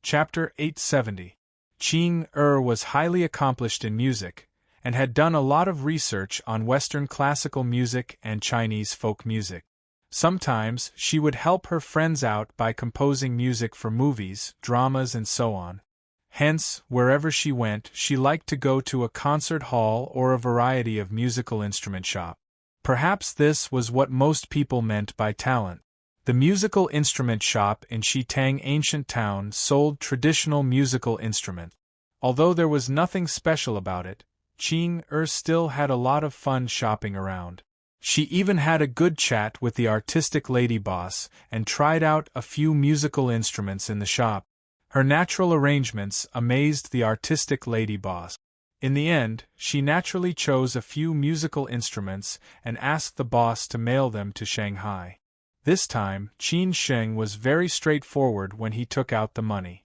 Chapter 870. Qing was highly accomplished in music, and had done a lot of research on Western classical music and Chinese folk music. Sometimes she would help her friends out by composing music for movies, dramas, and so on. Hence, wherever she went, she liked to go to a concert hall or a variety of musical instrument shop. Perhaps this was what most people meant by talent. The musical instrument shop in Shitang ancient town sold traditional musical instruments. Although there was nothing special about it, Qing still had a lot of fun shopping around. She even had a good chat with the artistic lady boss and tried out a few musical instruments in the shop. Her natural arrangements amazed the artistic lady boss. In the end, she naturally chose a few musical instruments and asked the boss to mail them to Shanghai. This time, Qin Sheng was very straightforward when he took out the money.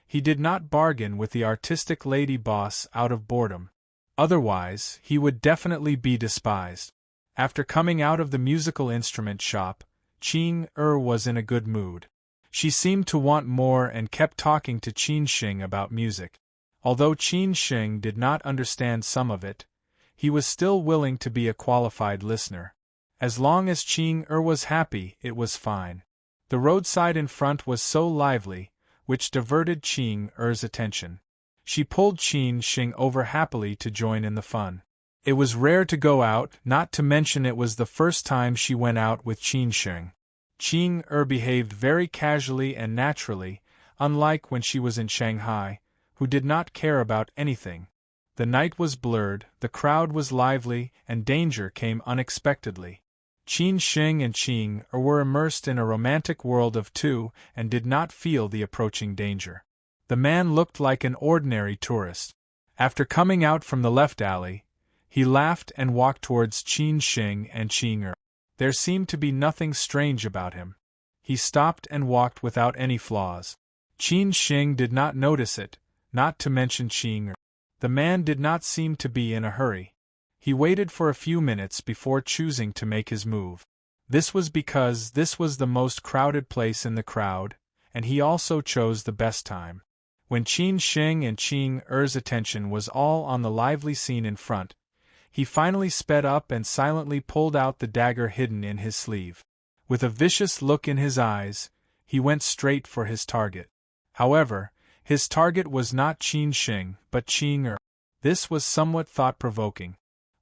He did not bargain with the artistic lady boss out of boredom. Otherwise, he would definitely be despised. After coming out of the musical instrument shop, Qing was in a good mood. She seemed to want more and kept talking to Qin Sheng about music. Although Qin Sheng did not understand some of it, he was still willing to be a qualified listener. As long as Qing was happy, it was fine. The roadside in front was so lively, which diverted Qing attention. She pulled Qin Sheng over happily to join in the fun. It was rare to go out, not to mention it was the first time she went out with Qin Sheng. Qing behaved very casually and naturally, unlike when she was in Shanghai, who did not care about anything. The night was blurred, the crowd was lively, and danger came unexpectedly. Qin Sheng and Qing were immersed in a romantic world of two and did not feel the approaching danger. The man looked like an ordinary tourist. After coming out from the left alley, he laughed and walked towards Qin Sheng and Qing. There seemed to be nothing strange about him. He stopped and walked without any flaws. Qin Sheng did not notice it, not to mention Qing. The man did not seem to be in a hurry. He waited for a few minutes before choosing to make his move. This was because this was the most crowded place in the crowd, and he also chose the best time. When Qin Sheng and Qing's attention was all on the lively scene in front, he finally sped up and silently pulled out the dagger hidden in his sleeve. With a vicious look in his eyes, he went straight for his target. However, his target was not Qin Sheng, but Qing. This was somewhat thought-provoking.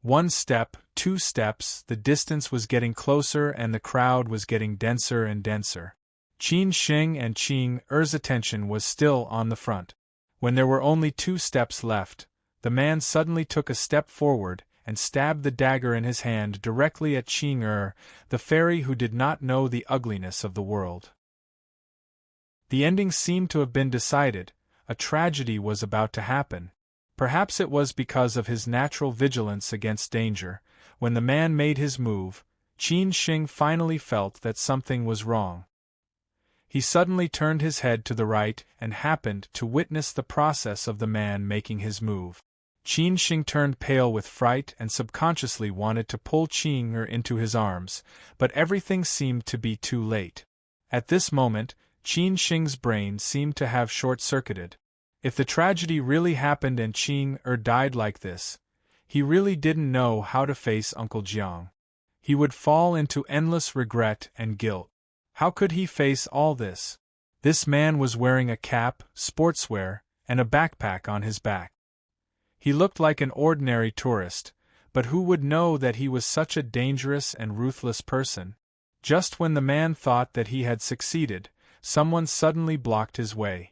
1 step, 2 steps, the distance was getting closer and the crowd was getting denser and denser. Qin Sheng and Qing's attention was still on the front. When there were only 2 steps left, the man suddenly took a step forward and stabbed the dagger in his hand directly at Qing, the fairy who did not know the ugliness of the world. The ending seemed to have been decided. A tragedy was about to happen. Perhaps it was because of his natural vigilance against danger. When the man made his move, Qin Sheng finally felt that something was wrong. He suddenly turned his head to the right and happened to witness the process of the man making his move. Qin Sheng turned pale with fright and subconsciously wanted to pull Qing into his arms, but everything seemed to be too late. At this moment, Qin Sheng's brain seemed to have short-circuited. If the tragedy really happened and Qing died like this, he really didn't know how to face Uncle Jiang. He would fall into endless regret and guilt. How could he face all this? This man was wearing a cap, sportswear, and a backpack on his back. He looked like an ordinary tourist, but who would know that he was such a dangerous and ruthless person? Just when the man thought that he had succeeded, someone suddenly blocked his way.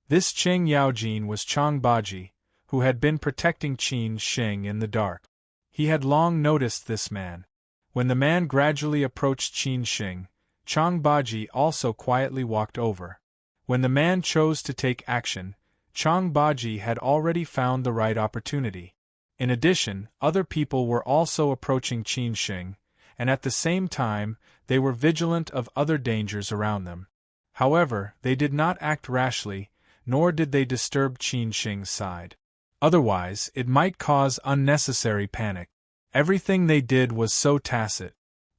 This Cheng Yaojin was Chang Baji, who had been protecting Qin Sheng in the dark. He had long noticed this man. When the man gradually approached Qin Sheng, Chang Baji also quietly walked over. When the man chose to take action, Chang Baji had already found the right opportunity. In addition, other people were also approaching Qin Sheng, and at the same time, they were vigilant of other dangers around them. However, they did not act rashly, nor did they disturb Qin Sheng's side. Otherwise, it might cause unnecessary panic. Everything they did was so tacit.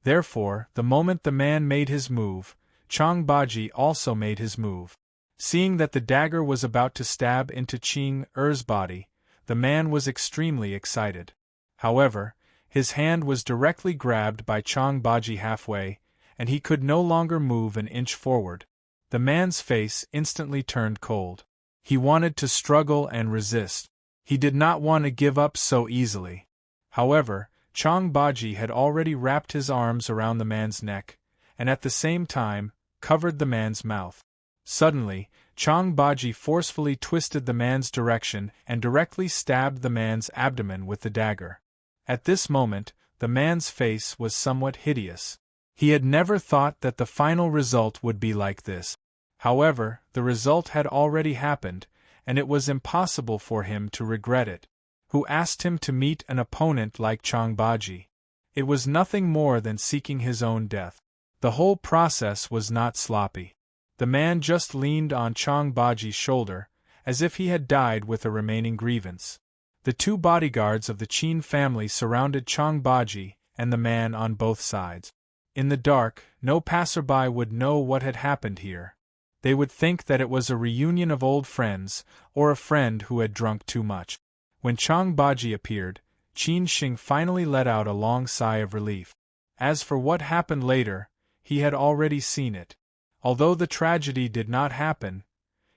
Therefore, the moment the man made his move, Chang Baji also made his move. Seeing that the dagger was about to stab into Qing Er's body, the man was extremely excited. However, his hand was directly grabbed by Chang Baji halfway, and he could no longer move an inch forward. The man's face instantly turned cold. He wanted to struggle and resist. He did not want to give up so easily. However, Chang Baji had already wrapped his arms around the man's neck, and at the same time, covered the man's mouth. Suddenly, Chang Baji forcefully twisted the man's direction and directly stabbed the man's abdomen with the dagger. At this moment, the man's face was somewhat hideous. He had never thought that the final result would be like this. However, the result had already happened, and it was impossible for him to regret it. Who asked him to meet an opponent like Chang Baji? It was nothing more than seeking his own death. The whole process was not sloppy. The man just leaned on Chang Baji's shoulder, as if he had died with a remaining grievance. The two bodyguards of the Qin family surrounded Chang Baji and the man on both sides. In the dark, no passerby would know what had happened here. They would think that it was a reunion of old friends, or a friend who had drunk too much. When Chang Baji appeared, Qin Xing finally let out a long sigh of relief. As for what happened later, he had already seen it. Although the tragedy did not happen,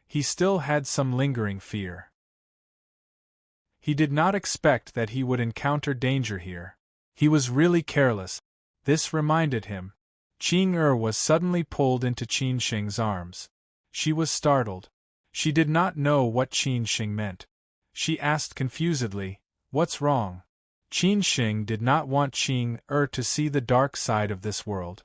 he still had some lingering fear. He did not expect that he would encounter danger here. He was really careless. This reminded him. Qing was suddenly pulled into Qin Xing's arms. She was startled. She did not know what Qin Xing meant. She asked confusedly, "What's wrong?" Qin Xing did not want Qing to see the dark side of this world.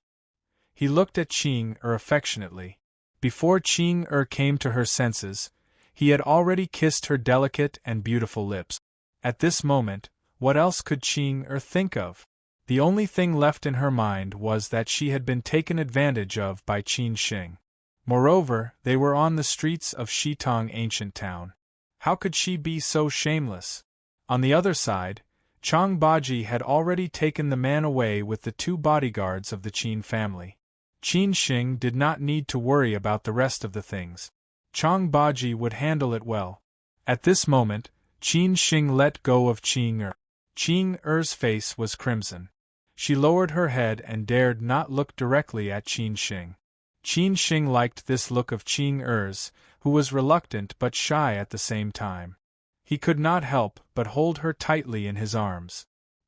He looked at Qing affectionately. Before Qing came to her senses, he had already kissed her delicate and beautiful lips. At this moment, what else could Qing think of? The only thing left in her mind was that she had been taken advantage of by Qin Xing. Moreover, they were on the streets of Shitong ancient town. How could she be so shameless? On the other side, Chang Baji had already taken the man away with the two bodyguards of the Qin family. Qin Xing did not need to worry about the rest of the things. Chang Baji would handle it well. At this moment, Qin Xing let go of Qing. Qing face was crimson. She lowered her head and dared not look directly at Qin Xing. Qin Xing liked this look of Qing who was reluctant but shy at the same time. He could not help but hold her tightly in his arms.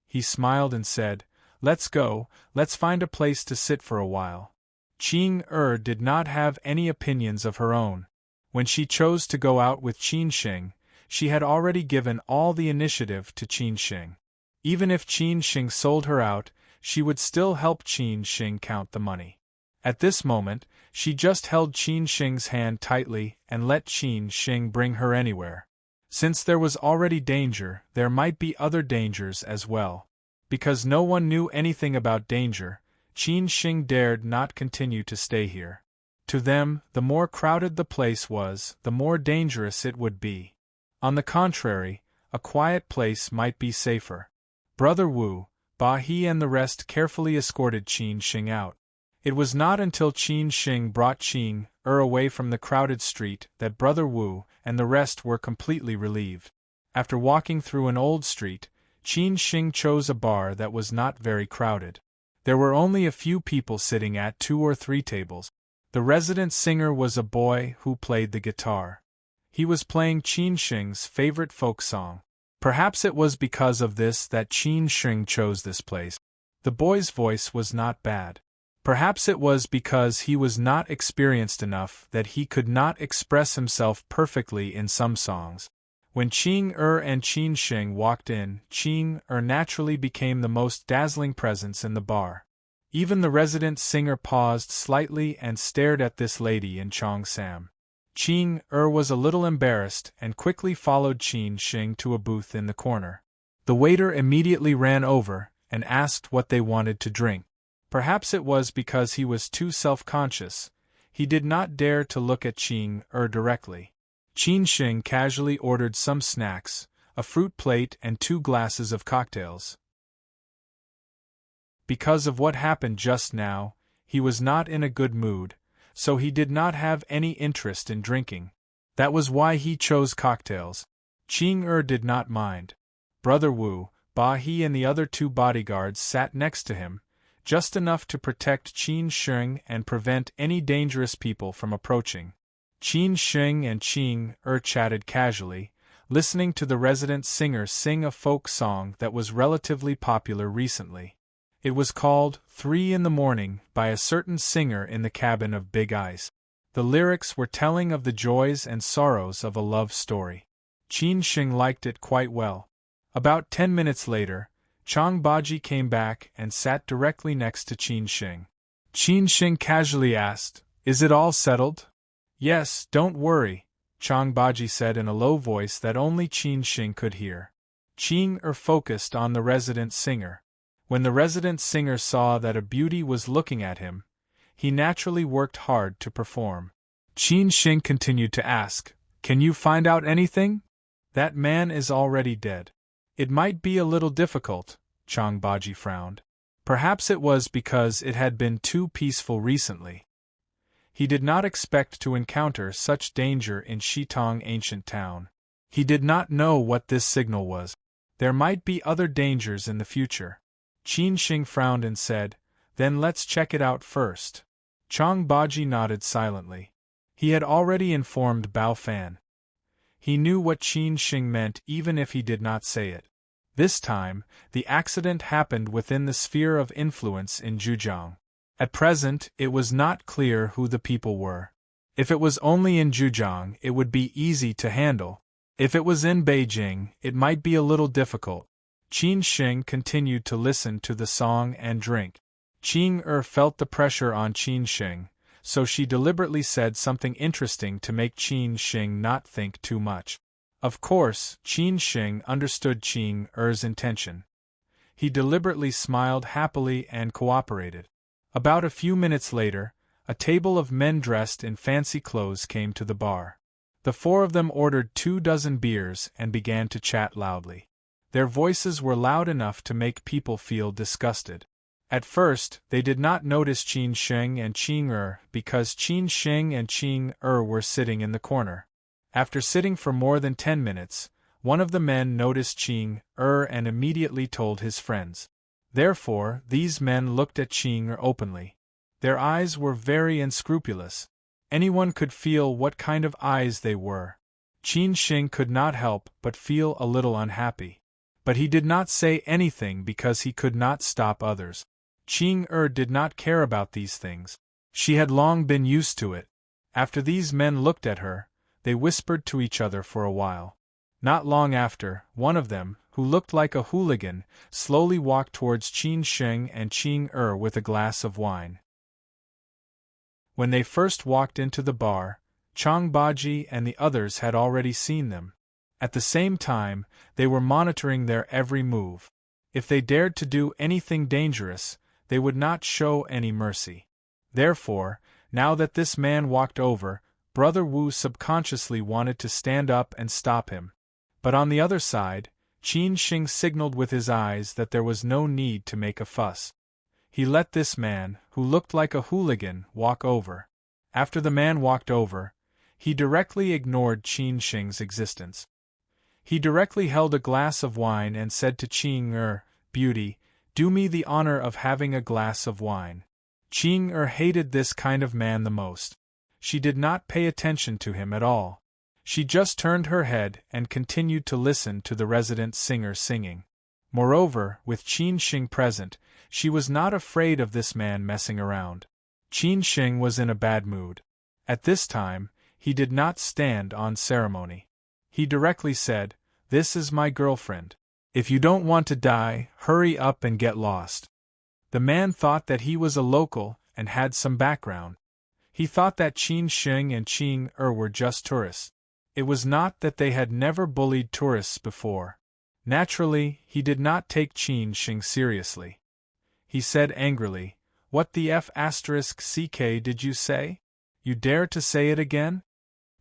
He smiled and said, "Let's go, let's find a place to sit for a while." Qing did not have any opinions of her own. When she chose to go out with Qin Xing, she had already given all the initiative to Qin Xing. Even if Qin Xing sold her out, she would still help Qin Xing count the money. At this moment, she just held Qin Xing's hand tightly and let Qin Xing bring her anywhere. Since there was already danger, there might be other dangers as well. Because no one knew anything about danger, Qin Xing dared not continue to stay here. To them, the more crowded the place was, the more dangerous it would be. On the contrary, a quiet place might be safer. Brother Wu, Ba He and the rest carefully escorted Qin Xing out. It was not until Qin Xing brought Qing away from the crowded street that Brother Wu and the rest were completely relieved. After walking through an old street, Qin Xing chose a bar that was not very crowded. There were only a few people sitting at 2 or 3 tables. The resident singer was a boy who played the guitar. He was playing Qin Xing's favorite folk song. Perhaps it was because of this that Qin Xing chose this place. The boy's voice was not bad. Perhaps it was because he was not experienced enough that he could not express himself perfectly in some songs. When Qing and Qin Xing walked in, Qing naturally became the most dazzling presence in the bar. Even the resident singer paused slightly and stared at this lady in Cheongsam. Qing was a little embarrassed and quickly followed Qin Xing to a booth in the corner. The waiter immediately ran over and asked what they wanted to drink. Perhaps it was because he was too self-conscious. He did not dare to look at Qing directly. Qin Xing casually ordered some snacks, a fruit plate and 2 glasses of cocktails. Because of what happened just now, he was not in a good mood, so he did not have any interest in drinking. That was why he chose cocktails. Ching did not mind. Brother Wu, Ba He and the other 2 bodyguards sat next to him, just enough to protect Qin Sheng and prevent any dangerous people from approaching. Qin Sheng and Ching chatted casually, listening to the resident singer sing a folk song that was relatively popular recently. It was called 3 in the Morning by a certain singer in the cabin of Big Eyes. The lyrics were telling of the joys and sorrows of a love story. Qin Sheng liked it quite well. About 10 minutes later, Chang Baji came back and sat directly next to Qin Sheng. Qin Sheng casually asked, "Is it all settled?" "Yes, don't worry," Chang Baji said in a low voice that only Qin Sheng could hear. Qing focused on the resident singer. When the resident singer saw that a beauty was looking at him, he naturally worked hard to perform. Qin Sheng continued to ask, "Can you find out anything?" "That man is already dead." "It might be a little difficult," Chang Baji frowned. Perhaps it was because it had been too peaceful recently. He did not expect to encounter such danger in Shitong ancient town. He did not know what this signal was. There might be other dangers in the future. Qin Sheng frowned and said, "Then let's check it out first." Chang Baji nodded silently. He had already informed Bao Fan. He knew what Qin Sheng meant even if he did not say it. This time, the accident happened within the sphere of influence in Zhujiang. At present, it was not clear who the people were. If it was only in Zhujiang, it would be easy to handle. If it was in Beijing, it might be a little difficult. Qin Sheng continued to listen to the song and drink. Qing felt the pressure on Qin Sheng, so she deliberately said something interesting to make Qin Sheng not think too much. Of course, Qin Sheng understood Qing intention. He deliberately smiled happily and cooperated. About a few minutes later, a table of men dressed in fancy clothes came to the bar. The 4 of them ordered 24 beers and began to chat loudly. Their voices were loud enough to make people feel disgusted. At first, they did not notice Qin Sheng and Qing because Qin Sheng and Qing were sitting in the corner. After sitting for more than 10 minutes, one of the men noticed Qing and immediately told his friends. Therefore, these men looked at Qing openly. Their eyes were very unscrupulous. Anyone could feel what kind of eyes they were. Qin Sheng could not help but feel a little unhappy. But he did not say anything because he could not stop others. Qing did not care about these things. She had long been used to it. After these men looked at her, they whispered to each other for a while. Not long after, one of them, who looked like a hooligan, slowly walked towards Qin Sheng and Qing with a glass of wine. When they first walked into the bar, Chang Baji and the others had already seen them. At the same time, they were monitoring their every move. If they dared to do anything dangerous, they would not show any mercy. Therefore, now that this man walked over, Brother Wu subconsciously wanted to stand up and stop him. But on the other side, Qin Sheng signaled with his eyes that there was no need to make a fuss. He let this man, who looked like a hooligan, walk over. After the man walked over, he directly ignored Qin Sheng's existence. He directly held a glass of wine and said to Qing "Beauty, do me the honor of having a glass of wine." Qing hated this kind of man the most. She did not pay attention to him at all. She just turned her head and continued to listen to the resident singer singing. Moreover, with Qin Sheng present, she was not afraid of this man messing around. Qin Sheng was in a bad mood. At this time, he did not stand on ceremony. He directly said, "This is my girlfriend. If you don't want to die, hurry up and get lost." The man thought that he was a local and had some background. He thought that Qin Sheng and Qing were just tourists. It was not that they had never bullied tourists before. Naturally, he did not take Qin Sheng seriously. He said angrily, "What the f***ck did you say? You dare to say it again?"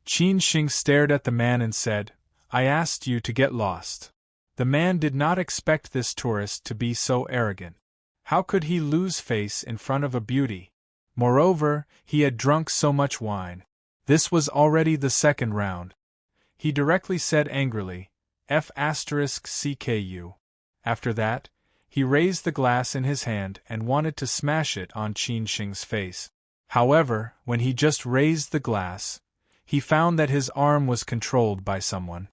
Qin Sheng stared at the man and said, "I asked you to get lost." The man did not expect this tourist to be so arrogant. How could he lose face in front of a beauty? Moreover, he had drunk so much wine. This was already the second round. He directly said angrily, F***CKU. After that, he raised the glass in his hand and wanted to smash it on Qin Shing's face. However, when he just raised the glass, he found that his arm was controlled by someone.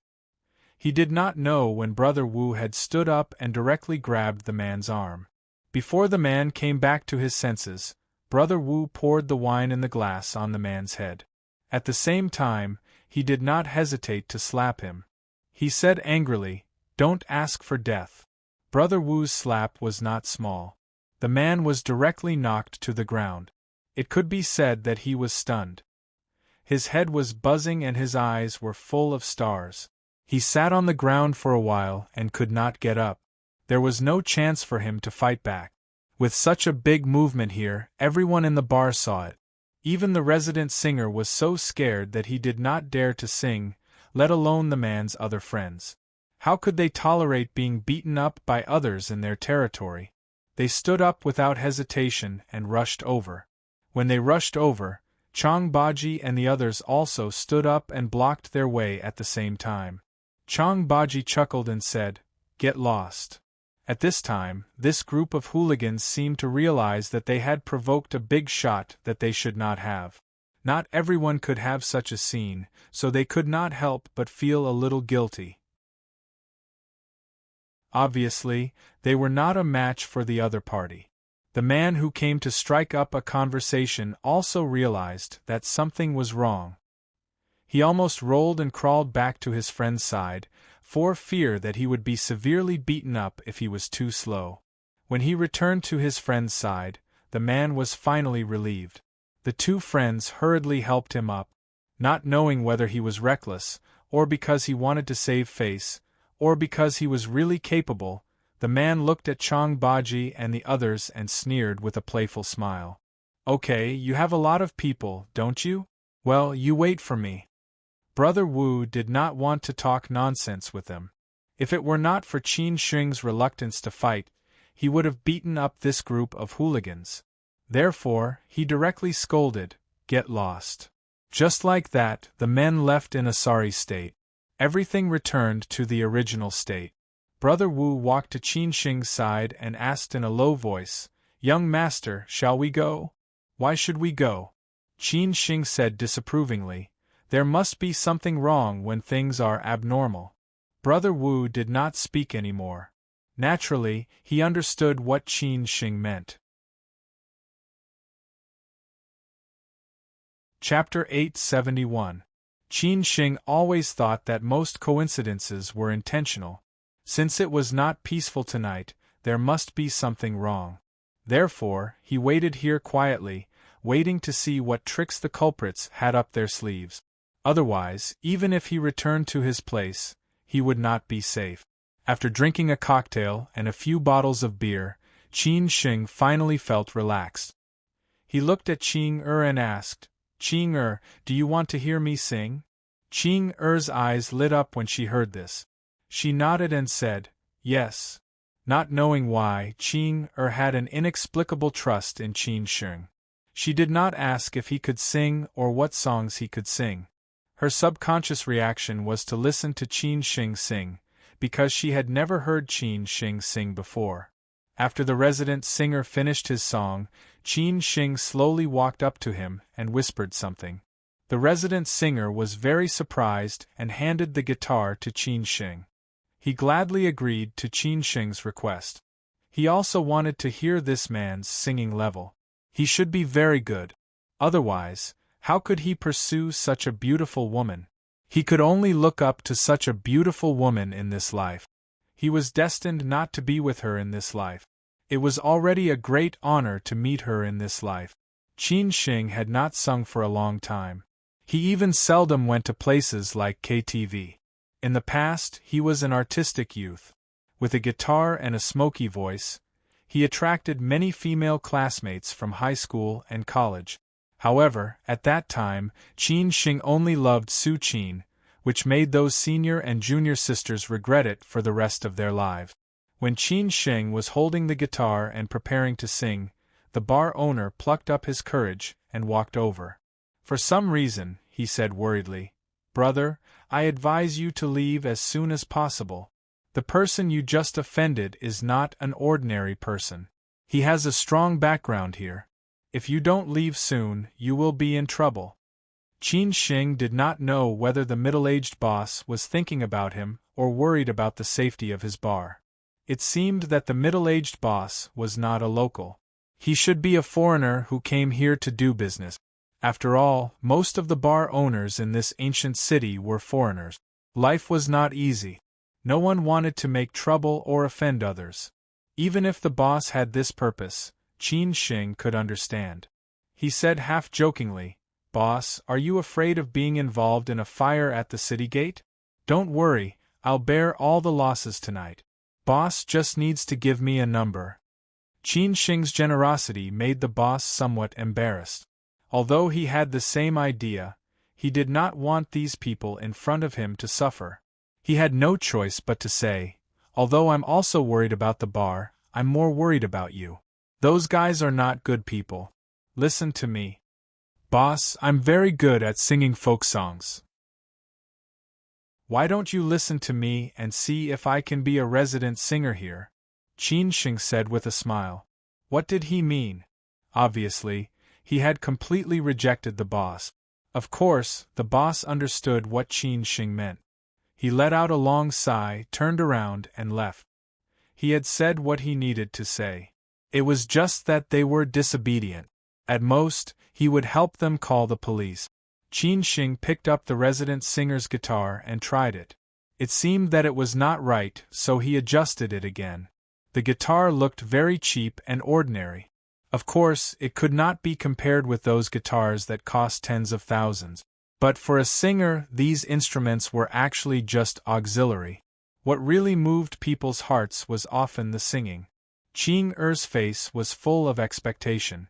He did not know when Brother Wu had stood up and directly grabbed the man's arm. Before the man came back to his senses, Brother Wu poured the wine in the glass on the man's head. At the same time, he did not hesitate to slap him. He said angrily, "Don't ask for death." Brother Wu's slap was not small. The man was directly knocked to the ground. It could be said that he was stunned. His head was buzzing and his eyes were full of stars. He sat on the ground for a while and could not get up. There was no chance for him to fight back. With such a big movement here, everyone in the bar saw it. Even the resident singer was so scared that he did not dare to sing, let alone the man's other friends. How could they tolerate being beaten up by others in their territory? They stood up without hesitation and rushed over. When they rushed over, Chang Baji and the others also stood up and blocked their way at the same time. Chang Baji chuckled and said, "Get lost." At this time, this group of hooligans seemed to realize that they had provoked a big shot that they should not have. Not everyone could have such a scene, so they could not help but feel a little guilty. Obviously, they were not a match for the other party. The man who came to strike up a conversation also realized that something was wrong. He almost rolled and crawled back to his friend's side, for fear that he would be severely beaten up if he was too slow. When he returned to his friend's side, the man was finally relieved. The two friends hurriedly helped him up, not knowing whether he was reckless, or because he wanted to save face, or because he was really capable. The man looked at Chang Baji and the others and sneered with a playful smile. "Okay, you have a lot of people, don't you? Well, you wait for me." Brother Wu did not want to talk nonsense with them. If it were not for Qin Shing's reluctance to fight, he would have beaten up this group of hooligans. Therefore, he directly scolded, "Get lost." Just like that, the men left in a sorry state. Everything returned to the original state. Brother Wu walked to Qin Shing's side and asked in a low voice, "Young master, shall we go?" "Why should we go?" Qin Shing said disapprovingly. "There must be something wrong when things are abnormal." Brother Wu did not speak anymore. Naturally, he understood what Qin Shing meant. Chapter 871. Qin Shing always thought that most coincidences were intentional. Since it was not peaceful tonight, there must be something wrong. Therefore, he waited here quietly, waiting to see what tricks the culprits had up their sleeves. Otherwise, even if he returned to his place, he would not be safe. After drinking a cocktail and a few bottles of beer, Qin Shing finally felt relaxed. He looked at Qing and asked, "Qing, do you want to hear me sing?" Qing eyes lit up when she heard this. She nodded and said, "Yes." Not knowing why, Qing had an inexplicable trust in Qin Shing. She did not ask if he could sing or what songs he could sing. Her subconscious reaction was to listen to Qin Shing sing, because she had never heard Qin Shing sing before. After the resident singer finished his song, Qin Shing slowly walked up to him and whispered something. The resident singer was very surprised and handed the guitar to Qin Shing. He gladly agreed to Qin Shing's request. He also wanted to hear this man's singing level. He should be very good. Otherwise, how could he pursue such a beautiful woman? He could only look up to such a beautiful woman in this life. He was destined not to be with her in this life. It was already a great honor to meet her in this life. Qin Shing had not sung for a long time. He even seldom went to places like KTV. In the past, he was an artistic youth. With a guitar and a smoky voice, he attracted many female classmates from high school and college. However, at that time, Qin Shing only loved Su Qin, which made those senior and junior sisters regret it for the rest of their lives. When Qin Shing was holding the guitar and preparing to sing, the bar owner plucked up his courage and walked over. For some reason, he said worriedly, "Brother, I advise you to leave as soon as possible. The person you just offended is not an ordinary person. He has a strong background here. If you don't leave soon, you will be in trouble." Qin Shing did not know whether the middle-aged boss was thinking about him or worried about the safety of his bar. It seemed that the middle-aged boss was not a local. He should be a foreigner who came here to do business. After all, most of the bar owners in this ancient city were foreigners. Life was not easy. No one wanted to make trouble or offend others. Even if the boss had this purpose, Qin Shing could understand. He said half-jokingly, "Boss, are you afraid of being involved in a fire at the city gate? Don't worry, I'll bear all the losses tonight. Boss just needs to give me a number." Qin Shing's generosity made the boss somewhat embarrassed. Although he had the same idea, he did not want these people in front of him to suffer. He had no choice but to say, "Although I'm also worried about the bar, I'm more worried about you. Those guys are not good people. Listen to me. Boss, I'm very good at singing folk songs. Why don't you listen to me and see if I can be a resident singer here?" Qin Shing said with a smile. What did he mean? Obviously, he had completely rejected the boss. Of course, the boss understood what Qin Shing meant. He let out a long sigh, turned around, and left. He had said what he needed to say. It was just that they were disobedient. At most, he would help them call the police. Qin Shing picked up the resident singer's guitar and tried it. It seemed that it was not right, so he adjusted it again. The guitar looked very cheap and ordinary. Of course, it could not be compared with those guitars that cost tens of thousands. But for a singer, these instruments were actually just auxiliary. What really moved people's hearts was often the singing. Qin Er's face was full of expectation.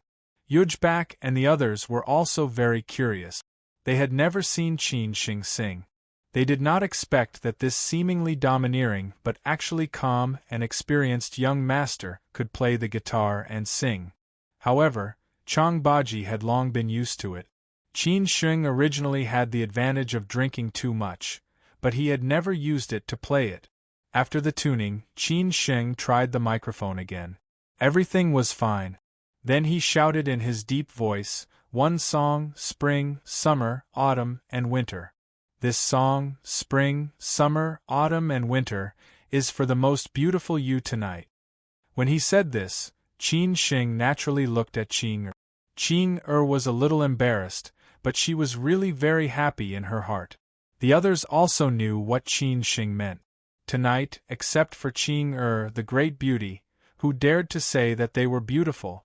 Yujbak and the others were also very curious. They had never seen Qin Shing sing. They did not expect that this seemingly domineering but actually calm and experienced young master could play the guitar and sing. However, Chang Baji had long been used to it. Qin Shing originally had the advantage of drinking too much, but he had never used it to play it. After the tuning, Qin Shing tried the microphone again. Everything was fine. Then he shouted in his deep voice, one song, spring, summer, autumn, and winter. This song, spring, summer, autumn, and winter, is for the most beautiful you tonight. When he said this, Qin Shing naturally looked at Qin Er. Qin Er was a little embarrassed, but she was really very happy in her heart. The others also knew what Qin Shing meant. Tonight, except for Qin Er, the great beauty, who dared to say that they were beautiful.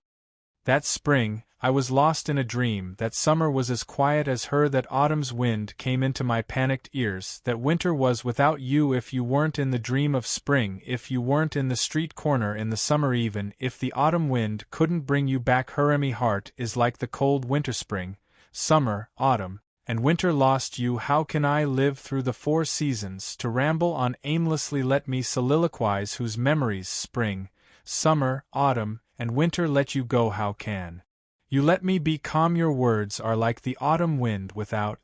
That spring, I was lost in a dream, that summer was as quiet as her, that autumn's wind came into my panicked ears, that winter was without you if you weren't in the dream of spring, if you weren't in the street corner in the summer, even if the autumn wind couldn't bring you back. Her me heart is like the cold winter, spring, summer, autumn, and winter lost you. How can I live through the 4 seasons, to ramble on aimlessly? Let me soliloquize whose memories spring, summer, autumn, and winter let you go. How can you let me be calm? Your words are like the autumn wind without.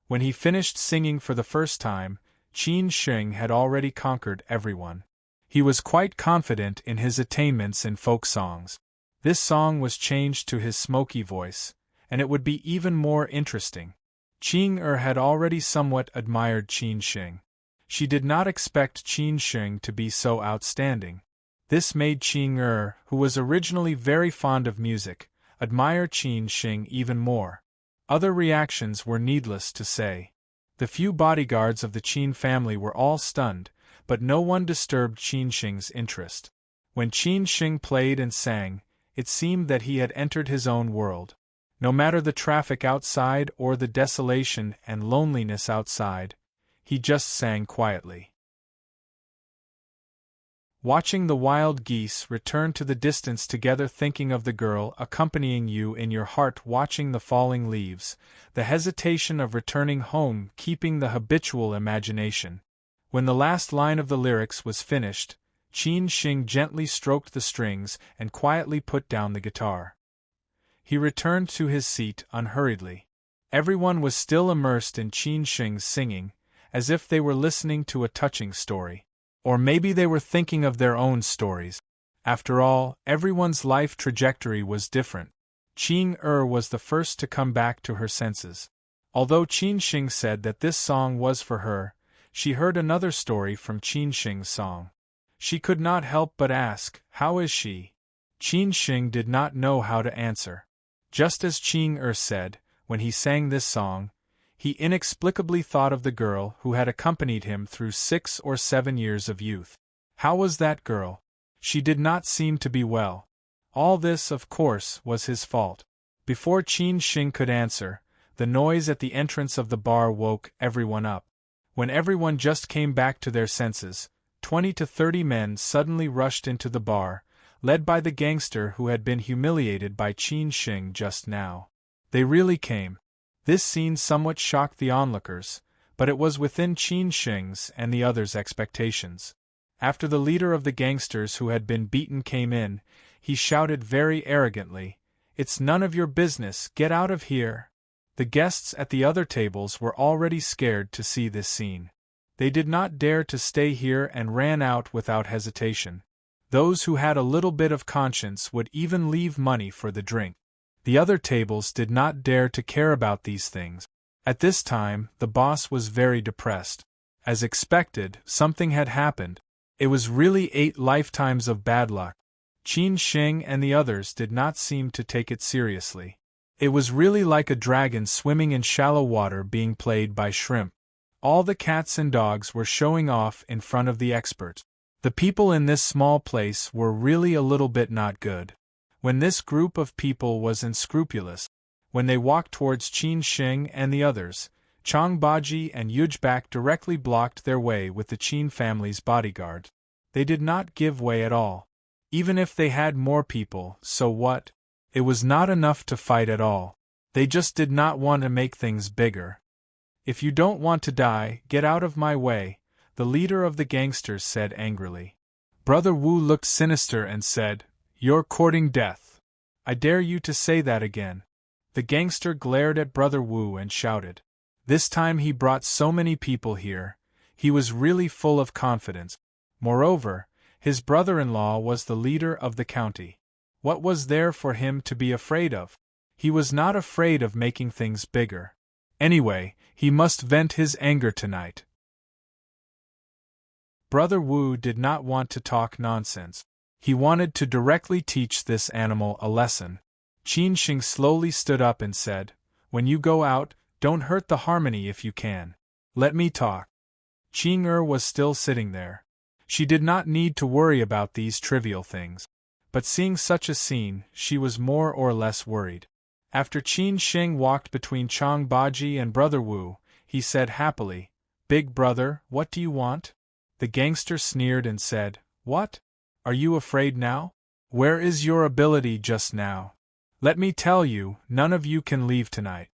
When he finished singing for the first time, Qin Shing had already conquered everyone. He was quite confident in his attainments in folk songs. This song was changed to his smoky voice, and it would be even more interesting. Qin Er had already somewhat admired Qin Shing. She did not expect Qin Shing to be so outstanding. This made Qin Er, who was originally very fond of music, admire Qin Shing even more. Other reactions were needless to say. The few bodyguards of the Qin family were all stunned, but no one disturbed Qin Shing's interest. When Qin Shing played and sang, it seemed that he had entered his own world. No matter the traffic outside or the desolation and loneliness outside, he just sang quietly. Watching the wild geese return to the distance together, thinking of the girl accompanying you in your heart, watching the falling leaves, the hesitation of returning home, keeping the habitual imagination. When the last line of the lyrics was finished, Qin Shing gently stroked the strings and quietly put down the guitar. He returned to his seat unhurriedly. Everyone was still immersed in Qin Shing's singing, as if they were listening to a touching story. Or maybe they were thinking of their own stories. After all, everyone's life trajectory was different. Qing was the first to come back to her senses. Although Qin Shing said that this song was for her, she heard another story from Qin Shing's song. She could not help but ask, "How is she?" Qin Shing did not know how to answer. Just as Qing said, when he sang this song, he inexplicably thought of the girl who had accompanied him through 6 or 7 years of youth. How was that girl? She did not seem to be well. All this, of course, was his fault. Before Qin Shing could answer, the noise at the entrance of the bar woke everyone up. When everyone just came back to their senses, 20 to 30 men suddenly rushed into the bar, led by the gangster who had been humiliated by Qin Shing just now. They really came. This scene somewhat shocked the onlookers, but it was within Qin Shing's and the others' expectations. After the leader of the gangsters who had been beaten came in, he shouted very arrogantly, "It's none of your business, get out of here!" The guests at the other tables were already scared to see this scene. They did not dare to stay here and ran out without hesitation. Those who had a little bit of conscience would even leave money for the drink. The other tables did not dare to care about these things. At this time, the boss was very depressed. As expected, something had happened. It was really 8 lifetimes of bad luck. Qin Shing and the others did not seem to take it seriously. It was really like a dragon swimming in shallow water being played by shrimp. All the cats and dogs were showing off in front of the expert. The people in this small place were really a little bit not good. When this group of people was unscrupulous, when they walked towards Qin Shing and the others, Chang Baji and Yujbak directly blocked their way with the Qin family's bodyguard. They did not give way at all. Even if they had more people, so what? It was not enough to fight at all. They just did not want to make things bigger. "If you don't want to die, get out of my way," the leader of the gangsters said angrily. Brother Wu looked sinister and said, "You're courting death. I dare you to say that again." The gangster glared at Brother Wu and shouted. This time he brought so many people here. He was really full of confidence. Moreover, his brother-in-law was the leader of the county. What was there for him to be afraid of? He was not afraid of making things bigger. Anyway, he must vent his anger tonight. Brother Wu did not want to talk nonsense. He wanted to directly teach this animal a lesson. Qin Shing slowly stood up and said, "When you go out, don't hurt the harmony if you can. Let me talk." Qing was still sitting there. She did not need to worry about these trivial things. But seeing such a scene, she was more or less worried. After Qin Shing walked between Chang Baji and Brother Wu, he said happily, "Big brother, what do you want?" The gangster sneered and said, "What? Are you afraid now? Where is your ability just now? Let me tell you, none of you can leave tonight.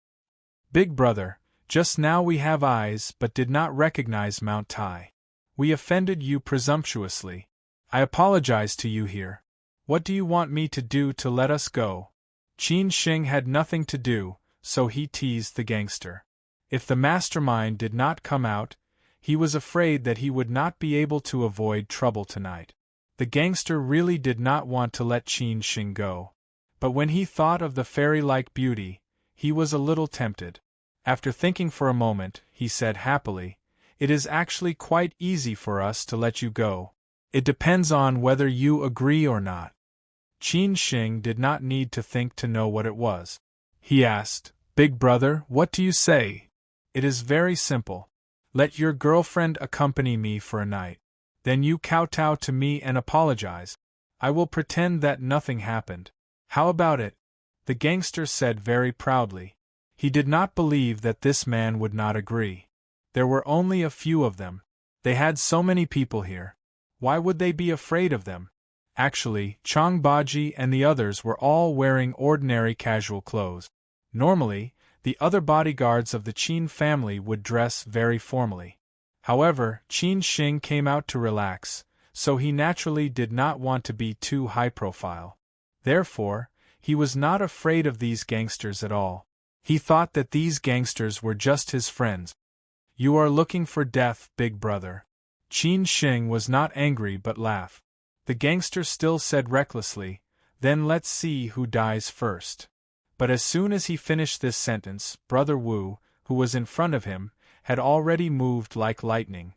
Big brother, just now we have eyes but did not recognize Mount Tai. We offended you presumptuously. I apologize to you here. What do you want me to do to let us go?" Qin Shing had nothing to do, so he teased the gangster. If the mastermind did not come out, he was afraid that he would not be able to avoid trouble tonight. The gangster really did not want to let Qin Shing go. But when he thought of the fairy-like beauty, he was a little tempted. After thinking for a moment, he said happily, "It is actually quite easy for us to let you go. It depends on whether you agree or not." Qin Shing did not need to think to know what it was. He asked, "Big brother, what do you say?" "It is very simple. Let your girlfriend accompany me for a night. Then you kowtow to me and apologize. I will pretend that nothing happened. How about it?" The gangster said very proudly. He did not believe that this man would not agree. There were only a few of them. They had so many people here. Why would they be afraid of them? Actually, Chang Baji and the others were all wearing ordinary casual clothes. Normally, the other bodyguards of the Qin family would dress very formally. However, Qin Shing came out to relax, so he naturally did not want to be too high-profile. Therefore, He was not afraid of these gangsters at all. He thought that these gangsters were just his friends. You are looking for death, big brother. Qin Sheng was not angry but laughed. The gangster still said recklessly, then let's see who dies first. But as soon as he finished this sentence, Brother Wu, who was in front of him, had already moved like lightning.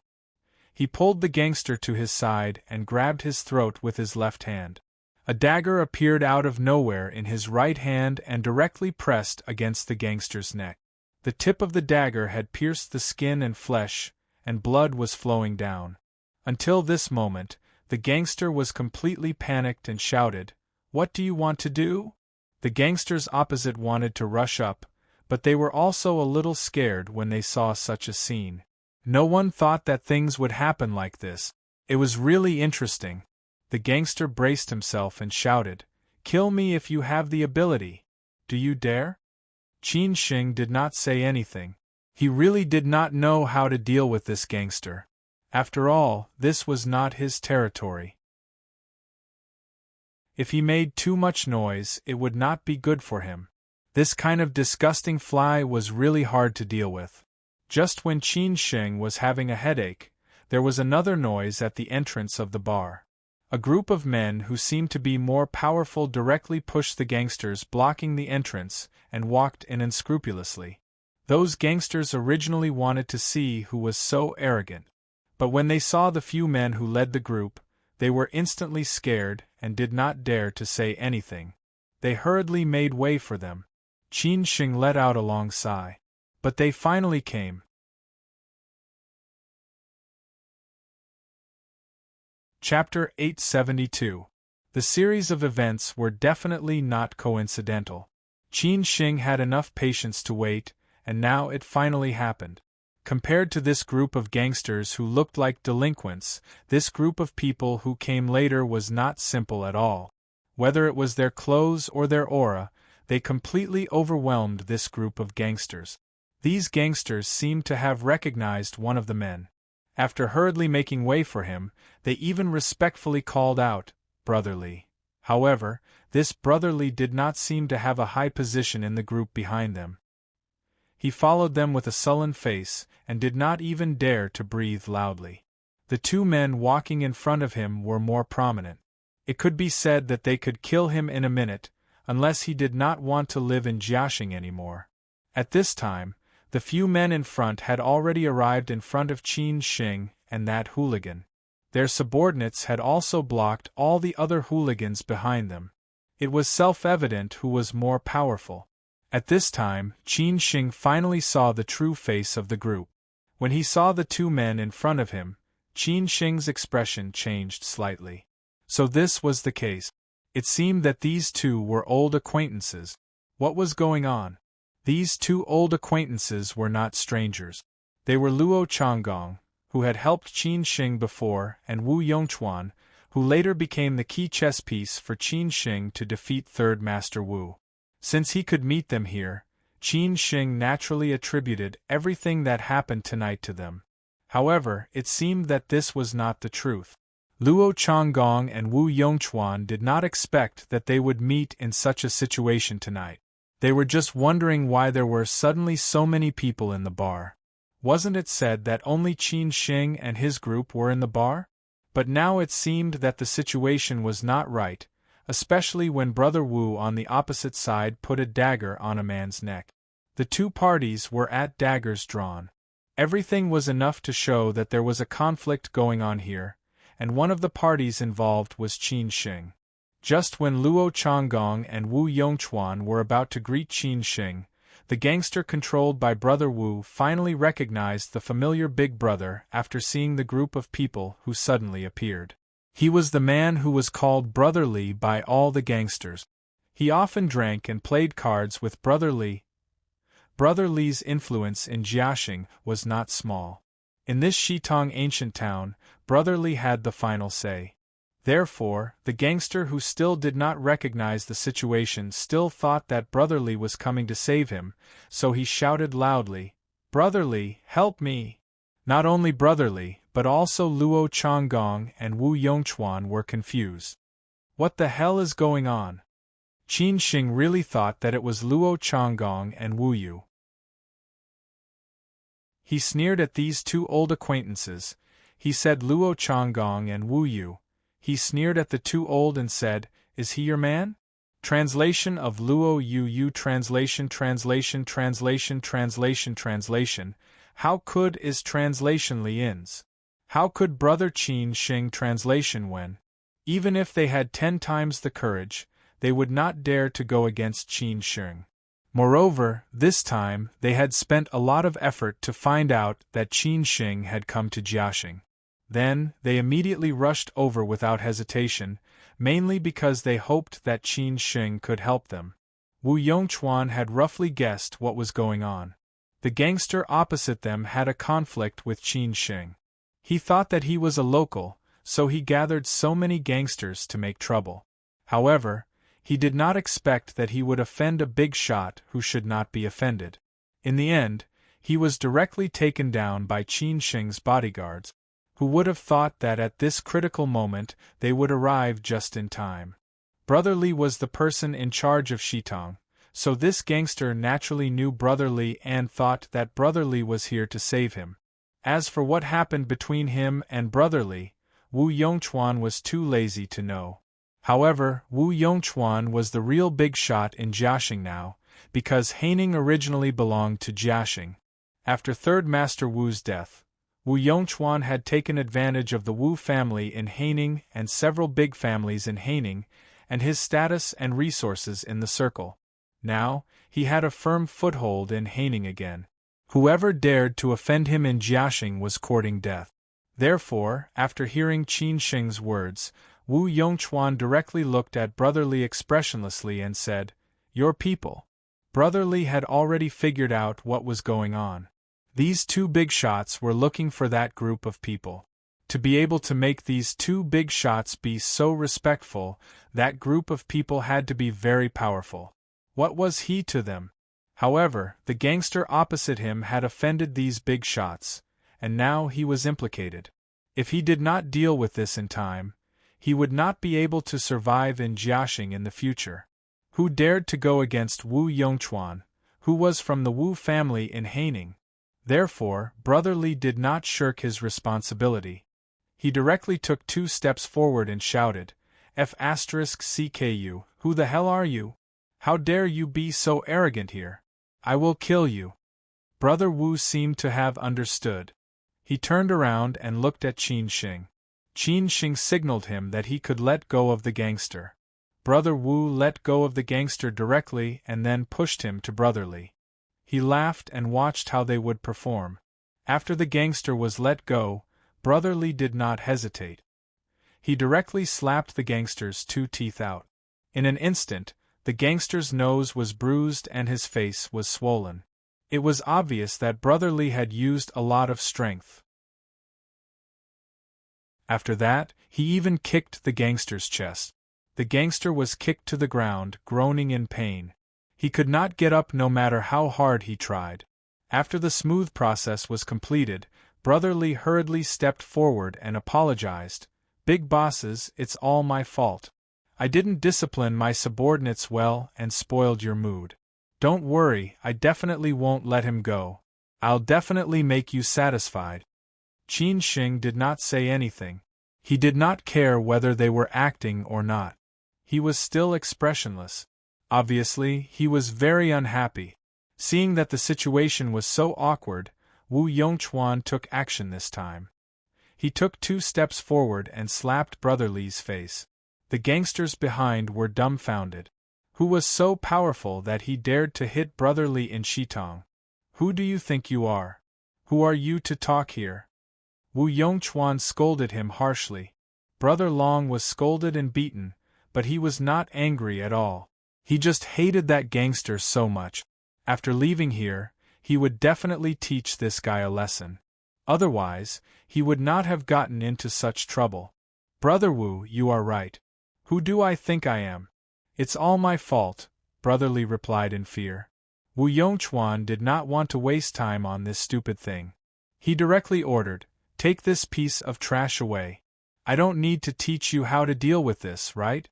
He pulled the gangster to his side and grabbed his throat with his left hand. A dagger appeared out of nowhere in his right hand and directly pressed against the gangster's neck. The tip of the dagger had pierced the skin and flesh, and blood was flowing down. Until this moment, the gangster was completely panicked and shouted, "What do you want to do?" The gangsters opposite wanted to rush up, but they were also a little scared when they saw such a scene. No one thought that things would happen like this. It was really interesting. The gangster braced himself and shouted, "Kill me if you have the ability. Do you dare?" Qin Sheng did not say anything. He really did not know how to deal with this gangster. After all, this was not his territory. If he made too much noise, it would not be good for him. This kind of disgusting fly was really hard to deal with. Just when Qin Sheng was having a headache, there was another noise at the entrance of the bar. A group of men who seemed to be more powerful directly pushed the gangsters blocking the entrance and walked in unscrupulously. Those gangsters originally wanted to see who was so arrogant. But when they saw the few men who led the group, they were instantly scared and did not dare to say anything. They hurriedly made way for them. Qin Sheng let out a long sigh. But they finally came. Chapter 872. The series of events were definitely not coincidental. Qin Sheng had enough patience to wait, and now it finally happened. Compared to this group of gangsters who looked like delinquents, this group of people who came later was not simple at all. Whether it was their clothes or their aura, they completely overwhelmed this group of gangsters. These gangsters seemed to have recognized one of the men. After hurriedly making way for him, they even respectfully called out, "Brotherly." However, this Brotherly did not seem to have a high position in the group behind them. He followed them with a sullen face, and did not even dare to breathe loudly. The two men walking in front of him were more prominent. It could be said that they could kill him in a minute, unless he did not want to live in Jiaxing anymore. At this time, the few men in front had already arrived in front of Qin Sheng and that hooligan. Their subordinates had also blocked all the other hooligans behind them. It was self-evident who was more powerful. At this time, Qin Sheng finally saw the true face of the group. When he saw the two men in front of him, Qin Sheng's expression changed slightly. So this was the case. It seemed that these two were old acquaintances. What was going on? These two old acquaintances were not strangers. They were Luo Changgong, who had helped Qin Sheng before, and Wu Yongchuan, who later became the key chess piece for Qin Sheng to defeat Third Master Wu. Since he could meet them here, Qin Sheng naturally attributed everything that happened tonight to them. However, it seemed that this was not the truth. Luo Changgong and Wu Yongchuan did not expect that they would meet in such a situation tonight. They were just wondering why there were suddenly so many people in the bar. Wasn't it said that only Qin Sheng and his group were in the bar? But now it seemed that the situation was not right, especially when Brother Wu on the opposite side put a dagger on a man's neck. The two parties were at daggers drawn. Everything was enough to show that there was a conflict going on here, and one of the parties involved was Qin Sheng. Just when Luo Changgong and Wu Yongchuan were about to greet Qin Sheng, the gangster controlled by Brother Wu finally recognized the familiar big brother after seeing the group of people who suddenly appeared. He was the man who was called Brotherly by all the gangsters. He often drank and played cards with Brotherly. Brotherly's influence in Jiaxing was not small. In this Shitong ancient town, Brotherly had the final say. Therefore, the gangster who still did not recognize the situation still thought that Brotherly was coming to save him, so he shouted loudly, "Brotherly, help me!" Not only Brotherly, but also Luo Changgong and Wu Yongchuan were confused. What the hell is going on? Qin Shing really thought that it was Luo Changgong and Wu Yu. He sneered at these two old acquaintances. He said Luo Changgong and Wu Yu. He sneered at the two old and said, "Is he your man?" Translation of Luo Yu Yu. Translation. How could is translation Lian's? How could Brother Qin Shing translation when, even if they had 10 times the courage, they would not dare to go against Qin Shing? Moreover, this time, they had spent a lot of effort to find out that Qin Shing had come to Jiaxing. Then, they immediately rushed over without hesitation, mainly because they hoped that Qin Shing could help them. Wu Yongchuan had roughly guessed what was going on. The gangster opposite them had a conflict with Qin Shing. He thought that he was a local, so he gathered so many gangsters to make trouble. However, he did not expect that he would offend a big shot who should not be offended. In the end, he was directly taken down by Qin Shing's bodyguards. Who would have thought that at this critical moment they would arrive just in time? Brother Li was the person in charge of Shitong, so this gangster naturally knew Brother Li and thought that Brother Li was here to save him. As for what happened between him and Brother Li, Wu Yongchuan was too lazy to know. However, Wu Yongchuan was the real big shot in Jiaxing now, because Haining originally belonged to Jiaxing. After Third Master Wu's death, Wu Yongchuan had taken advantage of the Wu family in Haining and several big families in Haining, and his status and resources in the circle. Now, he had a firm foothold in Haining again. Whoever dared to offend him in Jiaxing was courting death. Therefore, after hearing Qin Shing's words, Wu Yongchuan directly looked at Brother Li expressionlessly and said, "Your people." Brother Li had already figured out what was going on. These two big shots were looking for that group of people. To be able to make these two big shots be so respectful, that group of people had to be very powerful. What was he to them? However, the gangster opposite him had offended these big shots, and now he was implicated. If he did not deal with this in time, he would not be able to survive in Jiaxing in the future. Who dared to go against Wu Yongchuan, who was from the Wu family in Haining? Therefore, Brother Li did not shirk his responsibility. He directly took 2 steps forward and shouted, "F***CKU, who the hell are you? How dare you be so arrogant here? I will kill you." Brother Wu seemed to have understood. He turned around and looked at Qin Shing. Qin Shing signaled him that he could let go of the gangster. Brother Wu let go of the gangster directly and then pushed him to Brother Li. He laughed and watched how they would perform. After the gangster was let go, Brother Li did not hesitate. He directly slapped the gangster's 2 teeth out. In an instant, the gangster's nose was bruised and his face was swollen. It was obvious that Brother Li had used a lot of strength. After that, he even kicked the gangster's chest. The gangster was kicked to the ground, groaning in pain. He could not get up no matter how hard he tried. After the smooth process was completed, Brother Li hurriedly stepped forward and apologized. "Big bosses, it's all my fault. I didn't discipline my subordinates well and spoiled your mood. Don't worry, I definitely won't let him go. I'll definitely make you satisfied." Qin Shing did not say anything. He did not care whether they were acting or not. He was still expressionless. Obviously, he was very unhappy. Seeing that the situation was so awkward, Wu Yongchuan took action this time. He took 2 steps forward and slapped Brother Li's face. The gangsters behind were dumbfounded. Who was so powerful that he dared to hit Brother Li in Shitong? Who do you think you are? Who are you to talk here? Wu Yongchuan scolded him harshly. Brother Long was scolded and beaten, but he was not angry at all. He just hated that gangster so much. After leaving here, he would definitely teach this guy a lesson. Otherwise, he would not have gotten into such trouble. "Brother Wu, you are right. Who do I think I am? It's all my fault," Brother Li replied in fear. Wu Yongchuan did not want to waste time on this stupid thing. He directly ordered, "Take this piece of trash away. I don't need to teach you how to deal with this, right?"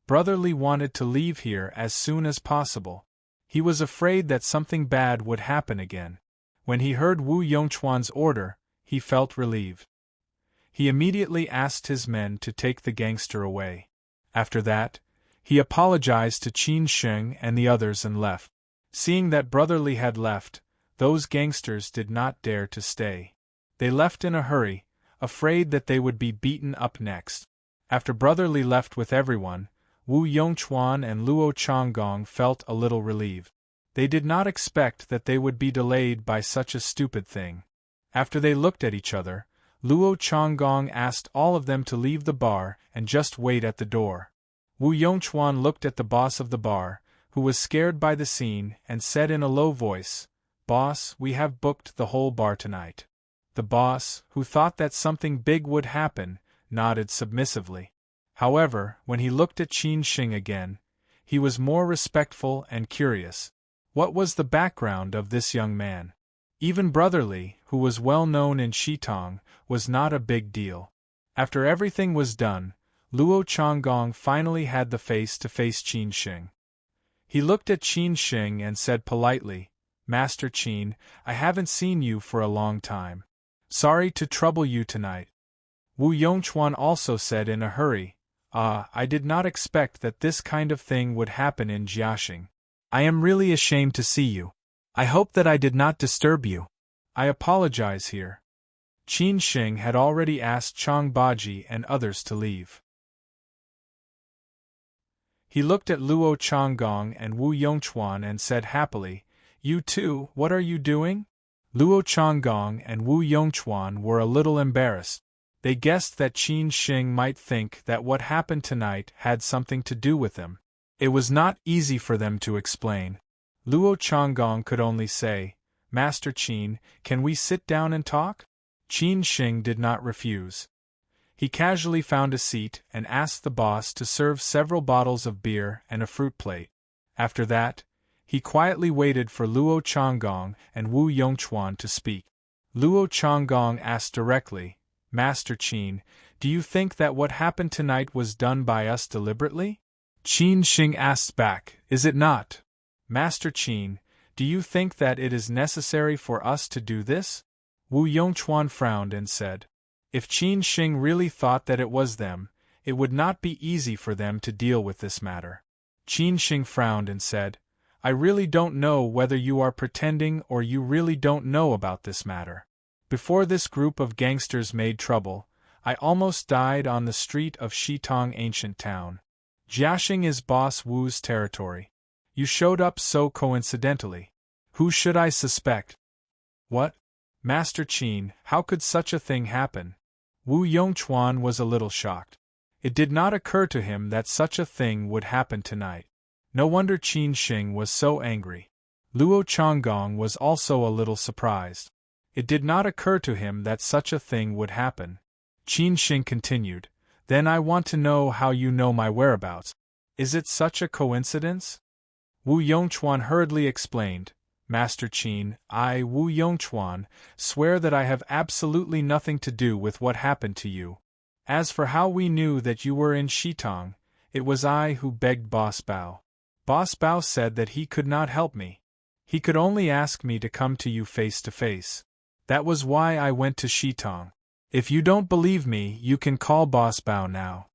Brotherly wanted to leave here as soon as possible. He was afraid that something bad would happen again. When he heard Wu Yongchuan's order, he felt relieved. He immediately asked his men to take the gangster away. After that, he apologized to Qin Sheng and the others and left. Seeing that Brotherly had left, those gangsters did not dare to stay. They left in a hurry, afraid that they would be beaten up next. After Brotherly left with everyone, Wu Yongchuan and Luo Changgong felt a little relieved. They did not expect that they would be delayed by such a stupid thing. After they looked at each other, Luo Changgong asked all of them to leave the bar and just wait at the door. Wu Yongchuan looked at the boss of the bar, who was scared by the scene, and said in a low voice, "Boss, we have booked the whole bar tonight." The boss, who thought that something big would happen, nodded submissively. However, when he looked at Qin Sheng again, he was more respectful and curious. What was the background of this young man? Even Brotherly, who was well known in Shitong, was not a big deal. After everything was done, Luo Changgong finally had the face to face Qin Sheng. He looked at Qin Sheng and said politely, "Master Qin, I haven't seen you for a long time. Sorry to trouble you tonight." Wu Yongchuan also said in a hurry, I did not expect that this kind of thing would happen in Jiaxing. I am really ashamed to see you. I hope that I did not disturb you. I apologize here." Qin Sheng had already asked Chang Baji and others to leave. He looked at Luo Changgong and Wu Yongchuan and said happily, "You too, what are you doing?" Luo Changgong and Wu Yongchuan were a little embarrassed. They guessed that Qin Sheng might think that what happened tonight had something to do with them. It was not easy for them to explain. Luo Changgong could only say, "Master Qin, can we sit down and talk?" Qin Sheng did not refuse. He casually found a seat and asked the boss to serve several bottles of beer and a fruit plate. After that, he quietly waited for Luo Changgong and Wu Yongchuan to speak. Luo Changgong asked directly, "Master Qin, do you think that what happened tonight was done by us deliberately?" Qin Sheng asked back, "Is it not? Master Qin, do you think that it is necessary for us to do this?" Wu Yongchuan frowned and said, "If Qin Sheng really thought that it was them, it would not be easy for them to deal with this matter." Qin Sheng frowned and said, "I really don't know whether you are pretending or you really don't know about this matter. Before this group of gangsters made trouble, I almost died on the street of Shitong ancient town. Jiaxing is Boss Wu's territory. You showed up so coincidentally. Who should I suspect?" "What? Master Qin, how could such a thing happen?" Wu Yongchuan was a little shocked. It did not occur to him that such a thing would happen tonight. No wonder Qin Sheng was so angry. Luo Changgong was also a little surprised. It did not occur to him that such a thing would happen. Qin Sheng continued, "Then I want to know how you know my whereabouts. Is it such a coincidence?" Wu Yongchuan hurriedly explained, "Master Qin, I, Wu Yongchuan, swear that I have absolutely nothing to do with what happened to you. As for how we knew that you were in Shitong, it was I who begged Boss Bao. Boss Bao said that he could not help me. He could only ask me to come to you face to face. That was why I went to Shitong. If you don't believe me, you can call Boss Bao now."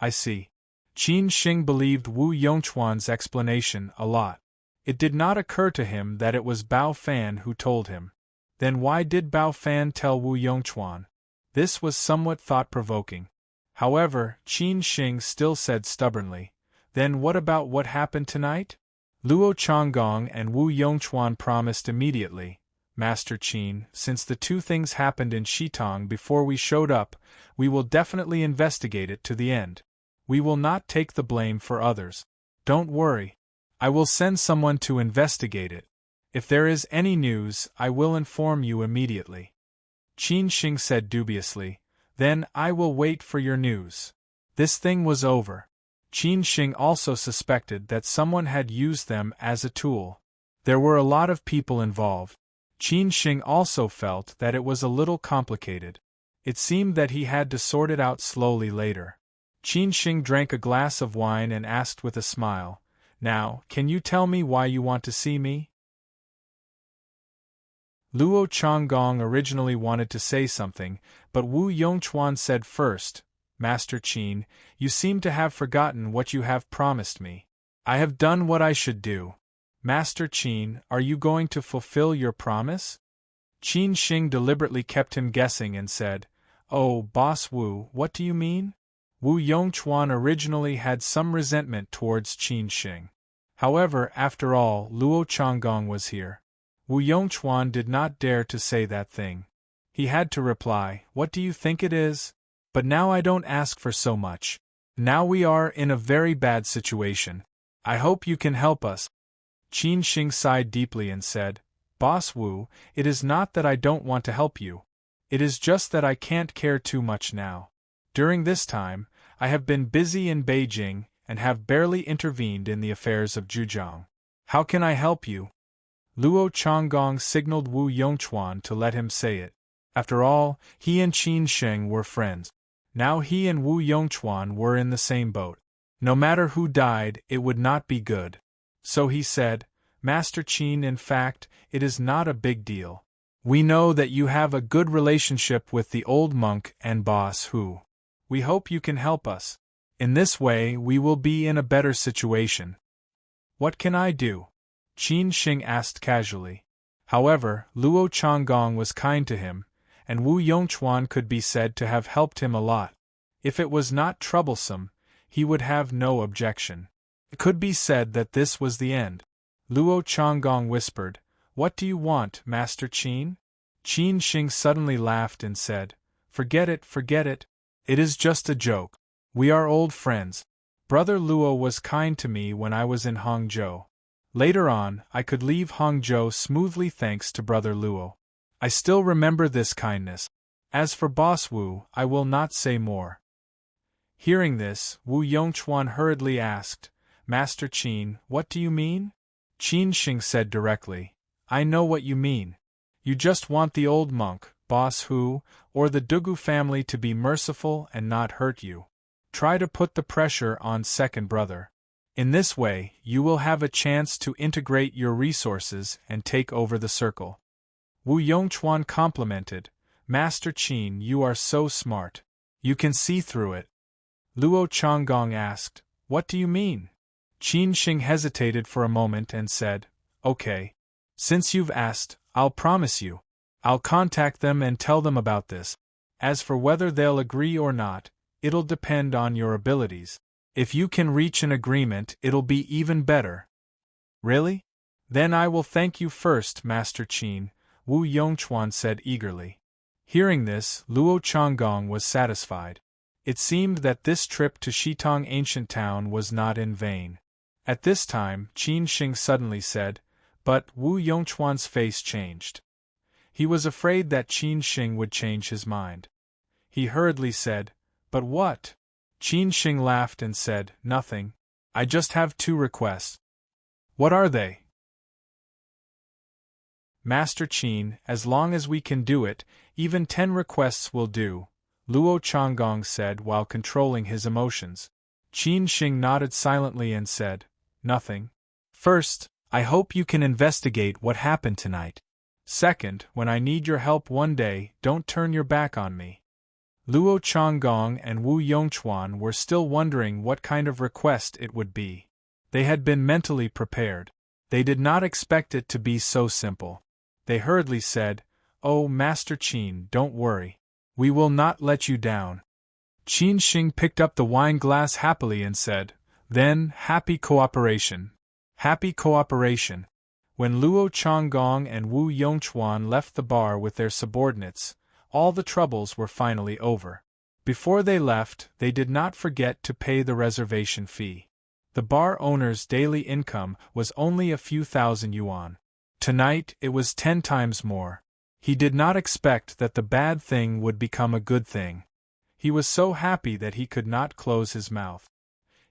"I see." Qin Sheng believed Wu Yongchuan's explanation a lot. It did not occur to him that it was Bao Fan who told him. Then why did Bao Fan tell Wu Yongchuan? This was somewhat thought-provoking. However, Qin Sheng still said stubbornly, "Then what about what happened tonight?" Luo Changgong and Wu Yongchuan promised immediately, "Master Qin, since the two things happened in Shitong before we showed up, we will definitely investigate it to the end. We will not take the blame for others. Don't worry. I will send someone to investigate it. If there is any news, I will inform you immediately." Qin Sheng said dubiously, "Then I will wait for your news." This thing was over. Qin Sheng also suspected that someone had used them as a tool. There were a lot of people involved. Qin Sheng also felt that it was a little complicated. It seemed that he had to sort it out slowly later. Qin Shing drank a glass of wine and asked with a smile, "Now, can you tell me why you want to see me?" Luo Changgong originally wanted to say something, but Wu Yongchuan said first, "Master Qin, you seem to have forgotten what you have promised me. I have done what I should do. Master Qin, are you going to fulfill your promise?" Qin Shing deliberately kept him guessing and said, "Oh, Boss Wu, what do you mean?" Wu Yongchuan originally had some resentment towards Qin Shing. However, after all, Luo Changgong was here. Wu Yongchuan did not dare to say that thing. He had to reply, "What do you think it is? But now I don't ask for so much. Now we are in a very bad situation. I hope you can help us." Qin Shing sighed deeply and said, "Boss Wu, it is not that I don't want to help you. It is just that I can't care too much now. During this time, I have been busy in Beijing and have barely intervened in the affairs of Zhejiang. How can I help you?" Luo Changgong signaled Wu Yongchuan to let him say it. After all, he and Qin Shing were friends. Now he and Wu Yongchuan were in the same boat. No matter who died, it would not be good. So he said, "Master Qin, in fact, it is not a big deal. We know that you have a good relationship with the old monk and boss Hu. We hope you can help us. In this way we will be in a better situation." "What can I do?" Qin Shing asked casually. However, Luo Changgong was kind to him, and Wu Yongchuan could be said to have helped him a lot. If it was not troublesome, he would have no objection. It could be said that this was the end. Luo Changgong whispered, "What do you want, Master Qin?" Qin Shing suddenly laughed and said, forget it. It is just a joke. We are old friends. Brother Luo was kind to me when I was in Hangzhou. Later on, I could leave Hangzhou smoothly thanks to Brother Luo. I still remember this kindness. As for Boss Wu, I will not say more." Hearing this, Wu Yongchuan hurriedly asked, "Master Qin, what do you mean?" Qin Shing said directly, "I know what you mean. You just want the old monk, Boss Hu, or the Dugu family to be merciful and not hurt you. Try to put the pressure on second brother. In this way, you will have a chance to integrate your resources and take over the circle." Wu Yongchuan complimented, "Master Qin, you are so smart. You can see through it." Luo Changgong asked, "What do you mean?" Qin Shing hesitated for a moment and said, "Okay. Since you've asked, I'll promise you. I'll contact them and tell them about this. As for whether they'll agree or not, it'll depend on your abilities. If you can reach an agreement, it'll be even better." "Really? Then I will thank you first, Master Qin," Wu Yongchuan said eagerly. Hearing this, Luo Changgong was satisfied. It seemed that this trip to Shitong ancient town was not in vain. At this time, Qin Shing suddenly said, but Wu Yongchuan's face changed. He was afraid that Qin Shing would change his mind. He hurriedly said, "But what?" Qin Shing laughed and said, "Nothing. I just have 2 requests." "What are they?" "Master Qin, as long as we can do it, even 10 requests will do," Luo Changgong said while controlling his emotions. Qin Shing nodded silently and said, "Nothing. First, I hope you can investigate what happened tonight. Second, when I need your help one day, don't turn your back on me." Luo Changgong and Wu Yongchuan were still wondering what kind of request it would be. They had been mentally prepared. They did not expect it to be so simple. They hurriedly said, "Oh, Master Qin, don't worry. We will not let you down." Qin Shing picked up the wine glass happily and said, "Then, happy cooperation. Happy cooperation." When Luo Changgong and Wu Yongchuan left the bar with their subordinates, all the troubles were finally over. Before they left, they did not forget to pay the reservation fee. The bar owner's daily income was only a few thousand yuan. Tonight, it was 10 times more. He did not expect that the bad thing would become a good thing. He was so happy that he could not close his mouth.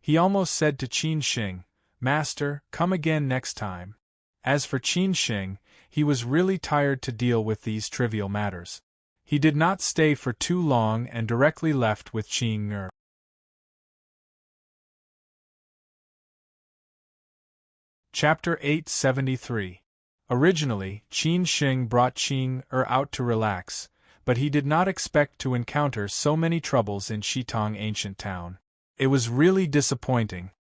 He almost said to Qin Shing, "Master, come again next time." As for Qin Shing, he was really tired to deal with these trivial matters. He did not stay for too long and directly left with Qin Er. Chapter 873. Originally, Qin Shing brought Qing out to relax, but he did not expect to encounter so many troubles in Shitong ancient town. It was really disappointing.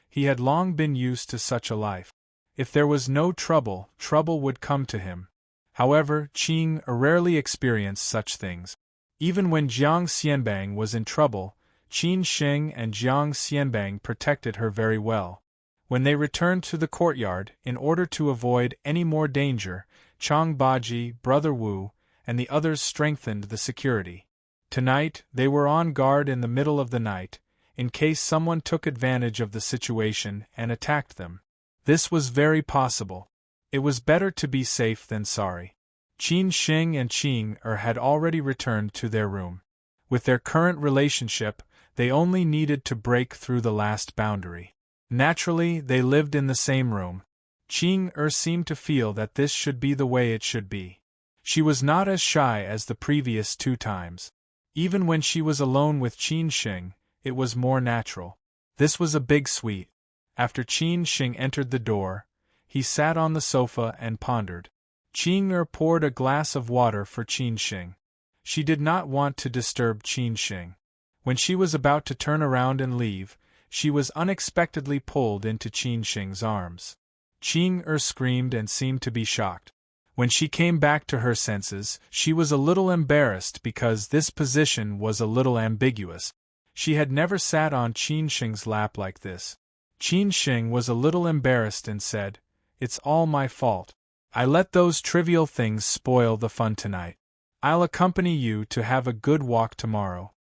He had long been used to such a life. If there was no trouble, trouble would come to him. However, Qing rarely experienced such things. Even when Jiang Xianbang was in trouble, Qin Shing and Jiang Xianbang protected her very well. When they returned to the courtyard, in order to avoid any more danger, Chang Baji, Brother Wu, and the others strengthened the security. Tonight, they were on guard in the middle of the night, in case someone took advantage of the situation and attacked them. This was very possible. It was better to be safe than sorry. Qin Shing and Qing had already returned to their room. With their current relationship, they only needed to break through the last boundary. Naturally, they lived in the same room. Qing seemed to feel that this should be the way it should be. She was not as shy as the previous 2 times. Even when she was alone with Qin Shing, it was more natural. This was a big suite. After Qin Shing entered the door, he sat on the sofa and pondered. Qing poured a glass of water for Qin Shing. She did not want to disturb Qin Shing. When she was about to turn around and leave, she was unexpectedly pulled into Qin Shing's arms. Qing screamed and seemed to be shocked. When she came back to her senses, she was a little embarrassed because this position was a little ambiguous. She had never sat on Qin Shing's lap like this. Qin Shing was a little embarrassed and said, "It's all my fault. I let those trivial things spoil the fun tonight. I'll accompany you to have a good walk tomorrow."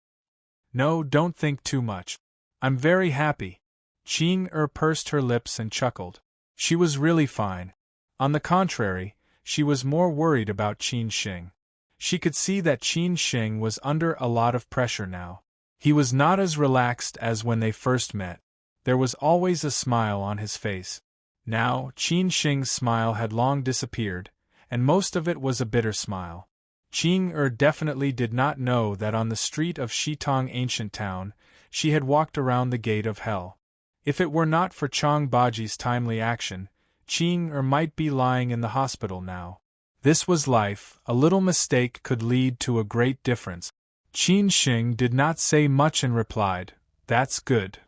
"No, don't think too much. I'm very happy." Qing pursed her lips and chuckled. She was really fine. On the contrary, she was more worried about Qin Shing. She could see that Qin Shing was under a lot of pressure now. He was not as relaxed as when they first met. There was always a smile on his face. Now, Qin Shing's smile had long disappeared, and most of it was a bitter smile. Qing definitely did not know that on the street of Shitong ancient town, she had walked around the gate of hell. If it were not for Chang Baji's timely action, Qing might be lying in the hospital now. This was life, a little mistake could lead to a great difference. Qin Shing did not say much and replied, "That's good.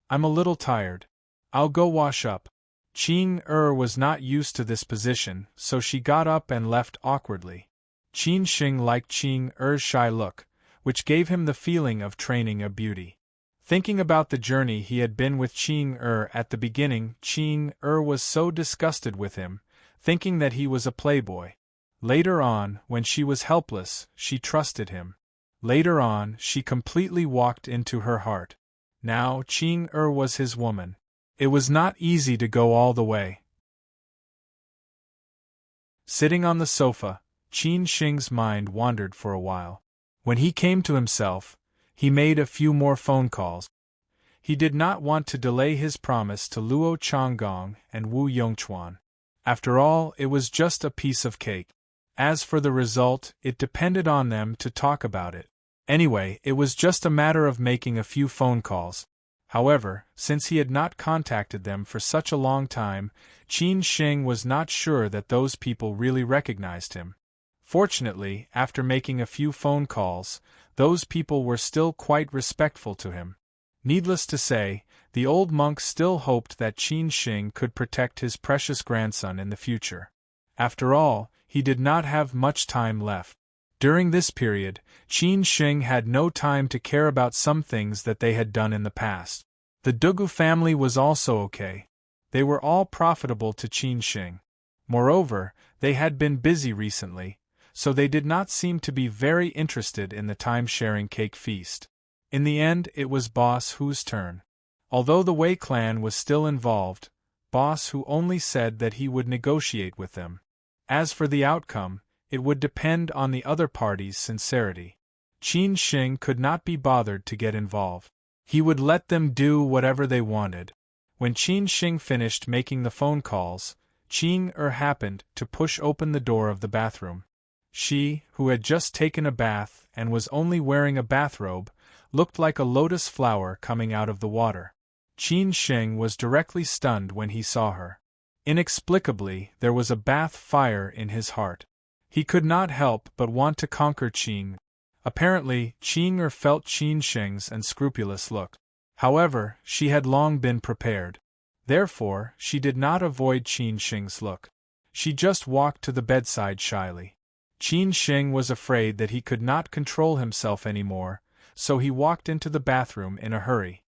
I'm a little tired. I'll go wash up." Qing was not used to this position, so she got up and left awkwardly. Qin Shing liked Qing shy look, which gave him the feeling of training a beauty. Thinking about the journey he had been with Qing at the beginning, Qing was so disgusted with him, thinking that he was a playboy. Later on, when she was helpless, she trusted him. Later on, she completely walked into her heart. Now, Qing was his woman. It was not easy to go all the way. Sitting on the sofa, Qin Shing's mind wandered for a while. When he came to himself, he made a few more phone calls. He did not want to delay his promise to Luo Changgong and Wu Yongchuan. After all, it was just a piece of cake. As for the result, it depended on them to talk about it. Anyway, it was just a matter of making a few phone calls. However, since he had not contacted them for such a long time, Qin Shing was not sure that those people really recognized him. Fortunately, after making a few phone calls, those people were still quite respectful to him. Needless to say, the old monk still hoped that Qin Shing could protect his precious grandson in the future. After all, he did not have much time left. During this period, Qin Shing had no time to care about some things that they had done in the past. The Dugu family was also okay. They were all profitable to Qin Shing. Moreover, they had been busy recently, so they did not seem to be very interested in the time-sharing cake feast. In the end, it was Boss Hu's turn. Although the Wei clan was still involved, Boss Hu only said that he would negotiate with them. As for the outcome, it would depend on the other party's sincerity. Qin Shing could not be bothered to get involved. He would let them do whatever they wanted. When Qin Shing finished making the phone calls, Qing happened to push open the door of the bathroom. She, who had just taken a bath and was only wearing a bathrobe, looked like a lotus flower coming out of the water. Qin Shing was directly stunned when he saw her. Inexplicably, there was a bath fire in his heart. He could not help but want to conquer Qing. Apparently, Qing felt Qin Sheng's unscrupulous look. However, she had long been prepared. Therefore, she did not avoid Qin Sheng's look. She just walked to the bedside shyly. Qin Sheng was afraid that he could not control himself anymore, so he walked into the bathroom in a hurry.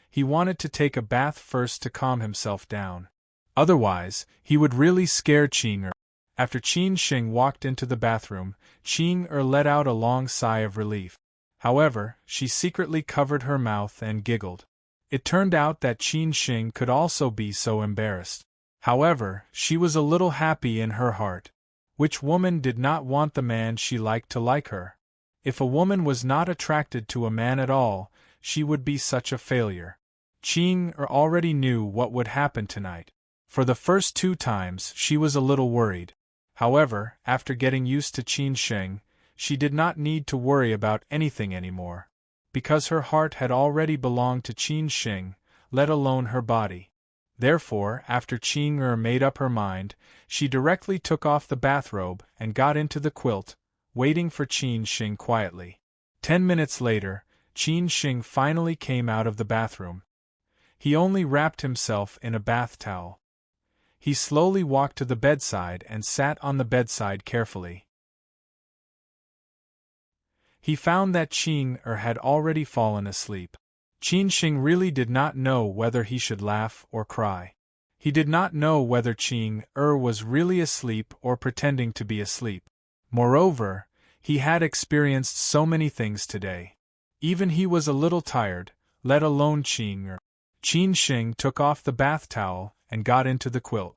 He wanted to take a bath first to calm himself down. Otherwise, he would really scare Qing. After Qin Sheng walked into the bathroom, Qing let out a long sigh of relief. However, she secretly covered her mouth and giggled. It turned out that Qin Sheng could also be so embarrassed. However, she was a little happy in her heart. Which woman did not want the man she liked to like her? If a woman was not attracted to a man at all, she would be such a failure. Qing already knew what would happen tonight. For the first 2 times, she was a little worried. However, after getting used to Qin Sheng, she did not need to worry about anything anymore. Because her heart had already belonged to Qin Sheng, let alone her body. Therefore, after Qing made up her mind, she directly took off the bathrobe and got into the quilt, waiting for Qin Sheng quietly. 10 minutes later, Qin Sheng finally came out of the bathroom. He only wrapped himself in a bath towel. He slowly walked to the bedside and sat on the bedside carefully. He found that Qing had already fallen asleep. Qin Sheng really did not know whether he should laugh or cry. He did not know whether Qing was really asleep or pretending to be asleep. Moreover, he had experienced so many things today. Even he was a little tired, let alone Qing. Qin Sheng took off the bath towel and got into the quilt.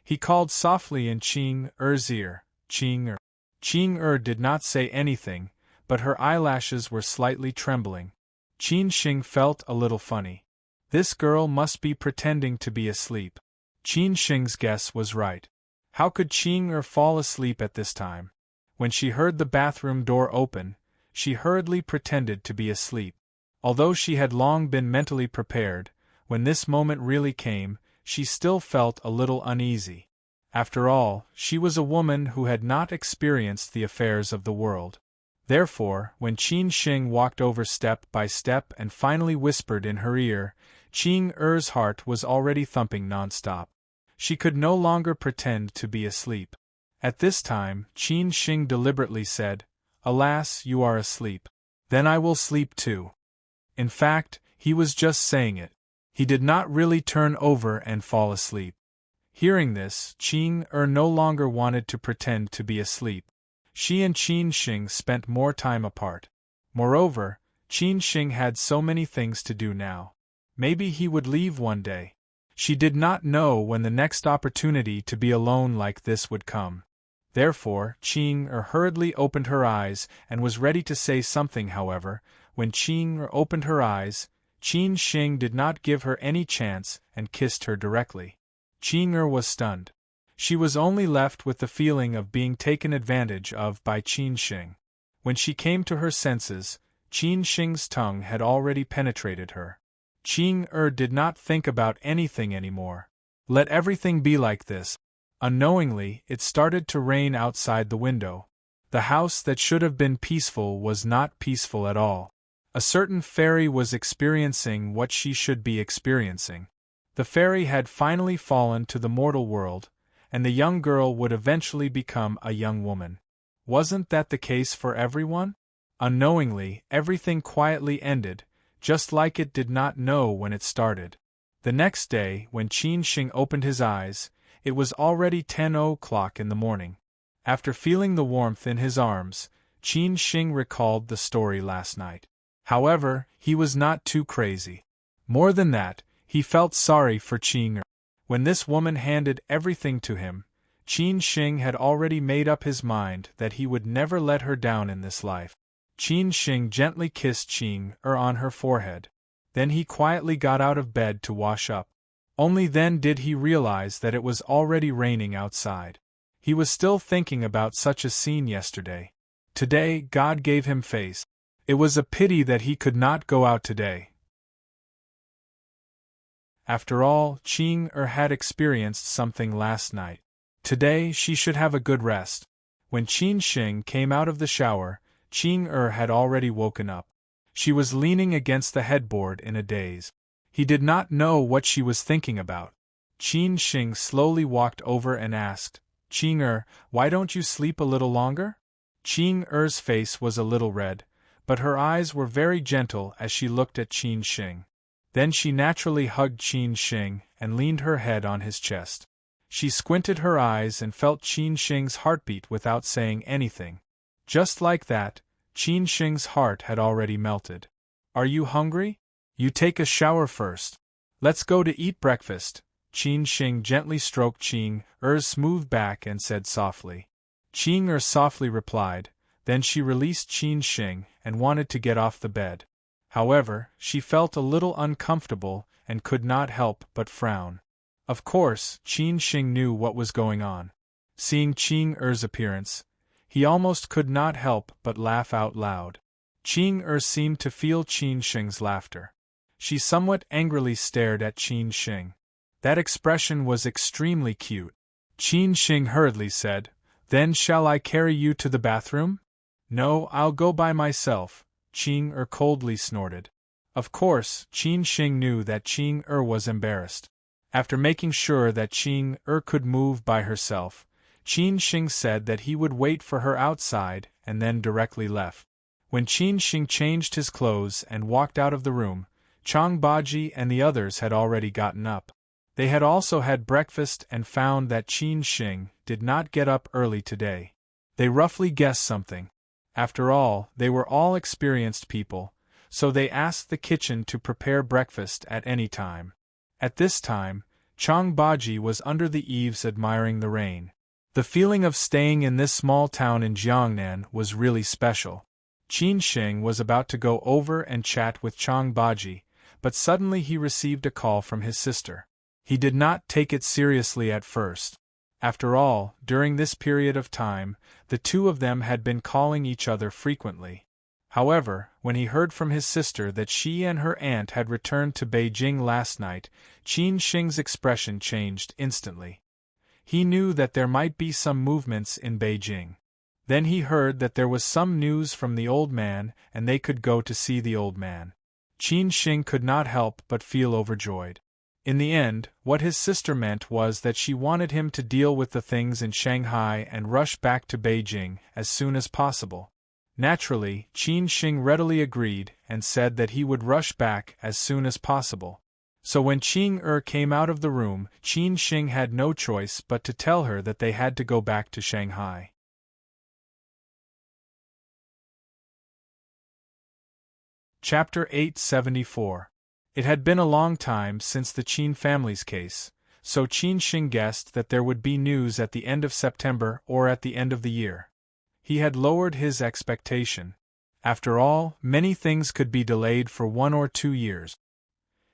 He called softly in Qing ear, Qing. Qing did not say anything, but her eyelashes were slightly trembling. Qin Sheng felt a little funny. This girl must be pretending to be asleep. Qin Sheng's guess was right. How could Qing fall asleep at this time? When she heard the bathroom door open, she hurriedly pretended to be asleep. Although she had long been mentally prepared, when this moment really came, she still felt a little uneasy. After all, she was a woman who had not experienced the affairs of the world. Therefore, when Qin Sheng walked over step by step and finally whispered in her ear, Qing heart was already thumping non-stop. She could no longer pretend to be asleep. At this time, Qin Sheng deliberately said, "Alas, you are asleep. Then I will sleep too." In fact, he was just saying it. He did not really turn over and fall asleep. Hearing this, Qing no longer wanted to pretend to be asleep. She and Qin Sheng spent more time apart. Moreover, Qin Sheng had so many things to do now. Maybe he would leave one day. She did not know when the next opportunity to be alone like this would come. Therefore, Qing hurriedly opened her eyes and was ready to say something. However, when Qing opened her eyes, Qin Sheng did not give her any chance and kissed her directly. Qing was stunned. She was only left with the feeling of being taken advantage of by Qin Sheng. When she came to her senses, Qin Sheng's tongue had already penetrated her. Qing did not think about anything anymore. Let everything be like this. Unknowingly, it started to rain outside the window. The house that should have been peaceful was not peaceful at all. A certain fairy was experiencing what she should be experiencing. The fairy had finally fallen to the mortal world, and the young girl would eventually become a young woman. Wasn't that the case for everyone? Unknowingly, everything quietly ended, just like it did not know when it started. The next day, when Qin Sheng opened his eyes, it was already 10 o'clock in the morning. After feeling the warmth in his arms, Qin Sheng recalled the story last night. However, he was not too crazy. More than that, he felt sorry for Qing. When this woman handed everything to him, Qin Sheng had already made up his mind that he would never let her down in this life. Qin Sheng gently kissed Qing on her forehead. Then he quietly got out of bed to wash up. Only then did he realize that it was already raining outside. He was still thinking about such a scene yesterday. Today, God gave him face. It was a pity that he could not go out today. After all, Qing had experienced something last night. Today she should have a good rest. When Qin Shing came out of the shower, Qing had already woken up. She was leaning against the headboard in a daze. He did not know what she was thinking about. Qin Shing slowly walked over and asked, Qing, why don't you sleep a little longer? Qing's face was a little red, but her eyes were very gentle as she looked at Qin Shing. Then she naturally hugged Qin Shing and leaned her head on his chest. She squinted her eyes and felt Qin Shing's heartbeat without saying anything. Just like that, Qin Shing's heart had already melted. Are you hungry? You take a shower first. Let's go to eat breakfast. Qin Shing gently stroked Qing's smooth back and said softly. Qing softly replied, then she released Qin Shing and wanted to get off the bed. However, she felt a little uncomfortable and could not help but frown. Of course, Qin Shing knew what was going on. Seeing Qing's appearance, he almost could not help but laugh out loud. Qing seemed to feel Qin Shing's laughter. She somewhat angrily stared at Qin Shing. That expression was extremely cute. Qin Shing hurriedly said, then shall I carry you to the bathroom? No, I'll go by myself, Qing coldly snorted. Of course, Qin Shing knew that Qing was embarrassed. After making sure that Qing could move by herself, Qin Shing said that he would wait for her outside and then directly left. When Qin Shing changed his clothes and walked out of the room, Chang Baji and the others had already gotten up. They had also had breakfast and found that Qin Shing did not get up early today. They roughly guessed something. After all, they were all experienced people, so they asked the kitchen to prepare breakfast at any time. At this time, Chang Baji was under the eaves admiring the rain. The feeling of staying in this small town in Jiangnan was really special. Qin Shing was about to go over and chat with Chang Baji, but suddenly he received a call from his sister. He did not take it seriously at first. After all, during this period of time, the two of them had been calling each other frequently. However, when he heard from his sister that she and her aunt had returned to Beijing last night, Qin Shing's expression changed instantly. He knew that there might be some movements in Beijing. Then he heard that there was some news from the old man and they could go to see the old man. Qin Shing could not help but feel overjoyed. In the end, what his sister meant was that she wanted him to deal with the things in Shanghai and rush back to Beijing as soon as possible. Naturally, Qin Shing readily agreed and said that he would rush back as soon as possible. So when Qing came out of the room, Qin Shing had no choice but to tell her that they had to go back to Shanghai. Chapter 874. It had been a long time since the Qin family's case, so Qin Shing guessed that there would be news at the end of September or at the end of the year. He had lowered his expectation. After all, many things could be delayed for 1 or 2 years.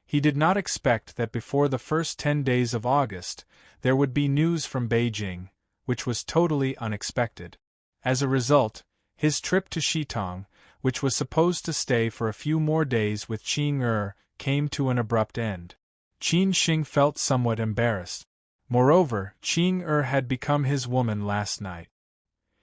He did not expect that before the first 10 days of August, there would be news from Beijing, which was totally unexpected. As a result, his trip to Shitong, which was supposed to stay for a few more days with Qing came to an abrupt end. Qin Shing felt somewhat embarrassed. Moreover, Qing had become his woman last night.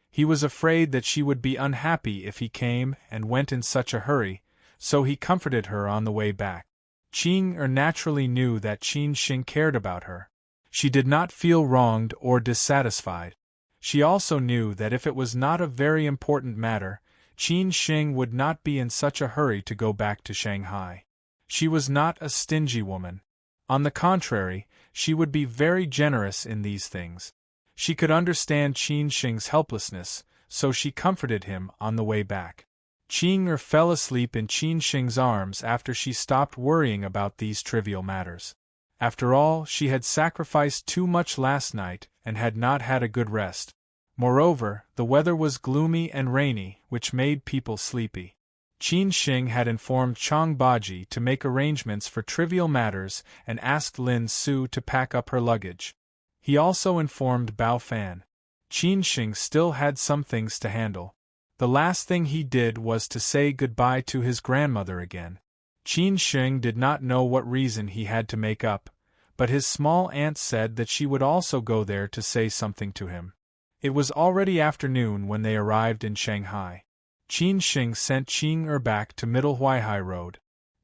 He was afraid that she would be unhappy if he came and went in such a hurry, so he comforted her on the way back. Qing naturally knew that Qin Shing cared about her. She did not feel wronged or dissatisfied. She also knew that if it was not a very important matter, Qin Shing would not be in such a hurry to go back to Shanghai. She was not a stingy woman. On the contrary, she would be very generous in these things. She could understand Qin Shing's helplessness, so she comforted him on the way back. Qing fell asleep in Qin Shing's arms after she stopped worrying about these trivial matters. After all, she had sacrificed too much last night and had not had a good rest. Moreover, the weather was gloomy and rainy, which made people sleepy. Qin Shing had informed Chang Baji to make arrangements for trivial matters and asked Lin Su to pack up her luggage. He also informed Bao Fan. Qin Shing still had some things to handle. The last thing he did was to say goodbye to his grandmother again. Qin Sheng did not know what reason he had to make up, but his small aunt said that she would also go there to say something to him. It was already afternoon when they arrived in Shanghai. Qin Sheng sent Qing back to Middle Huaihai Road.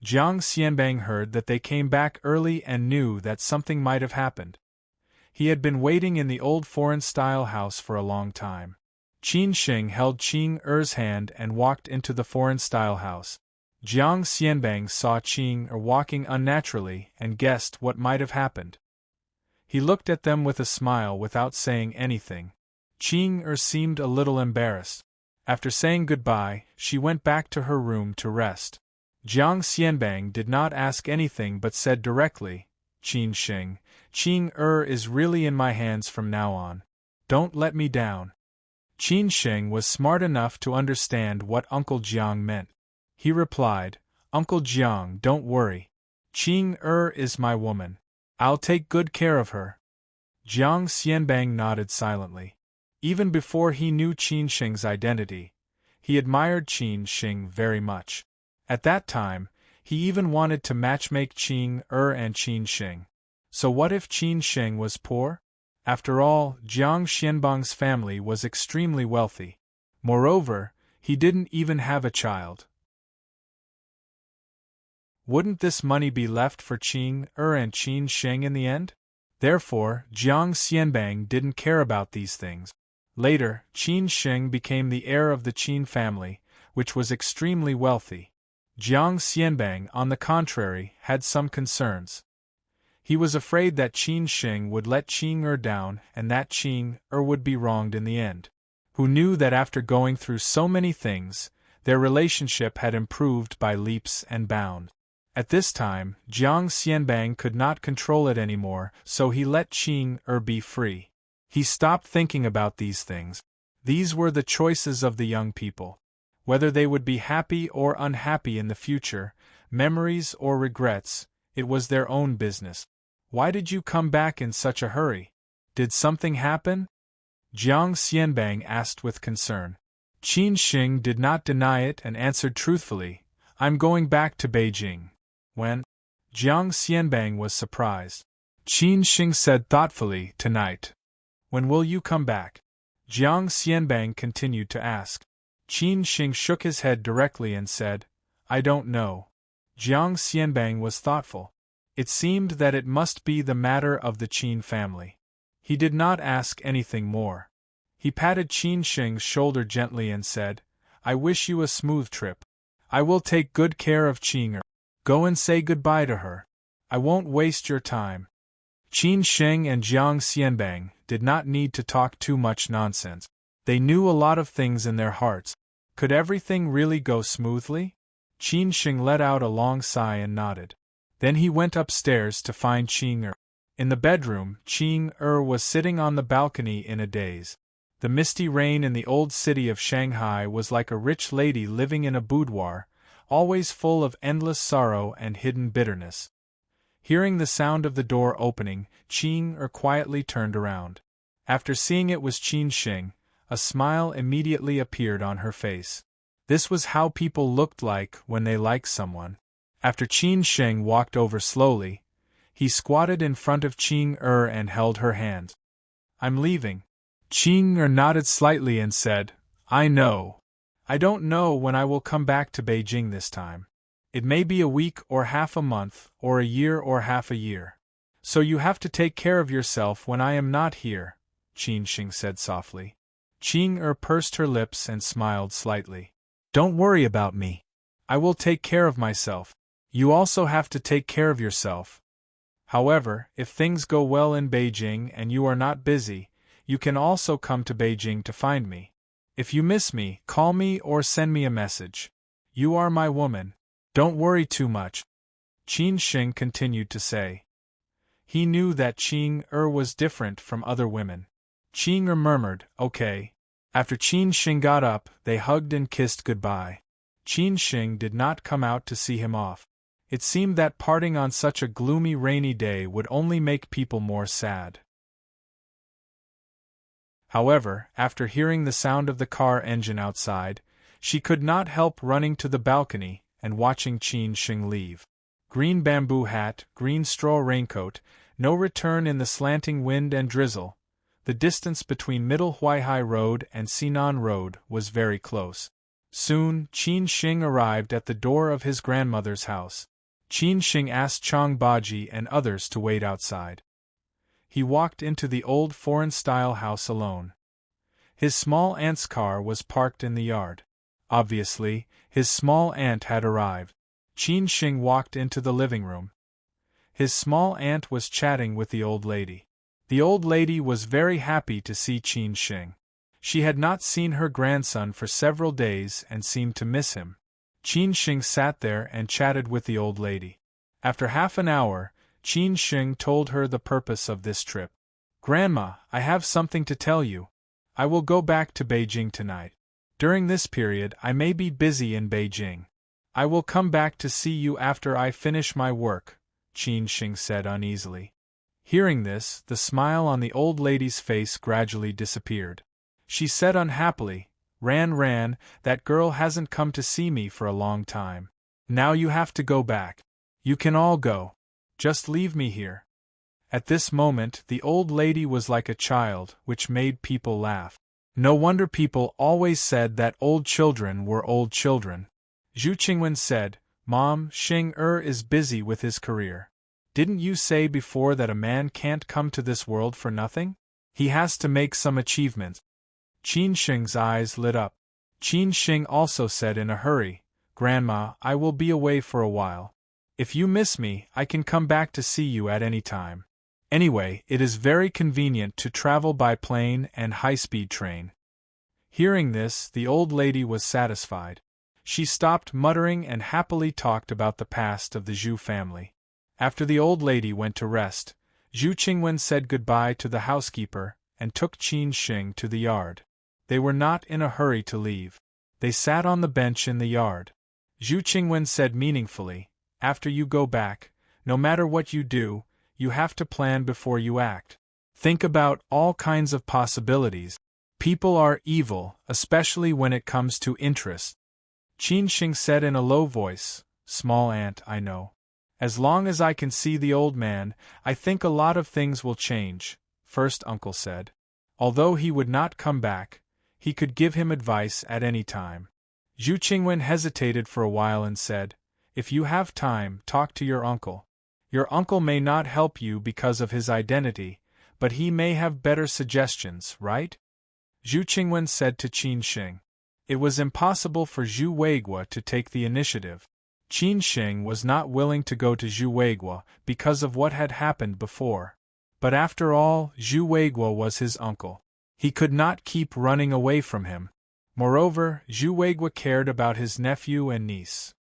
Jiang Xianbang heard that they came back early and knew that something might have happened. He had been waiting in the old foreign-style house for a long time. Qin Sheng held Qing Er's hand and walked into the foreign-style house. Jiang Xianbang saw Qing walking unnaturally and guessed what might have happened. He looked at them with a smile without saying anything. Qing seemed a little embarrassed. After saying goodbye, she went back to her room to rest. Jiang Xianbang did not ask anything but said directly, Qin Sheng, Qing is really in my hands from now on. Don't let me down. Qin Sheng was smart enough to understand what Uncle Jiang meant. He replied, Uncle Jiang, don't worry. Qing is my woman. I'll take good care of her. Jiang Xianbang nodded silently. Even before he knew Qin Sheng's identity, he admired Qin Sheng very much. At that time, he even wanted to matchmake Qing and Qin Sheng. So what if Qin Sheng was poor? After all, Jiang Xianbang's family was extremely wealthy. Moreover, he didn't even have a child. Wouldn't this money be left for Qing and Qin Sheng in the end? Therefore, Jiang Xianbang didn't care about these things. Later, Qin Sheng became the heir of the Qin family, which was extremely wealthy. Jiang Xianbang, on the contrary, had some concerns. He was afraid that Qin Sheng would let Qing down and that Qing would be wronged in the end. Who knew that after going through so many things, their relationship had improved by leaps and bounds. At this time, Jiang Xianbang could not control it anymore, so he let Qing be free. He stopped thinking about these things. These were the choices of the young people. Whether they would be happy or unhappy in the future, memories or regrets, it was their own business. Why did you come back in such a hurry? Did something happen? Jiang Xianbang asked with concern. Qin Sheng did not deny it and answered truthfully, I'm going back to Beijing. When? Jiang Xianbang was surprised. Qin Sheng said thoughtfully, tonight. When will you come back? Jiang Xianbang continued to ask. Qin Sheng shook his head directly and said, I don't know. Jiang Xianbang was thoughtful. It seemed that it must be the matter of the Qin family. He did not ask anything more. He patted Qin Sheng's shoulder gently and said, I wish you a smooth trip. I will take good care of Qing. Go and say goodbye to her. I won't waste your time. Qin Sheng and Jiang Xianbang did not need to talk too much nonsense. They knew a lot of things in their hearts. Could everything really go smoothly? Qin Sheng let out a long sigh and nodded. Then he went upstairs to find Qing. In the bedroom, Qing was sitting on the balcony in a daze. The misty rain in the old city of Shanghai was like a rich lady living in a boudoir, always full of endless sorrow and hidden bitterness. Hearing the sound of the door opening, Qing quietly turned around. After seeing it was Qin Sheng, a smile immediately appeared on her face. This was how people looked like when they liked someone. After Qin Sheng walked over slowly, he squatted in front of Qing and held her hand. I'm leaving. Qing nodded slightly and said, I know. I don't know when I will come back to Beijing this time. It may be a week or half a month, or a year or half a year. So you have to take care of yourself when I am not here, Qin Sheng said softly. Qing pursed her lips and smiled slightly. Don't worry about me. I will take care of myself. You also have to take care of yourself. However, if things go well in Beijing and you are not busy, you can also come to Beijing to find me. If you miss me, call me or send me a message. You are my woman. Don't worry too much. Qin Sheng continued to say. He knew that Qing was different from other women. Qing murmured, okay. After Qin Sheng got up, they hugged and kissed goodbye. Qin Sheng did not come out to see him off. It seemed that parting on such a gloomy rainy day would only make people more sad. However, after hearing the sound of the car engine outside, she could not help running to the balcony, and watching Qin Sheng leave. Green bamboo hat, green straw raincoat, no return in the slanting wind and drizzle. The distance between Middle Huaihai Road and Sinan Road was very close. Soon, Qin Sheng arrived at the door of his grandmother's house. Qin Sheng asked Chang Baji and others to wait outside. He walked into the old foreign-style house alone. His small aunt's car was parked in the yard. Obviously, his small aunt had arrived. Qin Sheng walked into the living room. His small aunt was chatting with the old lady. The old lady was very happy to see Qin Sheng. She had not seen her grandson for several days and seemed to miss him. Qin Sheng sat there and chatted with the old lady. After half an hour, Qin Sheng told her the purpose of this trip. "Grandma, I have something to tell you. I will go back to Beijing tonight. During this period I may be busy in Beijing. I will come back to see you after I finish my work," Qin Sheng said uneasily. Hearing this, the smile on the old lady's face gradually disappeared. She said unhappily, Ran, that girl hasn't come to see me for a long time. Now you have to go back. You can all go. Just leave me here." At this moment, the old lady was like a child, which made people laugh. No wonder people always said that old children were old children. Zhu Qingwen said, "Mom, Sheng is busy with his career. Didn't you say before that a man can't come to this world for nothing? He has to make some achievements." Qin Sheng's eyes lit up. Qin Sheng also said in a hurry, "Grandma, I will be away for a while. If you miss me, I can come back to see you at any time. Anyway, it is very convenient to travel by plane and high-speed train." Hearing this, the old lady was satisfied. She stopped muttering and happily talked about the past of the Zhu family. After the old lady went to rest, Zhu Qingwen said goodbye to the housekeeper and took Qin Sheng to the yard. They were not in a hurry to leave. They sat on the bench in the yard. Zhu Qingwen said meaningfully, "After you go back, no matter what you do, you have to plan before you act. Think about all kinds of possibilities. People are evil, especially when it comes to interest." Qin Sheng said in a low voice, "Small aunt, I know. As long as I can see the old man, I think a lot of things will change," first uncle said. Although he would not come back, he could give him advice at any time. Zhu Qingwen hesitated for a while and said, "If you have time, talk to your uncle. Your uncle may not help you because of his identity, but he may have better suggestions, right?" Zhu Qingwen said to Qin Sheng. It was impossible for Zhu Weiguo to take the initiative. Qin Sheng was not willing to go to Zhu Weiguo because of what had happened before. But after all, Zhu Weiguo was his uncle. He could not keep running away from him. Moreover, Zhu Weiguo cared about his nephew and niece.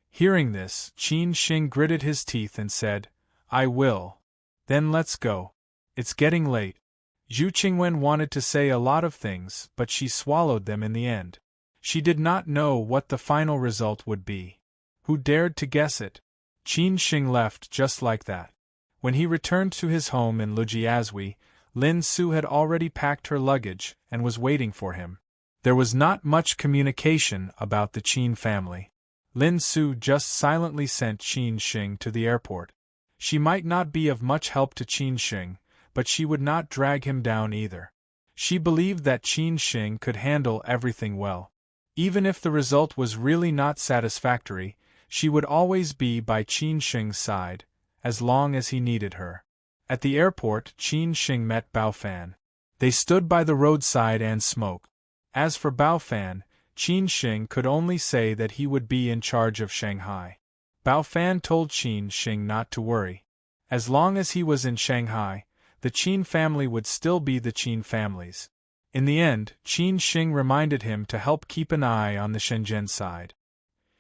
Hearing this, Qin Sheng gritted his teeth and said, "I will. Then let's go. It's getting late." Zhu Qingwen wanted to say a lot of things, but she swallowed them in the end. She did not know what the final result would be. Who dared to guess it? Qin Sheng left just like that. When he returned to his home in Lujiazui, Lin Su had already packed her luggage and was waiting for him. There was not much communication about the Qin family. Lin Su just silently sent Qin Sheng to the airport. She might not be of much help to Qin Sheng, but she would not drag him down either. She believed that Qin Sheng could handle everything well. Even if the result was really not satisfactory, she would always be by Qin Sheng's side, as long as he needed her. At the airport, Qin Sheng met Bao Fan. They stood by the roadside and smoked. As for Bao Fan, Qin Sheng could only say that he would be in charge of Shanghai. Bao Fan told Qin Sheng not to worry. As long as he was in Shanghai, the Qin family would still be the Qin families. In the end, Qin Sheng reminded him to help keep an eye on the Shenzhen side.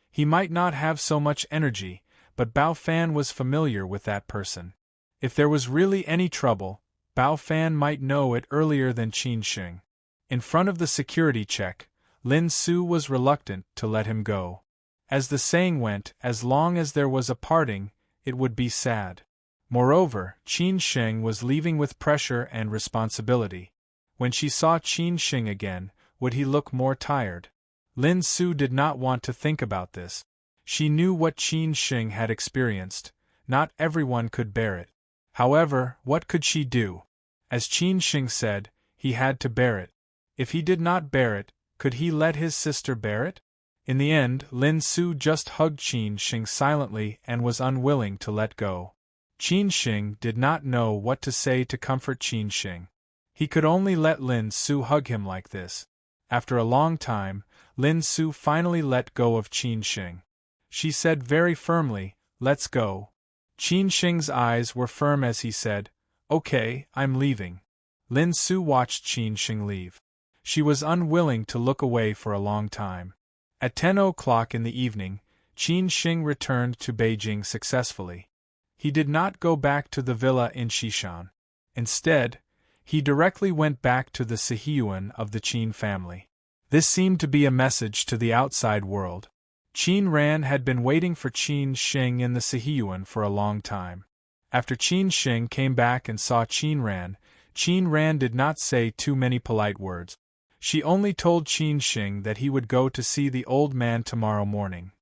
He might not have so much energy, but Bao Fan was familiar with that person. If there was really any trouble, Bao Fan might know it earlier than Qin Sheng. In front of the security check, Lin Su was reluctant to let him go. As the saying went, as long as there was a parting, it would be sad. Moreover, Qin Sheng was leaving with pressure and responsibility. When she saw Qin Sheng again, would he look more tired? Lin Su did not want to think about this. She knew what Qin Shing had experienced. Not everyone could bear it. However, what could she do? As Qin Shing said, he had to bear it. If he did not bear it, could he let his sister bear it? In the end, Lin Su just hugged Qin Shing silently and was unwilling to let go. Qin Shing did not know what to say to comfort Qin Shing. He could only let Lin Su hug him like this. After a long time, Lin Su finally let go of Qin Shing. She said very firmly, "Let's go." Qin Shing's eyes were firm as he said, "Okay, I'm leaving." Lin Su watched Qin Shing leave. She was unwilling to look away for a long time. At 10 o'clock in the evening, Qin Shing returned to Beijing successfully. He did not go back to the villa in Xishan. Instead, he directly went back to the Sihiyuan of the Qin family. This seemed to be a message to the outside world. Qin Ran had been waiting for Qin Shing in the Sihiyuan for a long time. After Qin Shing came back and saw Qin Ran did not say too many polite words. She only told Qin Shing that he would go to see the old man tomorrow morning.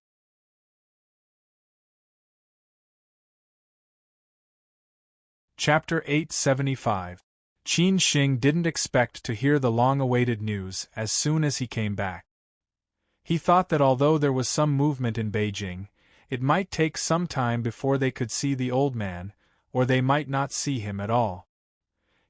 Chapter 875. Qin Shing didn't expect to hear the long-awaited news as soon as he came back. He thought that although there was some movement in Beijing, it might take some time before they could see the old man, or they might not see him at all.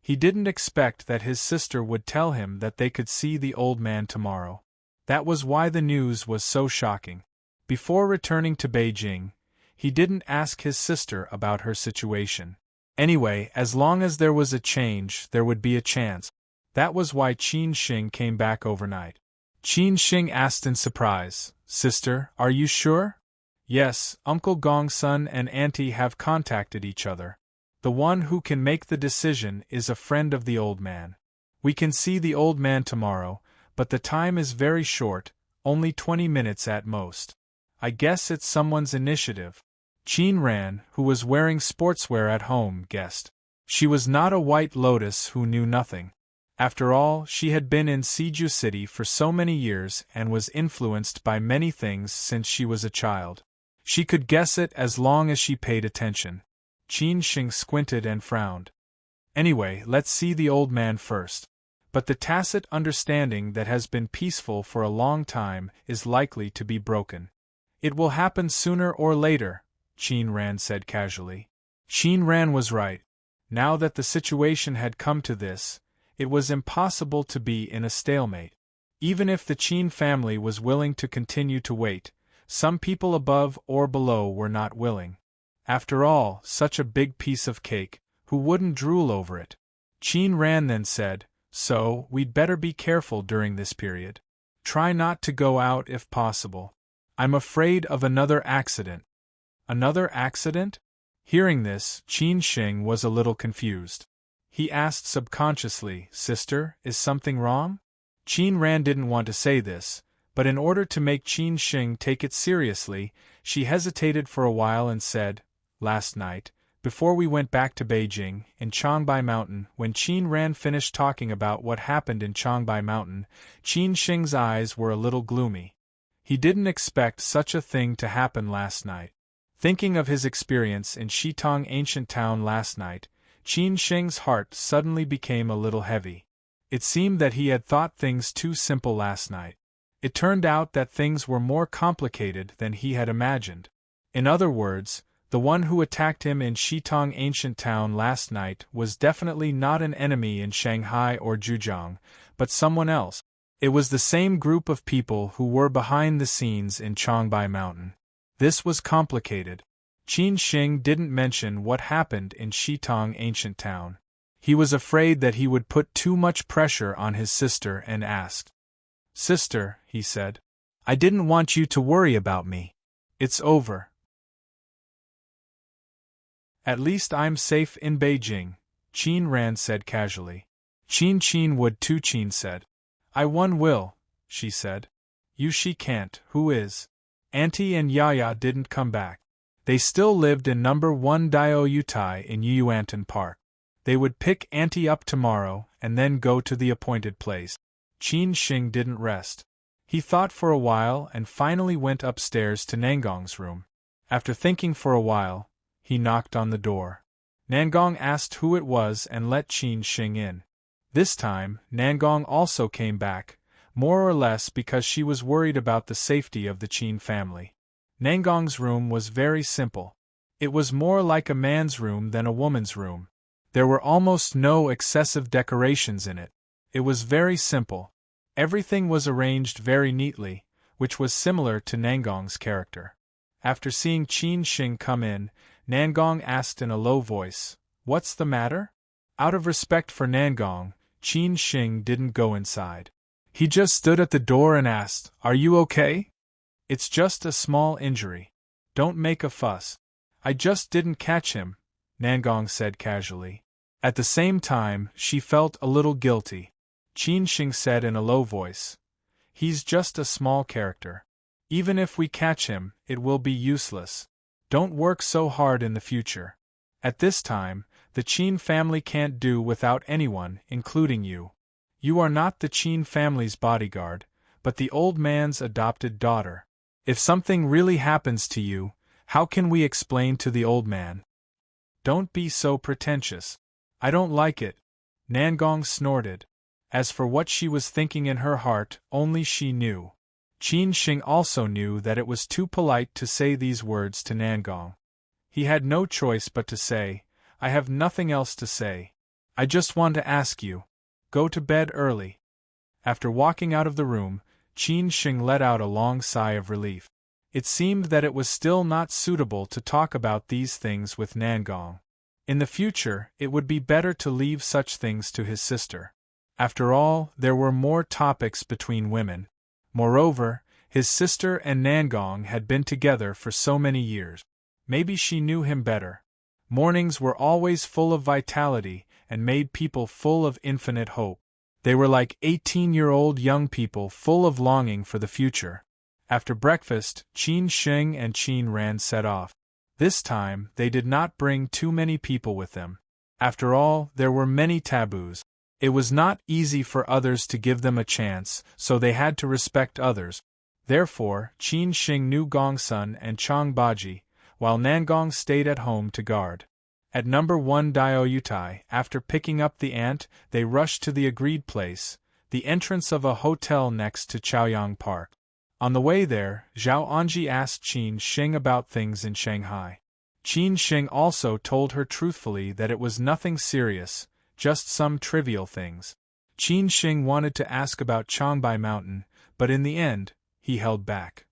He didn't expect that his sister would tell him that they could see the old man tomorrow. That was why the news was so shocking. Before returning to Beijing, he didn't ask his sister about her situation. Anyway, as long as there was a change, there would be a chance. That was why Qin Shing came back overnight. Qin Shing asked in surprise, "Sister, are you sure?" "Yes, Uncle Gongsun and Auntie have contacted each other. The one who can make the decision is a friend of the old man. We can see the old man tomorrow, but the time is very short, only 20 minutes at most. I guess it's someone's initiative." Qin Ran, who was wearing sportswear at home, guessed. She was not a white lotus who knew nothing. After all, she had been in Siju City for so many years and was influenced by many things since she was a child. She could guess it as long as she paid attention. Qin Shing squinted and frowned. "Anyway, let's see the old man first. But the tacit understanding that has been peaceful for a long time is likely to be broken. It will happen sooner or later," Qin Ran said casually. Qin Ran was right. Now that the situation had come to this, it was impossible to be in a stalemate. Even if the Qin family was willing to continue to wait, some people above or below were not willing. After all, such a big piece of cake, who wouldn't drool over it? Qin Ran then said, "So, we'd better be careful during this period. Try not to go out if possible. I'm afraid of another accident." "Another accident?" Hearing this, Qin Shing was a little confused. He asked subconsciously, "Sister, is something wrong?" Qin Ran didn't want to say this, but in order to make Qin Shing take it seriously, she hesitated for a while and said, "Last night, before we went back to Beijing, in Changbai Mountain." When Qin Ran finished talking about what happened in Changbai Mountain, Qin Shing's eyes were a little gloomy. He didn't expect such a thing to happen last night. Thinking of his experience in Shitong ancient town last night, Qin Shing's heart suddenly became a little heavy. It seemed that he had thought things too simple last night. It turned out that things were more complicated than he had imagined. In other words, the one who attacked him in Shitong ancient town last night was definitely not an enemy in Shanghai or Zhejiang, but someone else. It was the same group of people who were behind the scenes in Changbai Mountain. This was complicated. Qin Shing didn't mention what happened in Shitong ancient town. He was afraid that he would put too much pressure on his sister and asked, "Sister," he said, "I didn't want you to worry about me. It's over. At least I'm safe in Beijing," Qin Ran said casually. Qin would too, Qin said. "I one will," she said. She can't, who is? Auntie and Yaya didn't come back. They still lived in number 1 Dio Yutai in Yuantan Park. They would pick Auntie up tomorrow and then go to the appointed place. Qin Shing didn't rest. He thought for a while and finally went upstairs to Nangong's room. After thinking for a while, he knocked on the door. Nangong asked who it was and let Qin Shing in. This time, Nangong also came back, more or less because she was worried about the safety of the Qin family. Nangong's room was very simple. It was more like a man's room than a woman's room. There were almost no excessive decorations in it. It was very simple. Everything was arranged very neatly, which was similar to Nangong's character. After seeing Qin Shing come in, Nangong asked in a low voice, "What's the matter?" Out of respect for Nangong, Qin Shing didn't go inside. He just stood at the door and asked, "Are you okay?" "It's just a small injury. Don't make a fuss. I just didn't catch him," Nangong said casually. At the same time, she felt a little guilty. Qin Shing said in a low voice, "He's just a small character. Even if we catch him, it will be useless. Don't work so hard in the future. At this time, the Qin family can't do without anyone, including you. You are not the Qin family's bodyguard, but the old man's adopted daughter. If something really happens to you, how can we explain to the old man? Don't be so pretentious. I don't like it," Nangong snorted. As for what she was thinking in her heart, only she knew. Qin Shing also knew that it was too polite to say these words to Nangong. He had no choice but to say, "I have nothing else to say. I just want to ask you. Go to bed early." After walking out of the room, Qin Shing let out a long sigh of relief. It seemed that it was still not suitable to talk about these things with Nangong. In the future, it would be better to leave such things to his sister. After all, there were more topics between women. Moreover, his sister and Nangong had been together for so many years. Maybe she knew him better. Mornings were always full of vitality and made people full of infinite hope. They were like 18-year-old young people full of longing for the future. After breakfast, Qin Shing and Qin Ran set off. This time, they did not bring too many people with them. After all, there were many taboos. It was not easy for others to give them a chance, so they had to respect others. Therefore, Qin Shing knew Gongsun and Chang Baji, while Nangong stayed at home to guard. At number 1 Diaoyutai, after picking up the ant, they rushed to the agreed place, the entrance of a hotel next to Chaoyang Park. On the way there, Zhao Anji asked Qin Shing about things in Shanghai. Qin Shing also told her truthfully that it was nothing serious, just some trivial things. Qin Shing wanted to ask about Changbai Mountain, but in the end, he held back.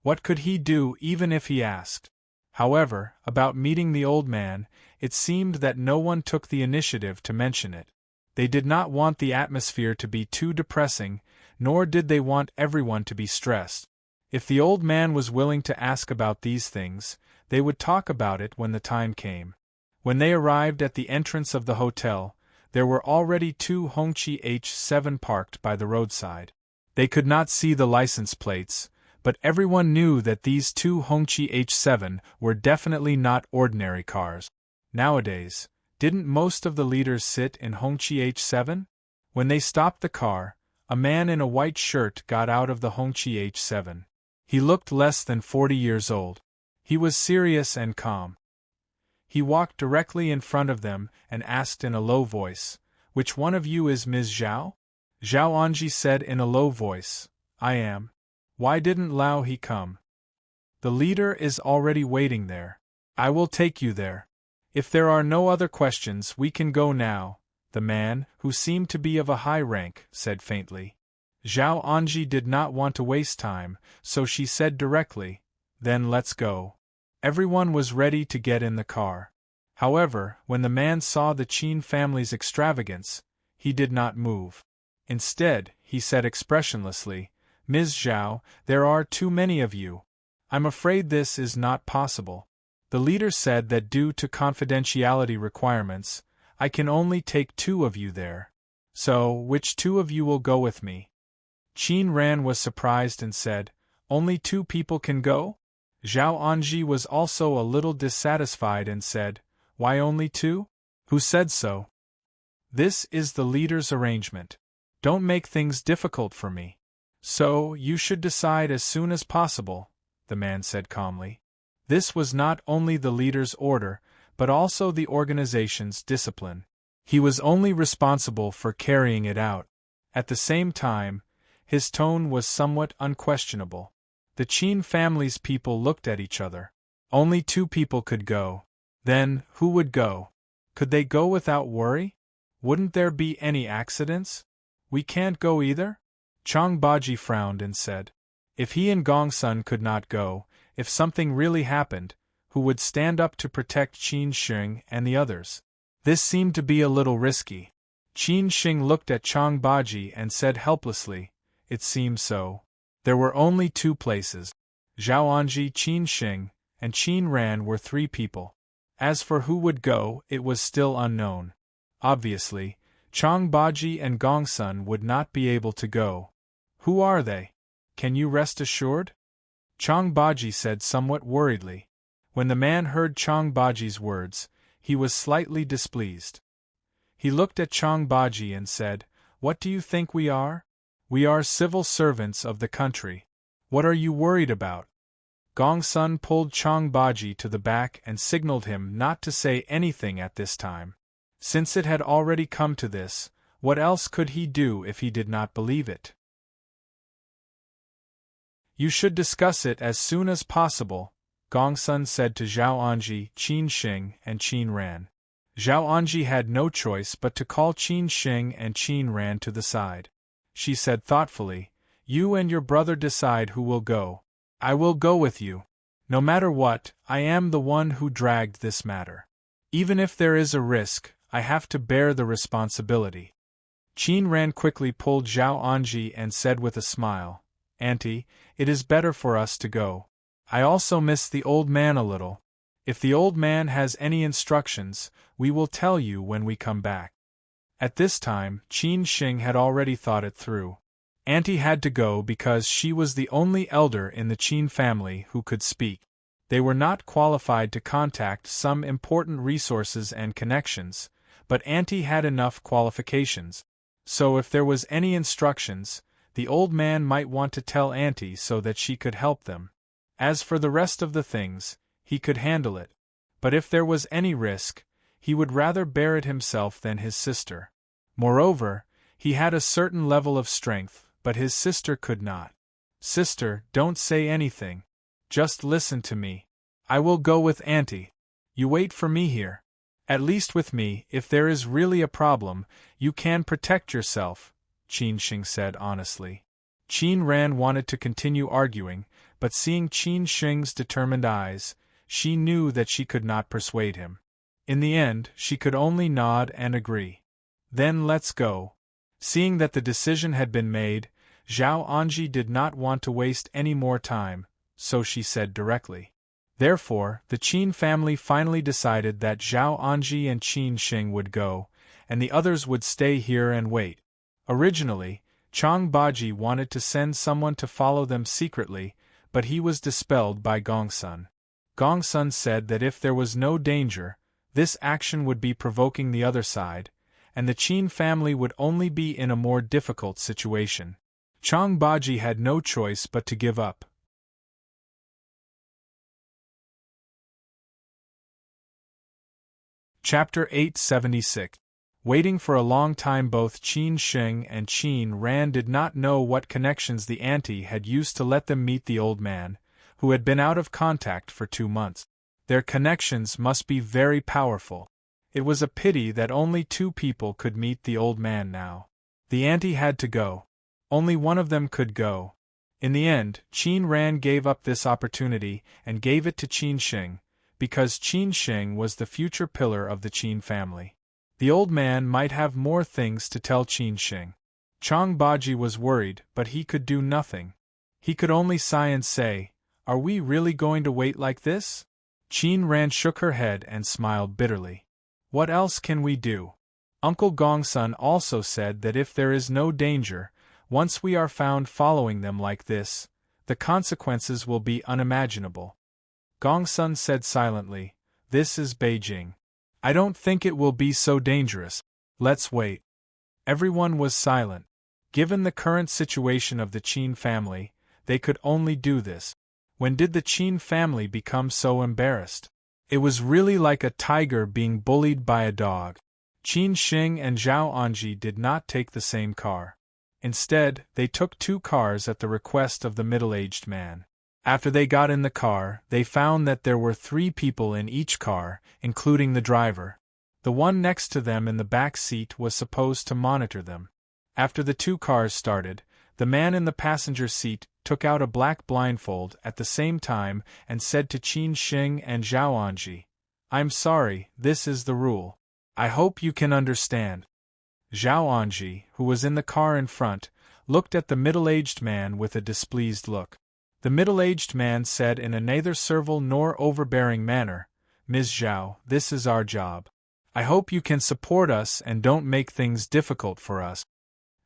What could he do even if he asked? However, about meeting the old man, it seemed that no one took the initiative to mention it. They did not want the atmosphere to be too depressing, nor did they want everyone to be stressed. If the old man was willing to ask about these things, they would talk about it when the time came. When they arrived at the entrance of the hotel, there were already 2 Hongqi H7 parked by the roadside. They could not see the license plates, but everyone knew that these 2 Hongqi H7 were definitely not ordinary cars. Nowadays, didn't most of the leaders sit in Hongqi H7? When they stopped the car, a man in a white shirt got out of the Hongqi H7. He looked less than 40 years old. He was serious and calm. He walked directly in front of them and asked in a low voice, "Which one of you is Ms. Zhao?" Zhao Anji said in a low voice, "I am." "Why didn't Lao He come?" "The leader is already waiting there. I will take you there. If there are no other questions, we can go now," the man, who seemed to be of a high rank, said faintly. Zhao Anji did not want to waste time, so she said directly, "Then let's go." Everyone was ready to get in the car. However, when the man saw the Qin family's extravagance, he did not move. Instead, he said expressionlessly, "Ms. Zhao, there are too many of you. I'm afraid this is not possible. The leader said that due to confidentiality requirements, I can only take 2 of you there. So, which 2 of you will go with me?" Qin Ran was surprised and said, "Only 2 people can go?" Zhao Anji was also a little dissatisfied and said, "Why only 2? Who said so?" "This is the leader's arrangement. Don't make things difficult for me. So, you should decide as soon as possible, the man said calmly. This was not only the leader's order, but also the organization's discipline. He was only responsible for carrying it out. At the same time, his tone was somewhat unquestionable. The Qin family's people looked at each other. Only 2 people could go. Then, who would go? Could they go without worry? Wouldn't there be any accidents? We can't go either? Chang Baji frowned and said. If he and Gongsun could not go, if something really happened, who would stand up to protect Qin Sheng and the others? This seemed to be a little risky. Qin Sheng looked at Chang Baji and said helplessly, it seems so. There were only 2 places. Zhao Anji, Qin Sheng, and Qin Ran were 3 people. As for who would go, it was still unknown. Obviously, Chang Baji and Gongsun would not be able to go. Who are they? Can you rest assured? Chang Baji said somewhat worriedly. When the man heard Chang Baji's words, he was slightly displeased. He looked at Chang Baji and said, What do you think we are? We are civil servants of the country. What are you worried about? Gongsun pulled Chang Baji to the back and signaled him not to say anything at this time. Since it had already come to this, what else could he do if he did not believe it? You should discuss it as soon as possible, Gongsun said to Zhao Anji, Qin Sheng, and Qin Ran. Zhao Anji had no choice but to call Qin Sheng and Qin Ran to the side. She said thoughtfully, You and your brother decide who will go. I will go with you. No matter what, I am the one who dragged this matter. Even if there is a risk, I have to bear the responsibility. Qin Ran quickly pulled Zhao Anji and said with a smile, Auntie, it is better for us to go. I also miss the old man a little. If the old man has any instructions, we will tell you when we come back. At this time, Qin Sheng had already thought it through. Auntie had to go because she was the only elder in the Qin family who could speak. They were not qualified to contact some important resources and connections, but Auntie had enough qualifications. So if there was any instructions, the old man might want to tell Auntie so that she could help them. As for the rest of the things, he could handle it. But if there was any risk, he would rather bear it himself than his sister. Moreover, he had a certain level of strength, but his sister could not. Sister, don't say anything. Just listen to me. I will go with Auntie. You wait for me here. At least with me, if there is really a problem, you can protect yourself, Qin Sheng said honestly. Qin Ran wanted to continue arguing, but seeing Qin Sheng's determined eyes, she knew that she could not persuade him. In the end, she could only nod and agree. Then let's go. Seeing that the decision had been made, Zhao Anji did not want to waste any more time, so she said directly. Therefore, the Qin family finally decided that Zhao Anji and Qin Sheng would go, and the others would stay here and wait. Originally, Chang Baji wanted to send someone to follow them secretly, but he was dispelled by Gongsun. Gongsun said that if there was no danger, this action would be provoking the other side, and the Qin family would only be in a more difficult situation. Chang Baji had no choice but to give up. Chapter 876. Waiting for a long time, both Qin Sheng and Qin Ran did not know what connections the auntie had used to let them meet the old man, who had been out of contact for 2 months. Their connections must be very powerful. It was a pity that only 2 people could meet the old man now. The auntie had to go. Only one of them could go. In the end, Qin Ran gave up this opportunity and gave it to Qin Sheng, because Qin Sheng was the future pillar of the Qin family. The old man might have more things to tell Qin Sheng. Chang Baji was worried, but he could do nothing. He could only sigh and say, Are we really going to wait like this? Qin Ran shook her head and smiled bitterly. What else can we do? Uncle Gongsun also said that if there is no danger, once we are found following them like this, the consequences will be unimaginable. Gongsun said silently, This is Beijing. I don't think it will be so dangerous. Let's wait. Everyone was silent. Given the current situation of the Qin family, they could only do this. When did the Qin family become so embarrassed? It was really like a tiger being bullied by a dog. Qin Sheng and Zhao Anji did not take the same car. Instead, they took 2 cars at the request of the middle-aged man. After they got in the car, they found that there were 3 people in each car, including the driver. The one next to them in the back seat was supposed to monitor them. After the 2 cars started, the man in the passenger seat took out a black blindfold at the same time and said to Qin Sheng and Zhao Anji, "I'm sorry, this is the rule. I hope you can understand." Zhao Anji, who was in the car in front, looked at the middle-aged man with a displeased look. The middle-aged man said in a neither servile nor overbearing manner, "Ms. Zhao, this is our job. I hope you can support us and don't make things difficult for us."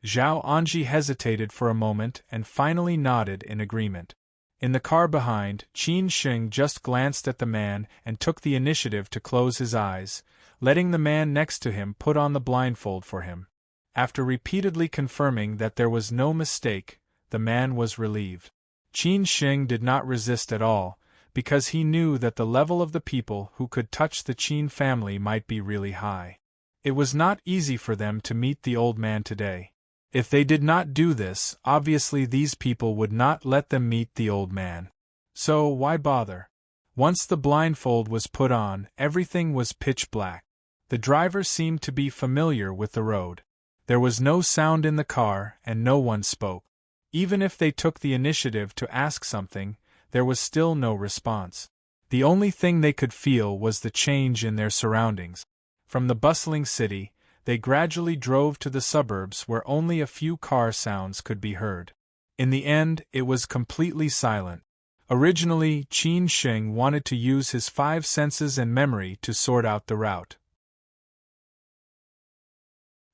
Zhao Anji hesitated for a moment and finally nodded in agreement. In the car behind, Qin Sheng just glanced at the man and took the initiative to close his eyes, letting the man next to him put on the blindfold for him. After repeatedly confirming that there was no mistake, the man was relieved. Qin Sheng did not resist at all, because he knew that the level of the people who could touch the Qin family might be really high. It was not easy for them to meet the old man today. If they did not do this, obviously these people would not let them meet the old man. So why bother? Once the blindfold was put on, everything was pitch black. The driver seemed to be familiar with the road. There was no sound in the car and no one spoke. Even if they took the initiative to ask something, there was still no response. The only thing they could feel was the change in their surroundings. From the bustling city, they gradually drove to the suburbs where only a few car sounds could be heard. In the end, it was completely silent. Originally, Qin Sheng wanted to use his 5 senses and memory to sort out the route.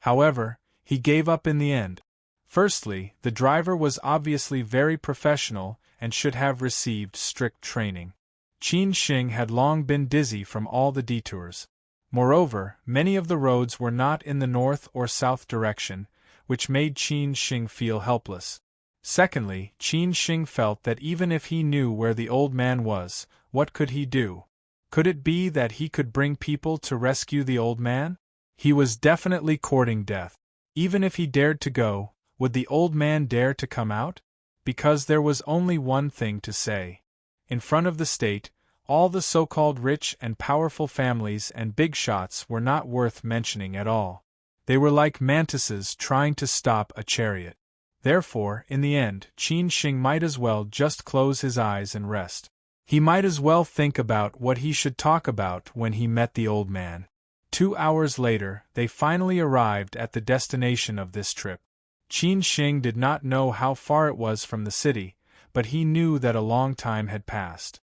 However, he gave up in the end. Firstly, the driver was obviously very professional and should have received strict training. Qin Sheng had long been dizzy from all the detours. Moreover, many of the roads were not in the north or south direction, which made Qin Sheng feel helpless. Secondly, Qin Sheng felt that even if he knew where the old man was, what could he do? Could it be that he could bring people to rescue the old man? He was definitely courting death. Even if he dared to go, would the old man dare to come out? Because there was only one thing to say. In front of the state, all the so-called rich and powerful families and big shots were not worth mentioning at all. They were like mantises trying to stop a chariot. Therefore, in the end, Qin Sheng might as well just close his eyes and rest. He might as well think about what he should talk about when he met the old man. 2 hours later, they finally arrived at the destination of this trip. Qin Sheng did not know how far it was from the city, but he knew that a long time had passed.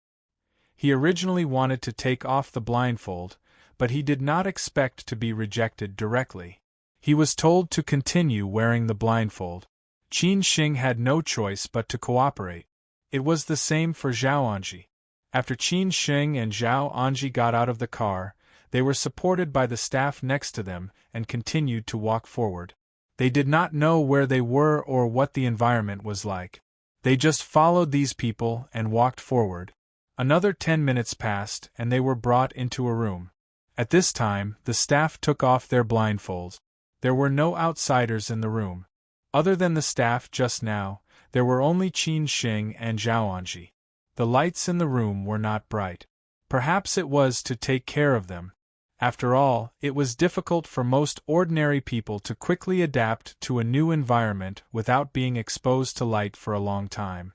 He originally wanted to take off the blindfold, but he did not expect to be rejected directly. He was told to continue wearing the blindfold. Qin Sheng had no choice but to cooperate. It was the same for Zhao Anji. After Qin Sheng and Zhao Anji got out of the car, they were supported by the staff next to them and continued to walk forward. They did not know where they were or what the environment was like. They just followed these people and walked forward. Another 10 minutes passed and they were brought into a room. At this time, the staff took off their blindfolds. There were no outsiders in the room. Other than the staff just now, there were only Qin Sheng and Zhao Anji. The lights in the room were not bright. Perhaps it was to take care of them. After all, it was difficult for most ordinary people to quickly adapt to a new environment without being exposed to light for a long time.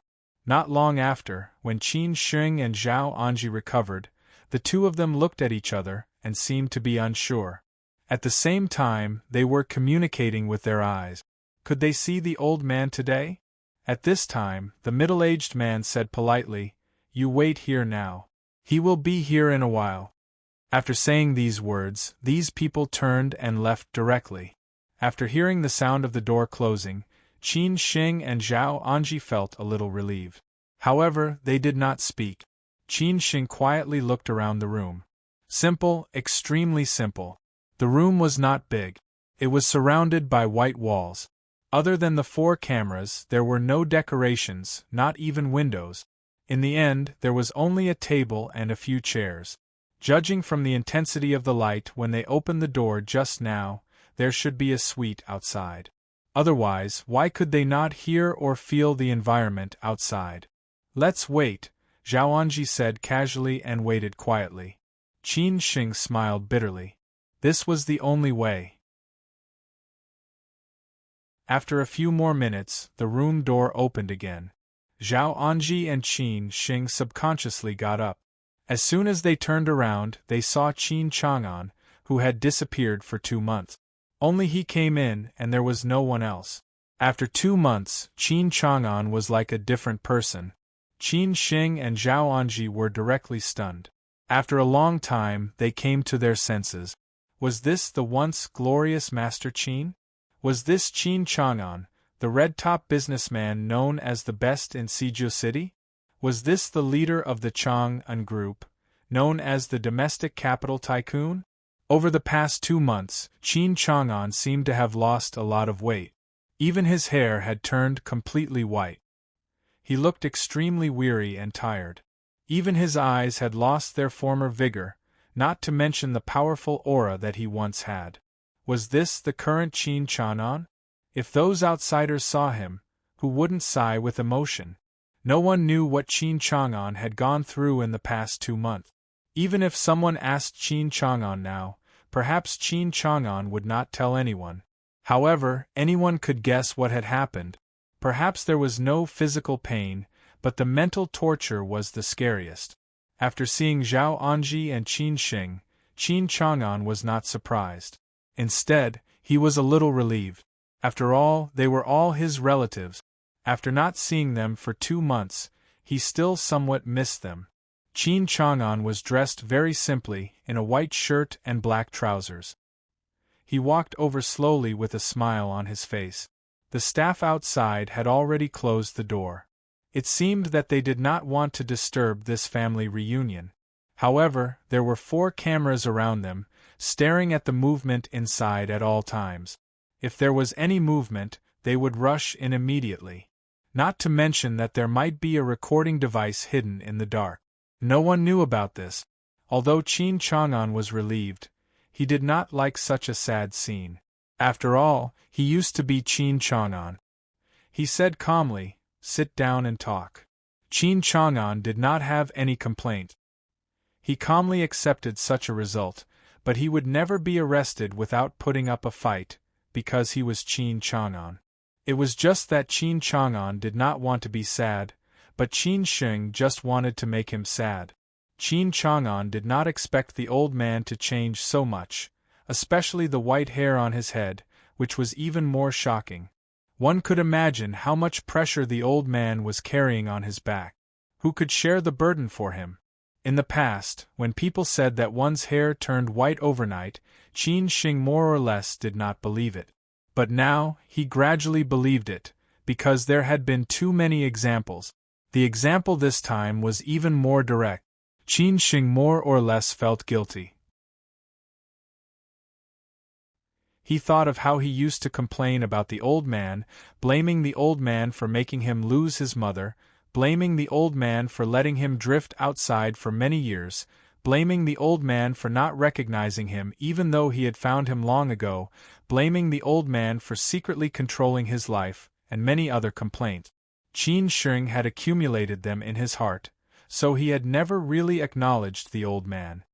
Not long after, when Qin Sheng and Zhao Anji recovered, the two of them looked at each other and seemed to be unsure. At the same time, they were communicating with their eyes. Could they see the old man today? At this time, the middle-aged man said politely, "You wait here now. He will be here in a while." After saying these words, these people turned and left directly. After hearing the sound of the door closing, Qin Sheng and Zhao Anji felt a little relieved. However, they did not speak. Qin Sheng quietly looked around the room. Simple, extremely simple. The room was not big. It was surrounded by white walls. Other than the 4 cameras, there were no decorations, not even windows. In the end, there was only a table and a few chairs. Judging from the intensity of the light when they opened the door just now, there should be a suite outside. Otherwise, why could they not hear or feel the environment outside? Let's wait, Zhao Anji said casually and waited quietly. Qin Sheng smiled bitterly. This was the only way. After a few more minutes, the room door opened again. Zhao Anji and Qin Sheng subconsciously got up. As soon as they turned around, they saw Qin Chang'an, who had disappeared for 2 months. Only he came in, and there was no one else. After 2 months, Qin Chang'an was like a different person. Qin Sheng and Zhao Anji were directly stunned. After a long time, they came to their senses. Was this the once glorious Master Qin? Was this Qin Chang'an, the red-top businessman known as the best in Sizhou City? Was this the leader of the Chang'an group, known as the domestic capital tycoon? Over the past 2 months, Qin Chang'an seemed to have lost a lot of weight. Even his hair had turned completely white. He looked extremely weary and tired. Even his eyes had lost their former vigor, not to mention the powerful aura that he once had. Was this the current Qin Chang'an? If those outsiders saw him, who wouldn't sigh with emotion? No one knew what Qin Chang'an had gone through in the past 2 months. Even if someone asked Qin Chang'an now, perhaps Qin Chang'an would not tell anyone. However, anyone could guess what had happened. Perhaps there was no physical pain, but the mental torture was the scariest. After seeing Zhao Anji and Qin Sheng, Qin Chang'an was not surprised. Instead, he was a little relieved. After all, they were all his relatives. After not seeing them for 2 months, he still somewhat missed them. Qin Chang'an was dressed very simply, in a white shirt and black trousers. He walked over slowly with a smile on his face. The staff outside had already closed the door. It seemed that they did not want to disturb this family reunion. However, there were 4 cameras around them, staring at the movement inside at all times. If there was any movement, they would rush in immediately. Not to mention that there might be a recording device hidden in the dark. No one knew about this. Although Qin Chang'an was relieved, he did not like such a sad scene. After all, he used to be Qin Chang'an. He said calmly, "Sit down and talk." Qin Chang'an did not have any complaint. He calmly accepted such a result, but he would never be arrested without putting up a fight, because he was Qin Chang'an. It was just that Qin Chang'an did not want to be sad, but Qin Sheng just wanted to make him sad. Qin Chang'an did not expect the old man to change so much, especially the white hair on his head, which was even more shocking. One could imagine how much pressure the old man was carrying on his back. Who could share the burden for him? In the past, when people said that one's hair turned white overnight, Qin Sheng more or less did not believe it. But now, he gradually believed it, because there had been too many examples. The example this time was even more direct. Qin Sheng more or less felt guilty. He thought of how he used to complain about the old man, blaming the old man for making him lose his mother, blaming the old man for letting him drift outside for many years, blaming the old man for not recognizing him even though he had found him long ago, blaming the old man for secretly controlling his life, and many other complaints. Qin Sheng had accumulated them in his heart, so he had never really acknowledged the old man.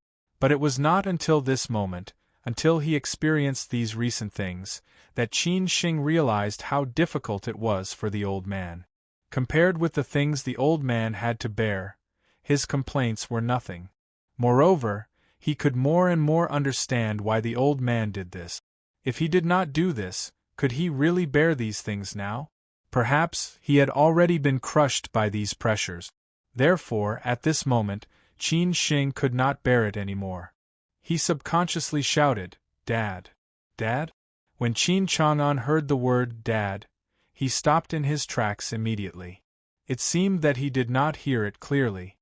But it was not until this moment, until he experienced these recent things, that Qin Sheng realized how difficult it was for the old man. Compared with the things the old man had to bear, his complaints were nothing. Moreover, he could more and more understand why the old man did this. If he did not do this, could he really bear these things now? Perhaps he had already been crushed by these pressures. Therefore, at this moment, Qin Sheng could not bear it anymore. He subconsciously shouted, "Dad! Dad?" When Qin Chang'an heard the word "Dad," he stopped in his tracks immediately. It seemed that he did not hear it clearly.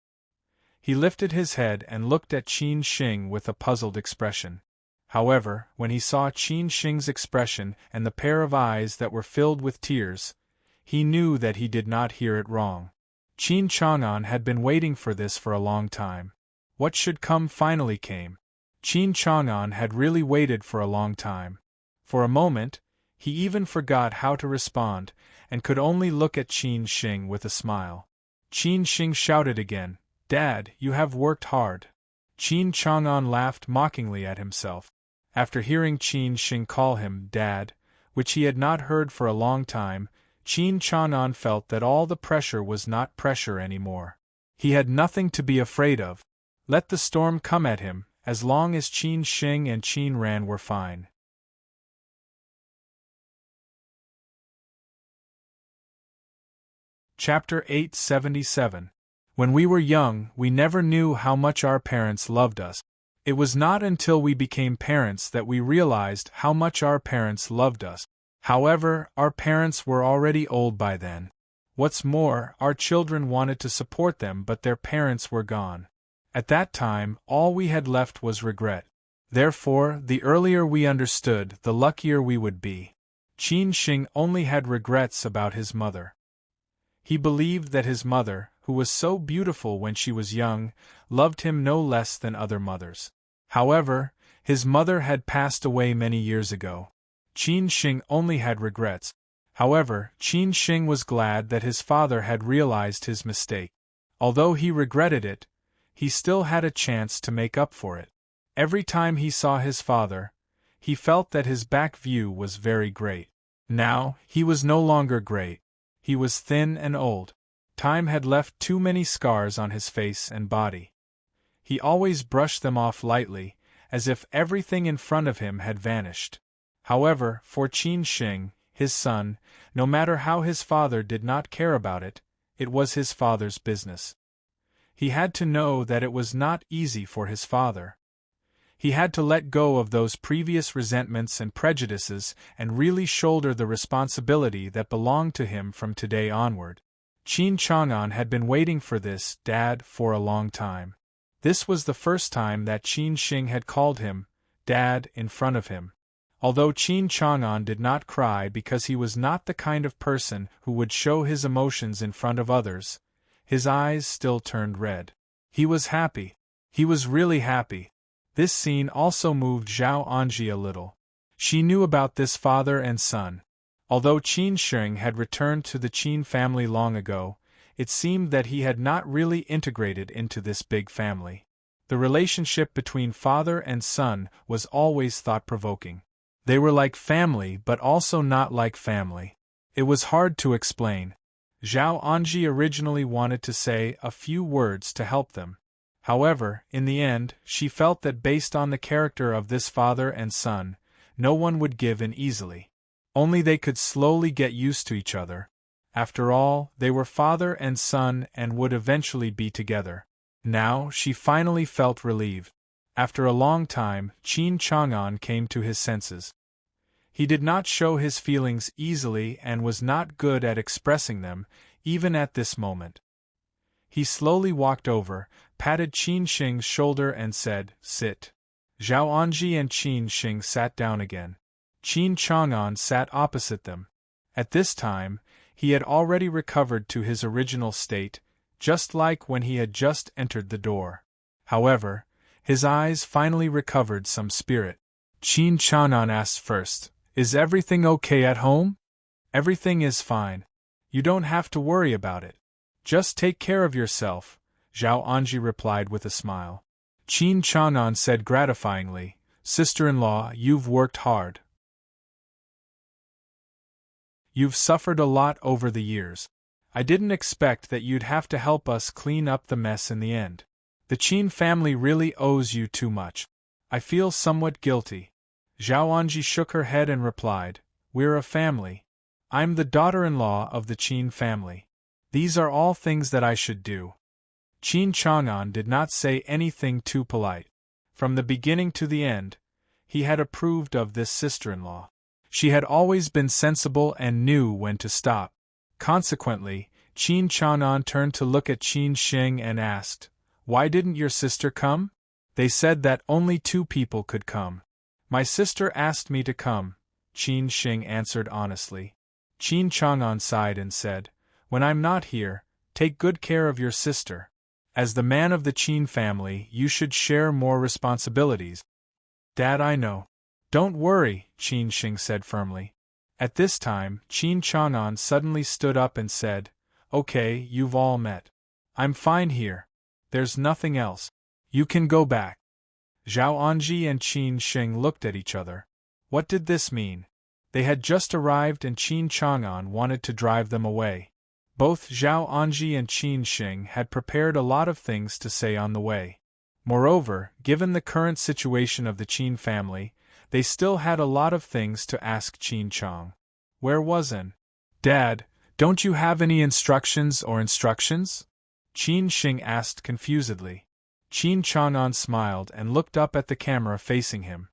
He lifted his head and looked at Qin Sheng with a puzzled expression. However, when he saw Qin Shing's expression and the pair of eyes that were filled with tears, he knew that he did not hear it wrong. Qin Chang'an had been waiting for this for a long time. What should come finally came. Qin Chang'an had really waited for a long time. For a moment, he even forgot how to respond, and could only look at Qin Shing with a smile. Qin Shing shouted again, "Dad, you have worked hard." Qin Chang'an laughed mockingly at himself. After hearing Qin Shing call him Dad, which he had not heard for a long time, Qin Chang'an felt that all the pressure was not pressure anymore. He had nothing to be afraid of. Let the storm come at him, as long as Qin Shing and Qin Ran were fine. Chapter 877. When we were young, we never knew how much our parents loved us. It was not until we became parents that we realized how much our parents loved us. However, our parents were already old by then. What's more, our children wanted to support them, but their parents were gone. At that time, all we had left was regret. Therefore, the earlier we understood, the luckier we would be. Qin Shing only had regrets about his mother. He believed that his mother, who was so beautiful when she was young, loved him no less than other mothers. However, his mother had passed away many years ago. Qin Shing only had regrets. However, Qin Shing was glad that his father had realized his mistake. Although he regretted it, he still had a chance to make up for it. Every time he saw his father, he felt that his back view was very great. Now, he was no longer great. He was thin and old. Time had left too many scars on his face and body. He always brushed them off lightly, as if everything in front of him had vanished. However, for Qin Shing, his son, no matter how his father did not care about it, it was his father's business. He had to know that it was not easy for his father. He had to let go of those previous resentments and prejudices and really shoulder the responsibility that belonged to him from today onward. Qin Chang'an had been waiting for this, Dad, for a long time. This was the first time that Qin Shing had called him, Dad, in front of him. Although Qin Chang'an did not cry because he was not the kind of person who would show his emotions in front of others, his eyes still turned red. He was happy. He was really happy. This scene also moved Zhao Anji a little. She knew about this father and son. Although Qin Shing had returned to the Qin family long ago, it seemed that he had not really integrated into this big family. The relationship between father and son was always thought-provoking. They were like family but also not like family. It was hard to explain. Zhao Anji originally wanted to say a few words to help them. However, in the end, she felt that based on the character of this father and son, no one would give in easily. Only they could slowly get used to each other. After all, they were father and son and would eventually be together. Now, she finally felt relieved. After a long time, Qin Chang'an came to his senses. He did not show his feelings easily and was not good at expressing them, even at this moment. He slowly walked over, patted Qin Shing's shoulder and said, "Sit." Zhao Anji and Qin Shing sat down again. Qin Chang'an sat opposite them. At this time, he had already recovered to his original state, just like when he had just entered the door. However, his eyes finally recovered some spirit. Qin Chang'an asked first, "Is everything okay at home?" "Everything is fine. You don't have to worry about it. Just take care of yourself," Zhao Anji replied with a smile. Qin Chang'an said gratifyingly, "Sister-in-law, you've worked hard. You've suffered a lot over the years. I didn't expect that you'd have to help us clean up the mess in the end. The Qin family really owes you too much. I feel somewhat guilty." Zhao Anji shook her head and replied, "We're a family. I'm the daughter-in-law of the Qin family. These are all things that I should do." Qin Chang'an did not say anything too polite. From the beginning to the end, he had approved of this sister-in-law. She had always been sensible and knew when to stop. Consequently, Qin Chang'an turned to look at Qin Shing and asked, "Why didn't your sister come?" "They said that only 2 people could come." My sister asked me to come, Qin Shing answered honestly. Qin Chang'an sighed and said, when I'm not here, take good care of your sister. As the man of the Qin family, you should share more responsibilities. Dad, I know. Don't worry, Qin Shing said firmly. At this time, Qin Chang'an suddenly stood up and said, okay, you've all met. I'm fine here. There's nothing else. You can go back. Zhao Anji and Qin Shing looked at each other. What did this mean? They had just arrived and Qin Chang'an wanted to drive them away. Both Zhao Anji and Qin Shing had prepared a lot of things to say on the way. Moreover, given the current situation of the Qin family, they still had a lot of things to ask Qin Chang. Where was An? Dad, don't you have any instructions? Qin Shing asked confusedly. Qin Chang'an smiled and looked up at the camera facing him.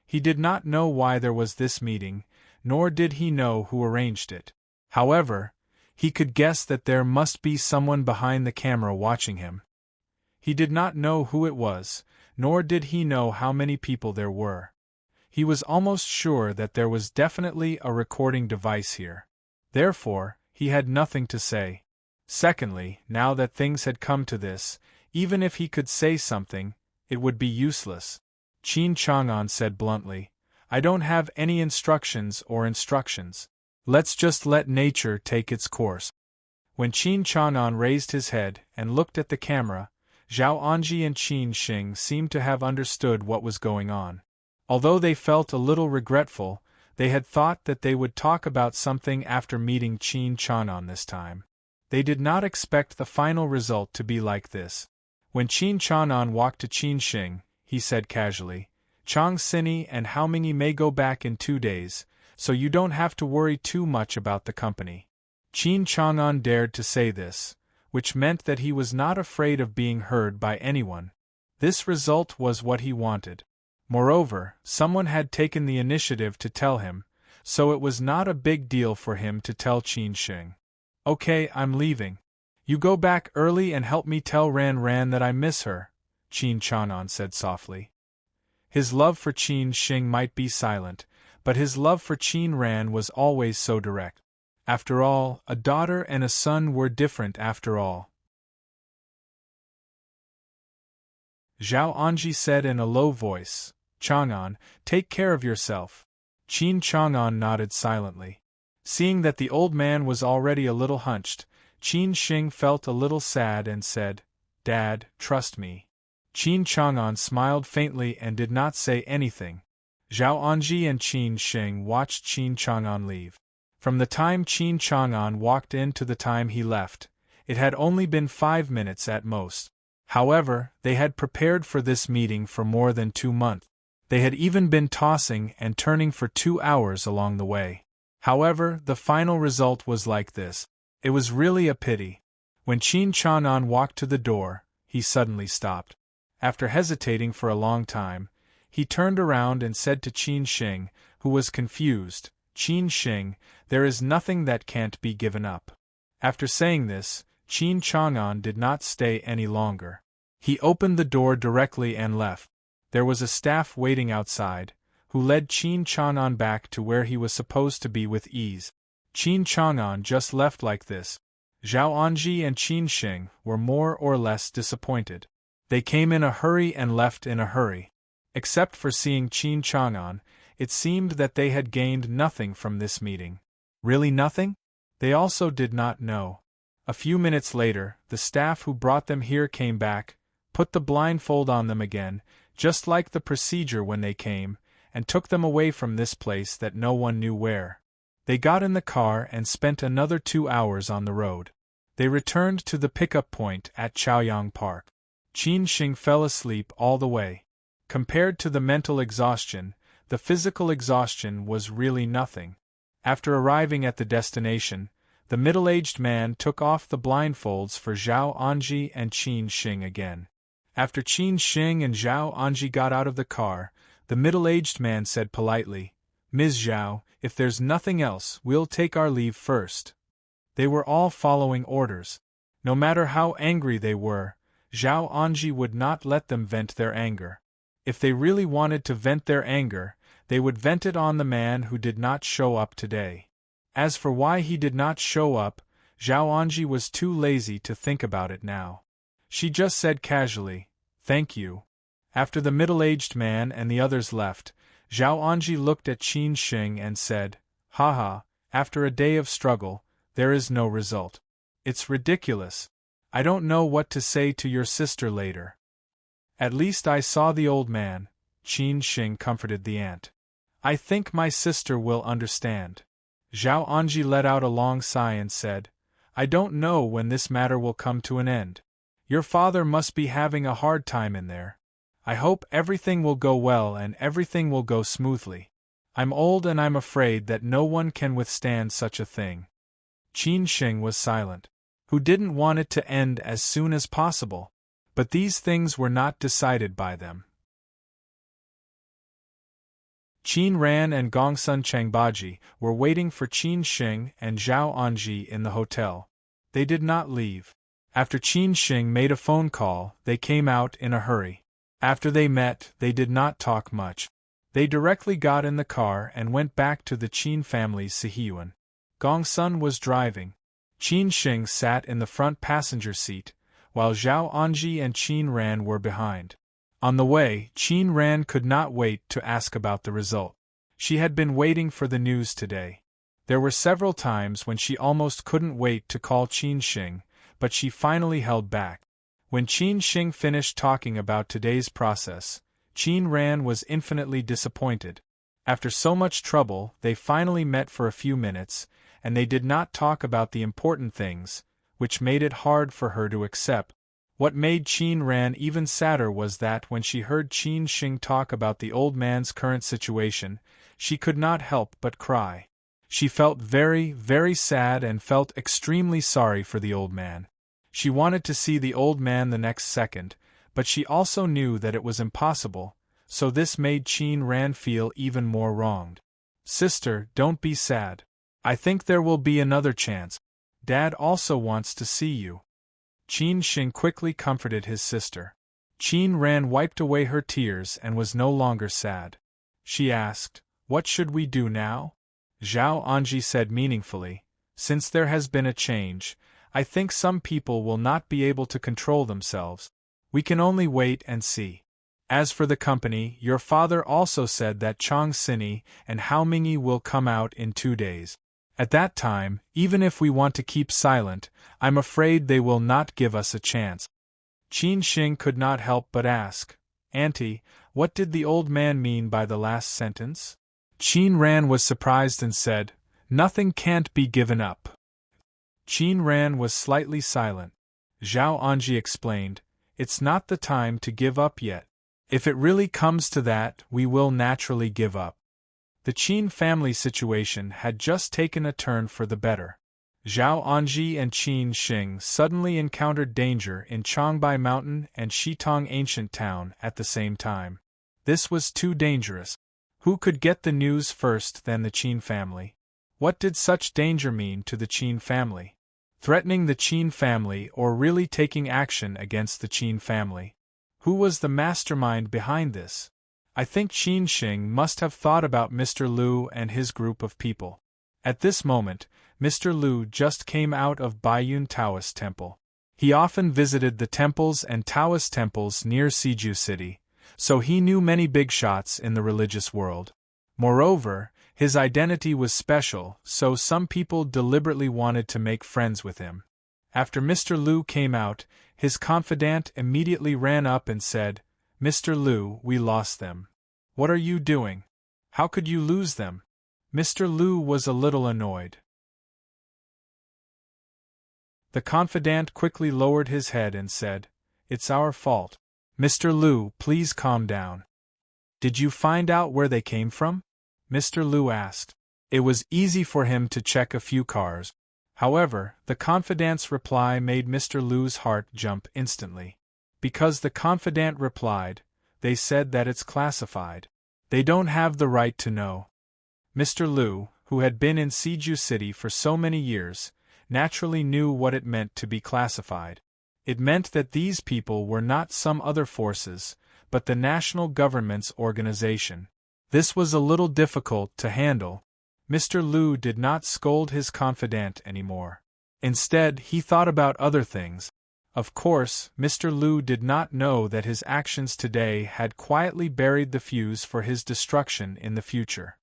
He did not know why there was this meeting, nor did he know who arranged it. However, he could guess that there must be someone behind the camera watching him. He did not know who it was, nor did he know how many people there were. He was almost sure that there was definitely a recording device here. Therefore, he had nothing to say. Secondly, now that things had come to this, even if he could say something, it would be useless. Qin Chang'an said bluntly, I don't have any instructions. Let's just let nature take its course. When Qin Chang'an raised his head and looked at the camera, Zhao Anji and Qin Shing seemed to have understood what was going on. Although they felt a little regretful, they had thought that they would talk about something after meeting Qin Chang'an this time. They did not expect the final result to be like this. When Qin Chang'an walked to Qin Shing, he said casually, Chang Sini and Hao Mingyi may go back in 2 days, so you don't have to worry too much about the company. Qin Chang'an dared to say this, which meant that he was not afraid of being heard by anyone. This result was what he wanted. Moreover, someone had taken the initiative to tell him, so it was not a big deal for him to tell Qin Shing. Okay, I'm leaving. You go back early and help me tell Ran that I miss her, Qin Chang'an said softly. His love for Qin Shing might be silent, but his love for Qin Ran was always so direct. After all, a daughter and a son were different after all. Zhao Anji said in a low voice, Chang'an, take care of yourself. Qin Chang'an nodded silently. Seeing that the old man was already a little hunched, Qin Shing felt a little sad and said, Dad, trust me. Qin Chang'an smiled faintly and did not say anything. Zhao Anji and Qin Shing watched Qin Chang'an leave. From the time Qin Chang'an walked in to the time he left, it had only been 5 minutes at most. However, they had prepared for this meeting for more than 2 months. They had even been tossing and turning for 2 hours along the way. However, the final result was like this. It was really a pity. When Qin Chang'an walked to the door, he suddenly stopped. After hesitating for a long time, he turned around and said to Qin Shing, who was confused, Qin Shing, there is nothing that can't be given up. After saying this, Qin Chang'an did not stay any longer. He opened the door directly and left. There was a staff waiting outside, who led Qin Chang'an back to where he was supposed to be with ease. Qin Chang'an just left like this. Zhao Anji and Qin Shing were more or less disappointed. They came in a hurry and left in a hurry. Except for seeing Qin Chang'an, it seemed that they had gained nothing from this meeting. Really nothing? They also did not know. A few minutes later, the staff who brought them here came back, put the blindfold on them again, just like the procedure when they came, and took them away from this place that no one knew where. They got in the car and spent another 2 hours on the road. They returned to the pickup point at Chaoyang Park. Qin Shing fell asleep all the way. Compared to the mental exhaustion, the physical exhaustion was really nothing. After arriving at the destination, the middle-aged man took off the blindfolds for Zhao Anji and Qin Shing again. After Qin Shing and Zhao Anji got out of the car, the middle-aged man said politely, Ms. Zhao, if there's nothing else, we'll take our leave first. They were all following orders. No matter how angry they were, Zhao Anji would not let them vent their anger. If they really wanted to vent their anger, they would vent it on the man who did not show up today. As for why he did not show up, Zhao Anji was too lazy to think about it now. She just said casually, "Thank you." After the middle-aged man and the others left, Zhao Anji looked at Qin Sheng and said, "Haha, after a day of struggle, there is no result. It's ridiculous. I don't know what to say to your sister later." "At least I saw the old man," Qin Sheng comforted the aunt. "I think my sister will understand." Zhao Anji let out a long sigh and said, "I don't know when this matter will come to an end. Your father must be having a hard time in there. I hope everything will go well and everything will go smoothly. I'm old and I'm afraid that no one can withstand such a thing." Qin Sheng was silent. Who didn't want it to end as soon as possible? But these things were not decided by them. Qin Ran and Gongsun Changbaji were waiting for Qin Sheng and Zhao Anji in the hotel. They did not leave. After Qin Sheng made a phone call, they came out in a hurry. After they met, they did not talk much. They directly got in the car and went back to the Qin family's Sihiyuan. Gongsun was driving. Qin Sheng sat in the front passenger seat, while Zhao Anji and Qin Ran were behind. On the way, Qin Ran could not wait to ask about the result. She had been waiting for the news today. There were several times when she almost couldn't wait to call Qin Sheng, but she finally held back. When Qin Sheng finished talking about today's process, Qin Ran was infinitely disappointed. After so much trouble, they finally met for a few minutes, and they did not talk about the important things, which made it hard for her to accept. What made Qin Ran even sadder was that when she heard Qin Sheng talk about the old man's current situation, she could not help but cry. She felt very, very sad and felt extremely sorry for the old man. She wanted to see the old man the next second, but she also knew that it was impossible, so this made Qin Ran feel even more wronged. "Sister, don't be sad. I think there will be another chance. Dad also wants to see you." Qin Sheng quickly comforted his sister. Qin Ran wiped away her tears and was no longer sad. She asked, "What should we do now?" Zhao Anji said meaningfully, "Since there has been a change, I think some people will not be able to control themselves. We can only wait and see. As for the company, your father also said that Chang Sini and Hao Mingyi will come out in 2 days. At that time, even if we want to keep silent, I'm afraid they will not give us a chance." Qin Sheng could not help but ask, "Auntie, what did the old man mean by the last sentence?" Qin Ran was surprised and said, "Nothing can't be given up." Qin Ran was slightly silent. Zhao Anji explained, "It's not the time to give up yet. If it really comes to that, we will naturally give up." The Qin family situation had just taken a turn for the better. Zhao Anji and Qin Sheng suddenly encountered danger in Changbai Mountain and Shitong Ancient Town at the same time. This was too dangerous. Who could get the news first than the Qin family? What did such danger mean to the Qin family? Threatening the Qin family or really taking action against the Qin family? Who was the mastermind behind this? I think Qin Sheng must have thought about Mr. Liu and his group of people. At this moment, Mr. Liu just came out of Baiyun Taoist Temple. He often visited the temples and Taoist temples near Siju City, so he knew many big shots in the religious world. Moreover, his identity was special, so some people deliberately wanted to make friends with him. After Mr. Liu came out, his confidant immediately ran up and said, "Mr. Liu, we lost them." "What are you doing? How could you lose them?" Mr. Liu was a little annoyed. The confidant quickly lowered his head and said, "It's our fault. Mr. Liu, please calm down." "Did you find out where they came from?" Mr. Liu asked. It was easy for him to check a few cars. However, the confidant's reply made Mr. Liu's heart jump instantly. Because the confidant replied, "They said that it's classified. They don't have the right to know." Mr. Liu, who had been in Siju City for so many years, naturally knew what it meant to be classified. It meant that these people were not some other forces, but the national government's organization. This was a little difficult to handle. Mr. Liu did not scold his confidant anymore. Instead, he thought about other things. Of course, Mr. Liu did not know that his actions today had quietly buried the fuse for his destruction in the future.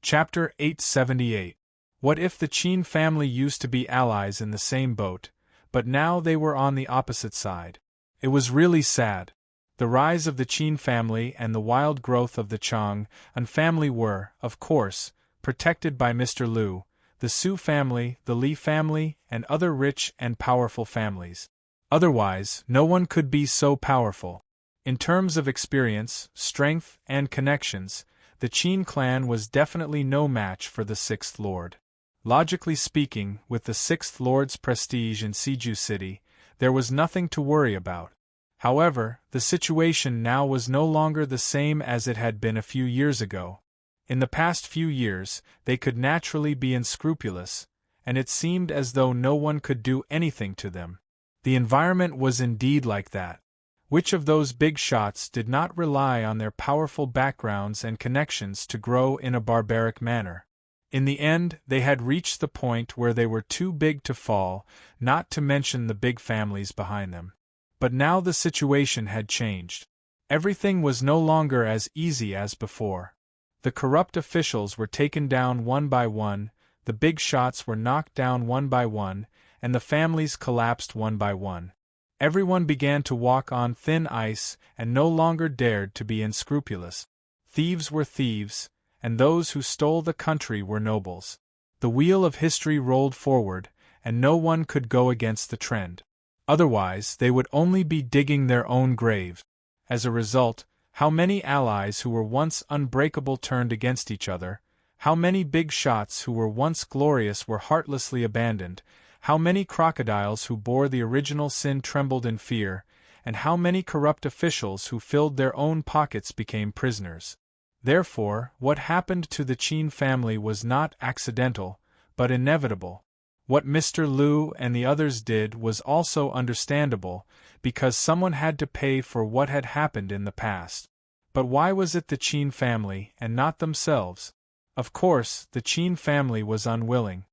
Chapter 878. What if the Qin family used to be allies in the same boat, but now they were on the opposite side? It was really sad. The rise of the Qin family and the wild growth of the Chang'an family were, of course, protected by Mr. Liu, the Su family, the Li family, and other rich and powerful families. Otherwise, no one could be so powerful. In terms of experience, strength, and connections, the Qin clan was definitely no match for the Sixth Lord. Logically speaking, with the Sixth Lord's prestige in Siju City, there was nothing to worry about. However, the situation now was no longer the same as it had been a few years ago. In the past few years, they could naturally be unscrupulous, and it seemed as though no one could do anything to them. The environment was indeed like that. Which of those big shots did not rely on their powerful backgrounds and connections to grow in a barbaric manner? In the end, they had reached the point where they were too big to fall, not to mention the big families behind them. But now the situation had changed. Everything was no longer as easy as before. The corrupt officials were taken down one by one, the big shots were knocked down one by one, and the families collapsed one by one. Everyone began to walk on thin ice and no longer dared to be unscrupulous. Thieves were thieves, and those who stole the country were nobles. The wheel of history rolled forward, and no one could go against the trend. Otherwise, they would only be digging their own grave. As a result, how many allies who were once unbreakable turned against each other, how many big shots who were once glorious were heartlessly abandoned, how many crocodiles who bore the original sin trembled in fear, and how many corrupt officials who filled their own pockets became prisoners. Therefore, what happened to the Qin family was not accidental, but inevitable. What Mr. Liu and the others did was also understandable, because someone had to pay for what had happened in the past. But why was it the Qin family and not themselves? Of course, the Qin family was unwilling.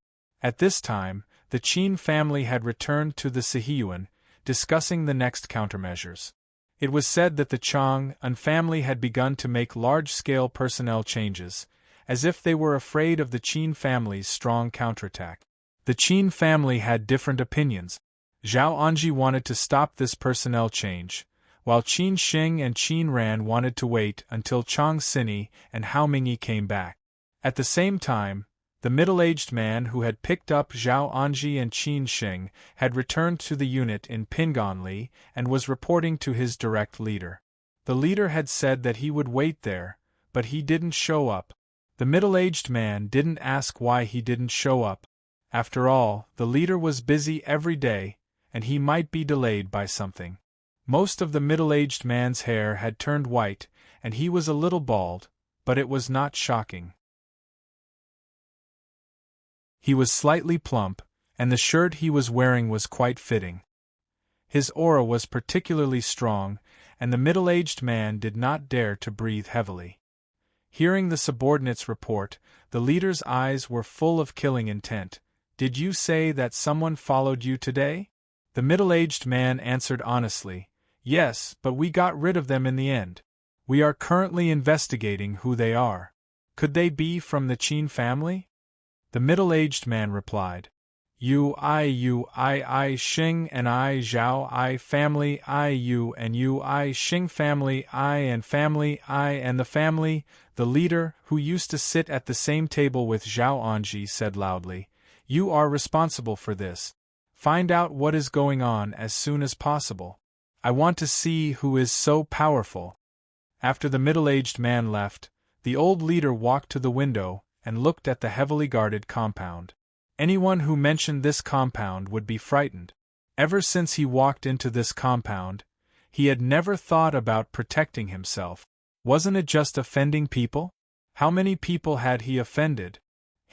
At this time, the Qin family had returned to the Sihiyuan, discussing the next countermeasures. It was said that the Chang'an family had begun to make large-scale personnel changes, as if they were afraid of the Qin family's strong counterattack. The Qin family had different opinions. Zhao Anji wanted to stop this personnel change, while Qin Xing and Qin Ran wanted to wait until Chang Sini and Hao Mingyi came back. At the same time, the middle-aged man who had picked up Zhao Anji and Qin Xing had returned to the unit in Pinganli and was reporting to his direct leader. The leader had said that he would wait there, but he didn't show up. The middle-aged man didn't ask why he didn't show up. After all, the leader was busy every day, and he might be delayed by something. Most of the middle-aged man's hair had turned white, and he was a little bald, but it was not shocking. He was slightly plump, and the shirt he was wearing was quite fitting. His aura was particularly strong, and the middle-aged man did not dare to breathe heavily. Hearing the subordinate's report, the leader's eyes were full of killing intent. "Did you say that someone followed you today?" The middle-aged man answered honestly, "Yes, but we got rid of them in the end. We are currently investigating who they are. Could they be from the Qin family?" The middle-aged man replied, You I Xing and I Zhao I family I you and you I Xing family I and the family." The leader, who used to sit at the same table with Zhao Anji, said loudly, "You are responsible for this. Find out what is going on as soon as possible. I want to see who is so powerful." After the middle-aged man left, the old leader walked to the window and looked at the heavily guarded compound. Anyone who mentioned this compound would be frightened. Ever since he walked into this compound, he had never thought about protecting himself. Wasn't it just offending people? How many people had he offended?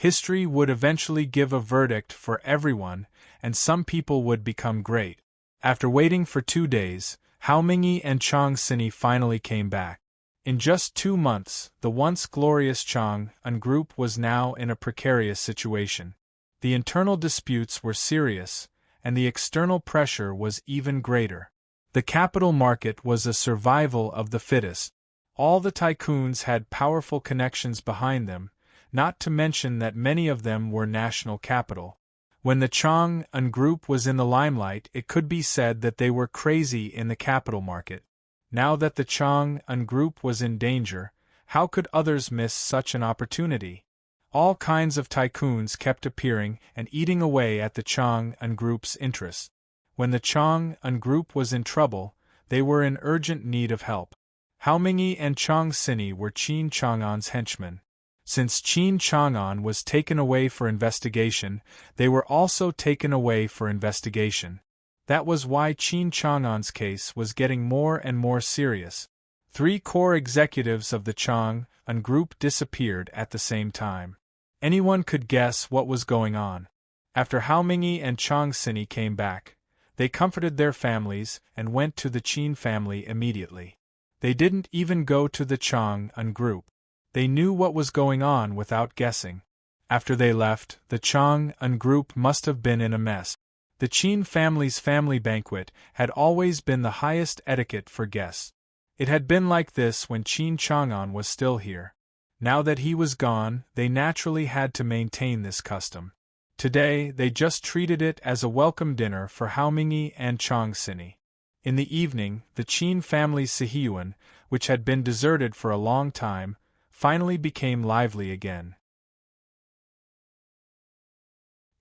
History would eventually give a verdict for everyone, and some people would become great. After waiting for 2 days, Hao Mingyi and Chang Sini finally came back. In just 2 months, the once glorious Chang'an group was now in a precarious situation. The internal disputes were serious, and the external pressure was even greater. The capital market was a survival of the fittest. All the tycoons had powerful connections behind them, not to mention that many of them were national capital. When the Chang'an group was in the limelight, it could be said that they were crazy in the capital market. Now that the Chang'an group was in danger, how could others miss such an opportunity? All kinds of tycoons kept appearing and eating away at the Chang'an group's interests. When the Chang'an group was in trouble, they were in urgent need of help. Hao Mingyi and Chang Sini were Qin Chang'an's henchmen. Since Qin Chang'an was taken away for investigation, they were also taken away for investigation. That was why Qin Chang'an's case was getting more and more serious. 3 core executives of the Chang'an group disappeared at the same time. Anyone could guess what was going on. After Hao Mingyi and Chang Sini came back, they comforted their families and went to the Qin family immediately. They didn't even go to the Chang'an group. They knew what was going on without guessing. After they left, the Chang'an group must have been in a mess. The Qin family's family banquet had always been the highest etiquette for guests. It had been like this when Qin Chang'an was still here. Now that he was gone, they naturally had to maintain this custom. Today, they just treated it as a welcome dinner for Hao Mingyi and Chang Sini. In the evening, the Qin family's Sihiyuan, which had been deserted for a long time, finally became lively again.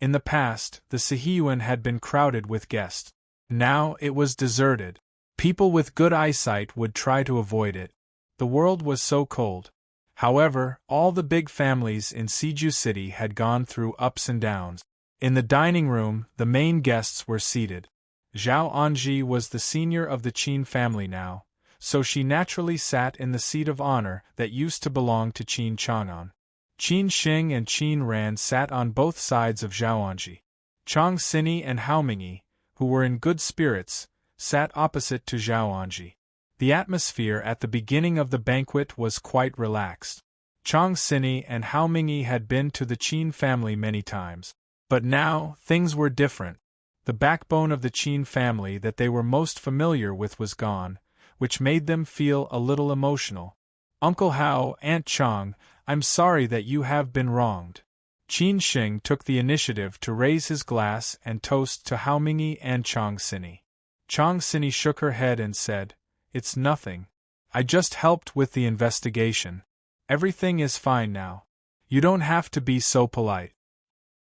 In the past, the Sihiyuan had been crowded with guests. Now it was deserted. People with good eyesight would try to avoid it. The world was so cold. However, all the big families in Siju City had gone through ups and downs. In the dining room, the main guests were seated. Zhao Anji was the senior of the Qin family now, so she naturally sat in the seat of honor that used to belong to Qin Chang'an. Qin Xing and Qin Ran sat on both sides of Zhao Anji. Chang Sini and Hao Mingyi, who were in good spirits, sat opposite to Zhao Anji. The atmosphere at the beginning of the banquet was quite relaxed. Chang Sini and Hao Mingyi had been to the Qin family many times. But now, things were different. The backbone of the Qin family that they were most familiar with was gone, which made them feel a little emotional. Uncle Hao, Aunt Chang, I'm sorry that you have been wronged. Qin Xing took the initiative to raise his glass and toast to Hao Mingyi and Chang Sini. Chang Sini shook her head and said, "It's nothing. I just helped with the investigation. Everything is fine now. You don't have to be so polite."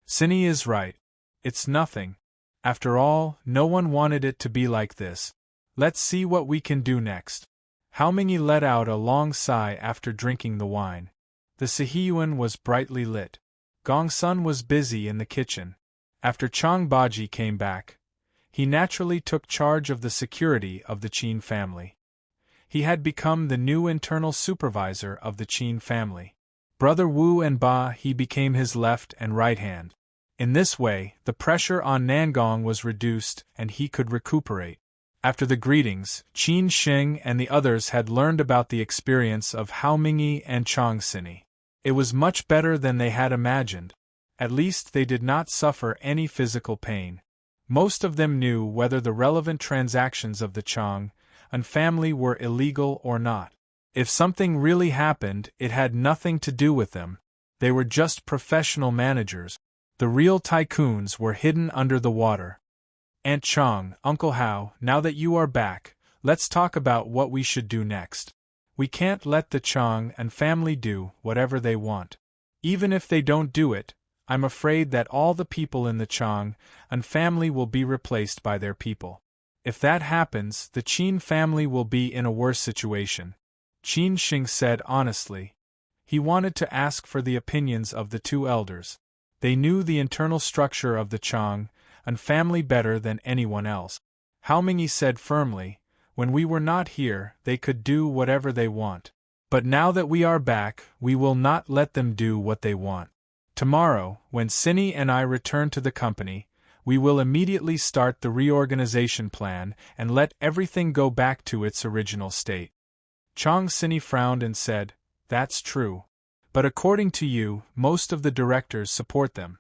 Sini is right. It's nothing. After all, no one wanted it to be like this. Let's see what we can do next. Hao Mingyi let out a long sigh after drinking the wine. The Sihiyuan was brightly lit. Gongsun was busy in the kitchen. After Chang Baji came back, he naturally took charge of the security of the Qin family. He had become the new internal supervisor of the Qin family. Brother Wu and Ba He became his left and right hand. In this way, the pressure on Nangong was reduced and he could recuperate. After the greetings, Qin Xing and the others had learned about the experience of Hao Mingyi and Chang Sini. It was much better than they had imagined. At least they did not suffer any physical pain. Most of them knew whether the relevant transactions of the Chang'an family were illegal or not. If something really happened, it had nothing to do with them. They were just professional managers. The real tycoons were hidden under the water. Aunt Chang, Uncle Hao, now that you are back, let's talk about what we should do next. We can't let the Chang'an family do whatever they want. Even if they don't do it, I'm afraid that all the people in the Chang'an family will be replaced by their people. If that happens, the Qin family will be in a worse situation. Qin Xing said honestly. He wanted to ask for the opinions of the 2 elders. They knew the internal structure of the Chang'an family better than anyone else. Hao Mingyi said firmly, when we were not here, they could do whatever they want. But now that we are back, we will not let them do what they want. Tomorrow, when Cinny and I return to the company, we will immediately start the reorganization plan and let everything go back to its original state. Chang Cinny frowned and said, "That's true. But according to you, most of the directors support them.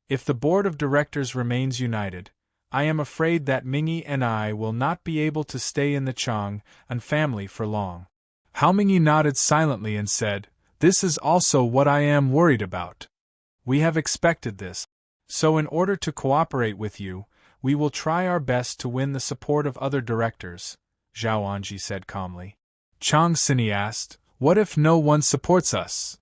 If the board of directors remains united, I am afraid that Mingyi and I will not be able to stay in the Chang and family for long." Hao Mingyi nodded silently and said, "This is also what I am worried about. We have expected this. So in order to cooperate with you, we will try our best to win the support of other directors," Zhao Anji said calmly. Chang Cinny asked, "What if no one supports us?"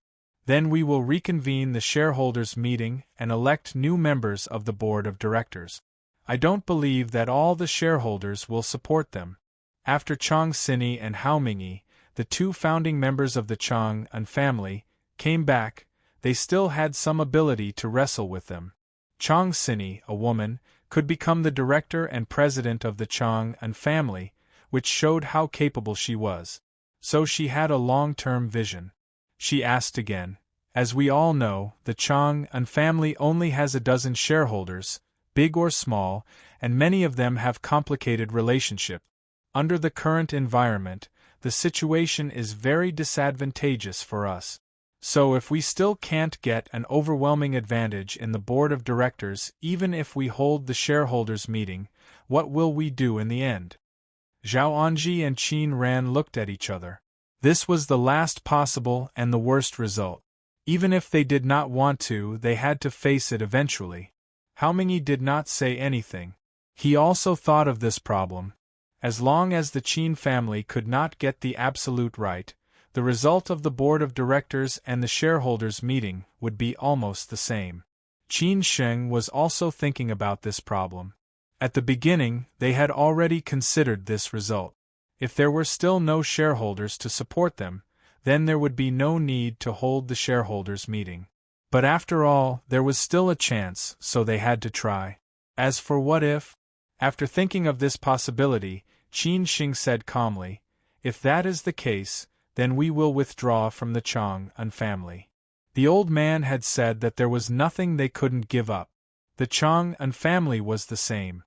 "Then we will reconvene the shareholders' meeting and elect new members of the board of directors. I don't believe that all the shareholders will support them." After Chang Cinny and Hao Mingyi, the two founding members of the Chang and family, came back, they still had some ability to wrestle with them. Chang Cinny, a woman, could become the director and president of the Chang and family, which showed how capable she was. So she had a long-term vision. She asked again, "As we all know, the Chang and family only has a dozen shareholders, big or small, and many of them have complicated relationships. Under the current environment, the situation is very disadvantageous for us. So if we still can't get an overwhelming advantage in the board of directors even if we hold the shareholders' meeting, what will we do in the end?" Zhao Anji and Qin Ran looked at each other. This was the last possible and the worst result. Even if they did not want to, they had to face it eventually. Hao Mingyi did not say anything. He also thought of this problem. As long as the Qin family could not get the absolute right, the result of the board of directors and the shareholders' meeting would be almost the same. Qin Sheng was also thinking about this problem. At the beginning, they had already considered this result. If there were still no shareholders to support them, then there would be no need to hold the shareholders' meeting. But after all, there was still a chance, so they had to try. As for what if? After thinking of this possibility, Qin Sheng said calmly, "If that is the case, then we will withdraw from the Chang and family." The old man had said that there was nothing they couldn't give up. The Chang and family was the same.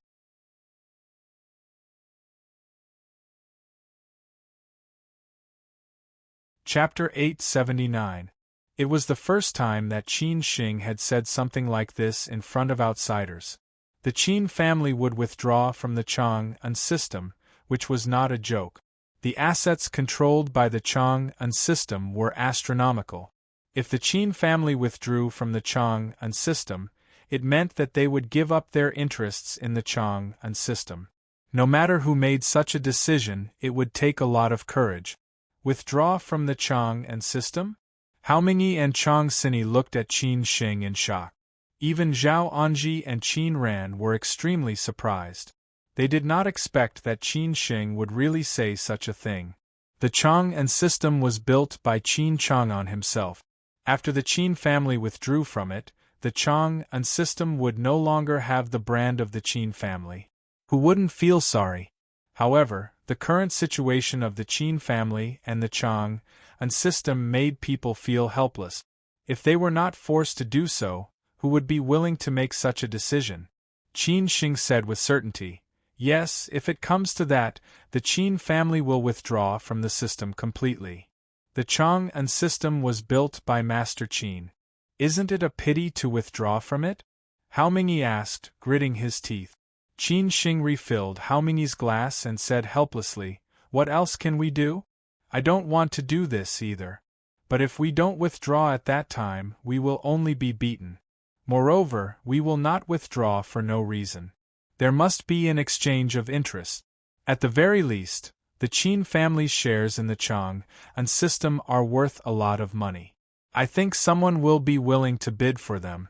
Chapter 879. It was the first time that Qin Sheng had said something like this in front of outsiders. The Qin family would withdraw from the Chang and system, which was not a joke. The assets controlled by the Chang and system were astronomical. If the Qin family withdrew from the Chang and system, it meant that they would give up their interests in the Chang and system. No matter who made such a decision, it would take a lot of courage. Withdraw from the Chang and system? Hao Mingyi and Chang Cinny looked at Qin Sheng in shock. Even Zhao Anji and Qin Ran were extremely surprised. They did not expect that Qin Sheng would really say such a thing. The Chang and system was built by Qin Chang'an himself. After the Qin family withdrew from it, the Chang and system would no longer have the brand of the Qin family. Who wouldn't feel sorry? However, the current situation of the Qin family and the Chang and system made people feel helpless. If they were not forced to do so, who would be willing to make such a decision? Qin Sheng said with certainty, "Yes, if it comes to that, the Qin family will withdraw from the system completely. The Chang and system was built by Master Qin. Isn't it a pity to withdraw from it?" Hao Mingyi asked, gritting his teeth. Qin Sheng refilled Hao Mingyi's glass and said helplessly, "What else can we do? I don't want to do this either. But if we don't withdraw at that time, we will only be beaten. Moreover, we will not withdraw for no reason. There must be an exchange of interest. At the very least, the Qin family's shares in the Chang and system are worth a lot of money. I think someone will be willing to bid for them."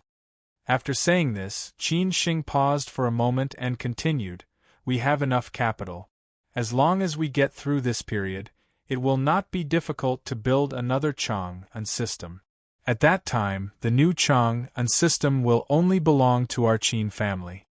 After saying this, Qin Sheng paused for a moment and continued, "We have enough capital. As long as we get through this period, it will not be difficult to build another Chang and system. At that time, the new Chang and system will only belong to our Qin family."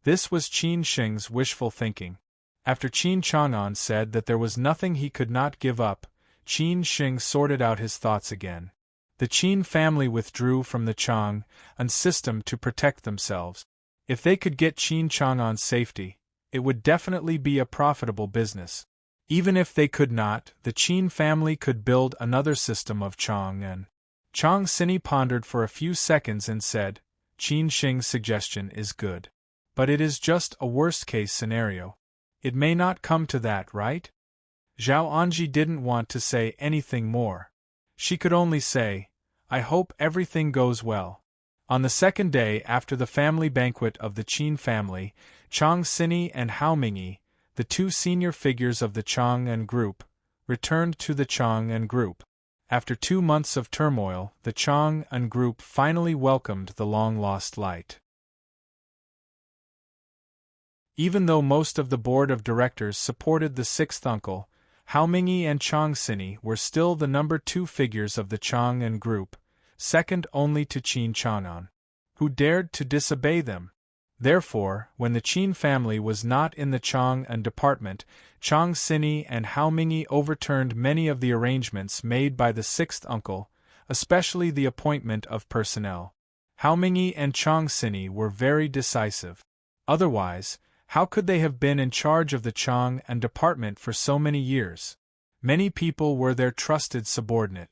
This was Qin Sheng's wishful thinking. After Qin Chang'an said that there was nothing he could not give up, Qin Sheng sorted out his thoughts again. The Qin family withdrew from the Chang'an system to protect themselves. If they could get Qin Chang'an safety, it would definitely be a profitable business. Even if they could not, the Qin family could build another system of Chang'an. Chang Sini pondered for a few seconds and said, Qin Xing's suggestion is good. But it is just a worst-case scenario. It may not come to that, right? Zhao Anji didn't want to say anything more. She could only say, I hope everything goes well. On the second day after the family banquet of the Qin family, Chang Sini and Hao Mingyi, the two senior figures of the Chang'an group, returned to the Chang'an group. After 2 months of turmoil, the Chang'an group finally welcomed the long-lost light. Even though most of the board of directors supported the sixth uncle, Hao Mingyi and Chang Sini were still the number 2 figures of the Chang'an group, second only to Qin Chang'an. Who dared to disobey them? Therefore, when the Qin family was not in the Chang'an department, Chang Sini and Hao Mingyi overturned many of the arrangements made by the sixth uncle, especially the appointment of personnel. Hao Mingyi and Chang Sini were very decisive. Otherwise, how could they have been in charge of the Chang'an department for so many years? Many people were their trusted subordinate.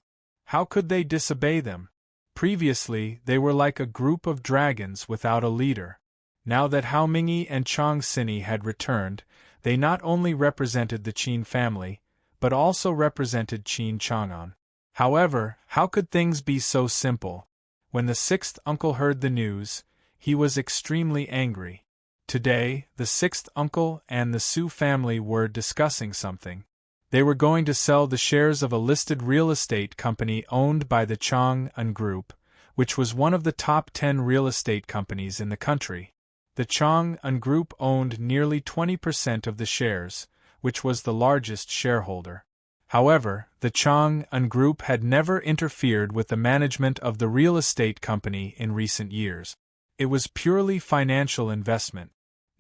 How could they disobey them? Previously, they were like a group of dragons without a leader. Now that Hao Mingyi and Chang Sini had returned, they not only represented the Qin family, but also represented Qin Chang'an. However, how could things be so simple? When the sixth uncle heard the news, he was extremely angry. Today, the sixth uncle and the Su family were discussing something. They were going to sell the shares of a listed real estate company owned by the Chang'an Group, which was one of the top 10 real estate companies in the country. The Chang'an Group owned nearly 20% of the shares, which was the largest shareholder. However, the Chang'an Group had never interfered with the management of the real estate company in recent years. It was purely financial investment.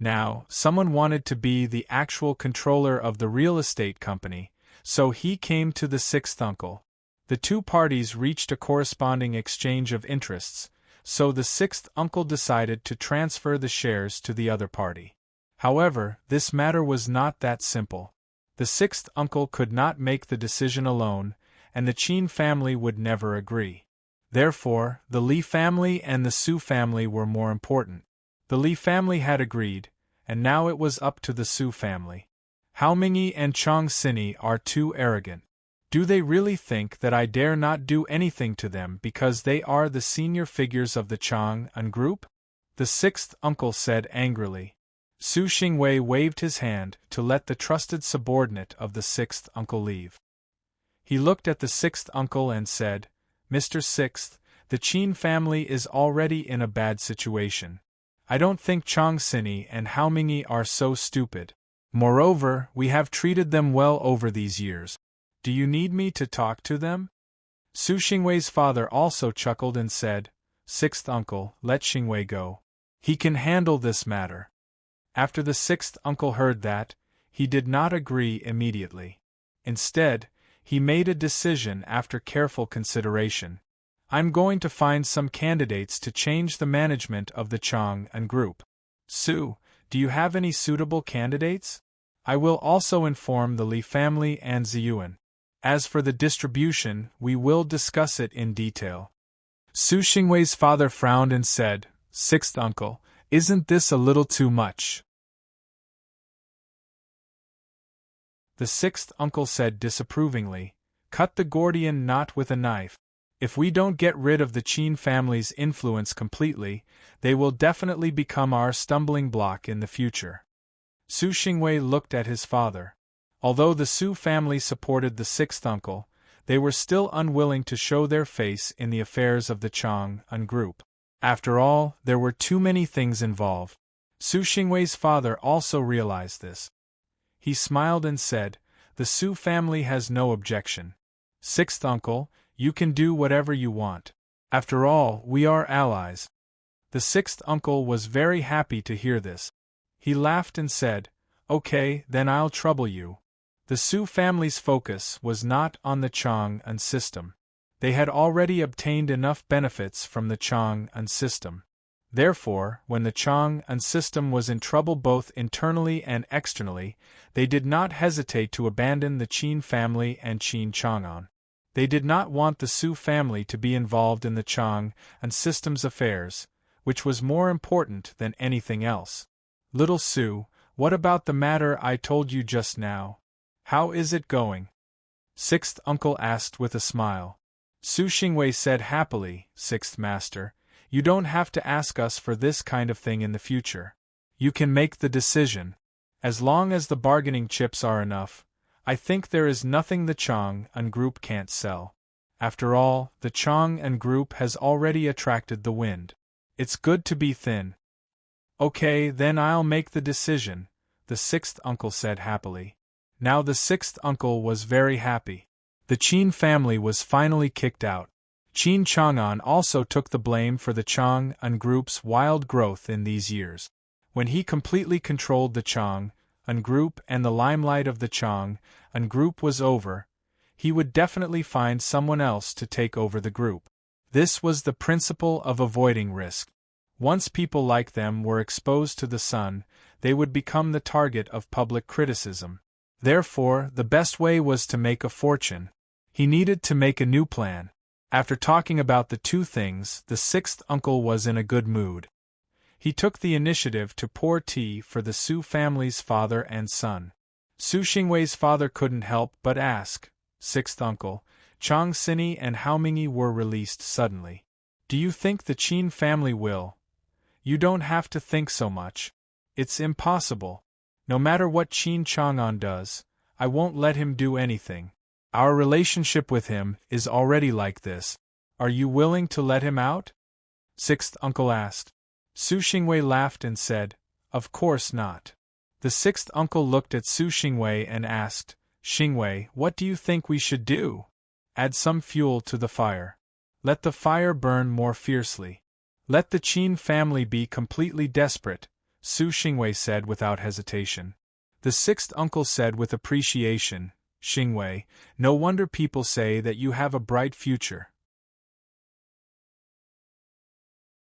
Now, someone wanted to be the actual controller of the real estate company, so he came to the sixth uncle. The two parties reached a corresponding exchange of interests, so the sixth uncle decided to transfer the shares to the other party. However, this matter was not that simple. The sixth uncle could not make the decision alone, and the Qin family would never agree. Therefore, the Li family and the Su family were more important. The Li family had agreed, and now it was up to the Su family. Hao Mingyi and Chang Sini are too arrogant. Do they really think that I dare not do anything to them because they are the senior figures of the Chang'an Group? The sixth uncle said angrily. Su Xingwei waved his hand to let the trusted subordinate of the sixth uncle leave. He looked at the sixth uncle and said, Mr. Sixth, the Qin family is already in a bad situation. I don't think Chang Sini and Hao Mingyi are so stupid. Moreover, we have treated them well over these years. Do you need me to talk to them? Su Xingwei's father also chuckled and said, Sixth uncle, let Xingwei go. He can handle this matter. After the sixth uncle heard that, he did not agree immediately. Instead, he made a decision after careful consideration. I'm going to find some candidates to change the management of the Chang'an Group. Su, do you have any suitable candidates? I will also inform the Li family and Ziyuan. As for the distribution, we will discuss it in detail. Su Xingwei's father frowned and said, Sixth uncle, isn't this a little too much? The sixth uncle said disapprovingly, Cut the Gordian knot with a knife. If we don't get rid of the Qin family's influence completely, they will definitely become our stumbling block in the future. Su Xingwei looked at his father. Although the Su family supported the sixth uncle, they were still unwilling to show their face in the affairs of the Chang'an Group. After all, there were too many things involved. Su Xingwei's father also realized this. He smiled and said, The Su family has no objection. Sixth uncle, you can do whatever you want. After all, we are allies. The sixth uncle was very happy to hear this. He laughed and said, Okay, then I'll trouble you. The Su family's focus was not on the Chang'an system. They had already obtained enough benefits from the Chang'an system. Therefore, when the Chang'an system was in trouble both internally and externally, they did not hesitate to abandon the Qin family and Qin Chang'an. They did not want the Su family to be involved in the Chang'an system's affairs, which was more important than anything else. Little Su, what about the matter I told you just now? How is it going? Sixth uncle asked with a smile. Su Xingwei said happily, Sixth master, you don't have to ask us for this kind of thing in the future. You can make the decision. As long as the bargaining chips are enough, I think there is nothing the Chang'an group can't sell. After all, the Chang'an group has already attracted the wind. It's good to be thin. Okay, then I'll make the decision, the sixth uncle said happily. Now the sixth uncle was very happy. The Qin family was finally kicked out. Qin Chang'an also took the blame for the Chang'an group's wild growth in these years. When he completely controlled the Chang'an group and the limelight of the Chang'an group was over, he would definitely find someone else to take over the group. This was the principle of avoiding risk. Once people like them were exposed to the sun, they would become the target of public criticism. Therefore, the best way was to make a fortune. He needed to make a new plan. After talking about the two things, the sixth uncle was in a good mood. He took the initiative to pour tea for the Su family's father and son. Su Xingwei's father couldn't help but ask, Sixth uncle, Chang Sini and Hao Mingyi were released suddenly. Do you think the Qin family will? You don't have to think so much. It's impossible. No matter what Qin Chang'an does, I won't let him do anything. Our relationship with him is already like this. Are you willing to let him out? Sixth uncle asked. Su Xingwei laughed and said, Of course not. The sixth uncle looked at Su Xingwei and asked, Xingwei, what do you think we should do? Add some fuel to the fire. Let the fire burn more fiercely. Let the Qin family be completely desperate, Su Xingwei said without hesitation. The sixth uncle said with appreciation, Xingwei, no wonder people say that you have a bright future.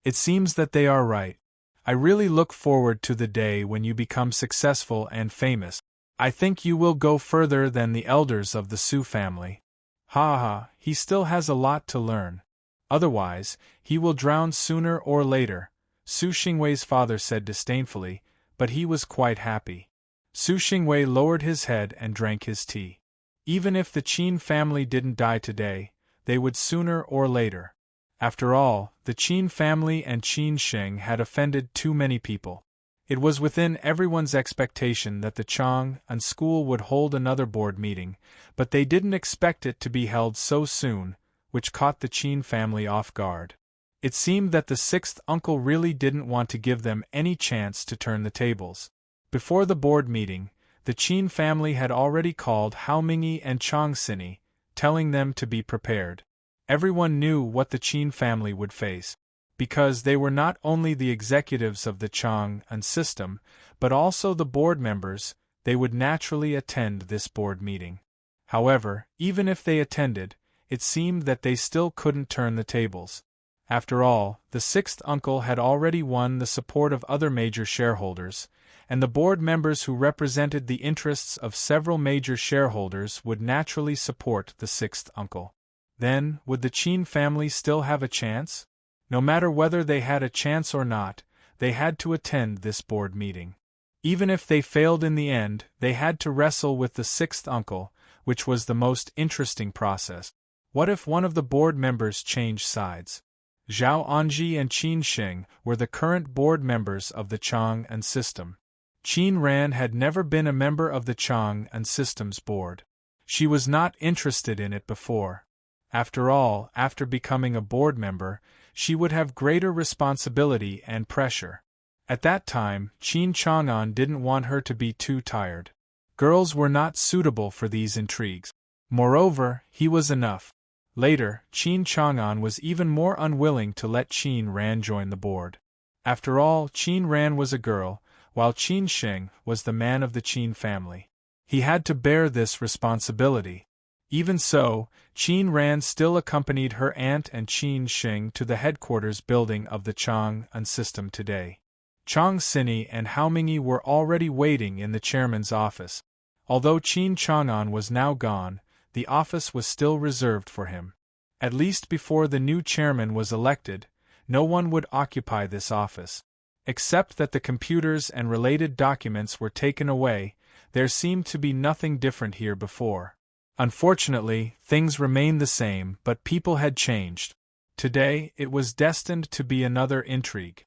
It seems that they are right. I really look forward to the day when you become successful and famous. I think you will go further than the elders of the Su family. Ha ha, he still has a lot to learn. Otherwise, he will drown sooner or later, Su Xingwei's father said disdainfully, but he was quite happy. Su Xingwei lowered his head and drank his tea. Even if the Qin family didn't die today, they would sooner or later. After all, the Qin family and Qin Sheng had offended too many people. It was within everyone's expectation that the Chang'an school would hold another board meeting, but they didn't expect it to be held so soon, which caught the Qin family off guard. It seemed that the sixth uncle really didn't want to give them any chance to turn the tables. Before the board meeting, the Qin family had already called Hao Mingyi and Chang Sini, telling them to be prepared. Everyone knew what the Qin family would face. Because they were not only the executives of the Chang'an system, but also the board members, they would naturally attend this board meeting. However, even if they attended, it seemed that they still couldn't turn the tables. After all, the sixth uncle had already won the support of other major shareholders, and the board members who represented the interests of several major shareholders would naturally support the sixth uncle. Then, would the Qin family still have a chance? No matter whether they had a chance or not, they had to attend this board meeting. Even if they failed in the end, they had to wrestle with the sixth uncle, which was the most interesting process. What if one of the board members changed sides? Zhao Anji and Qin Sheng were the current board members of the Chang'an system. Qin Ran had never been a member of the Chang'an system's board. She was not interested in it before. After all, after becoming a board member, she would have greater responsibility and pressure. At that time, Qin Chang'an didn't want her to be too tired. Girls were not suitable for these intrigues. Moreover, he was enough. Later, Qin Chang'an was even more unwilling to let Qin Ran join the board. After all, Qin Ran was a girl, while Qin Sheng was the man of the Qin family. He had to bear this responsibility. Even so, Qin Ran still accompanied her aunt and Qin Shing to the headquarters building of the Chang'an system today. Chang Sini and Hao Mingyi were already waiting in the chairman's office. Although Qin Chang'an was now gone, the office was still reserved for him. At least before the new chairman was elected, no one would occupy this office. Except that the computers and related documents were taken away, there seemed to be nothing different here before. Unfortunately, things remained the same, but people had changed. Today, it was destined to be another intrigue.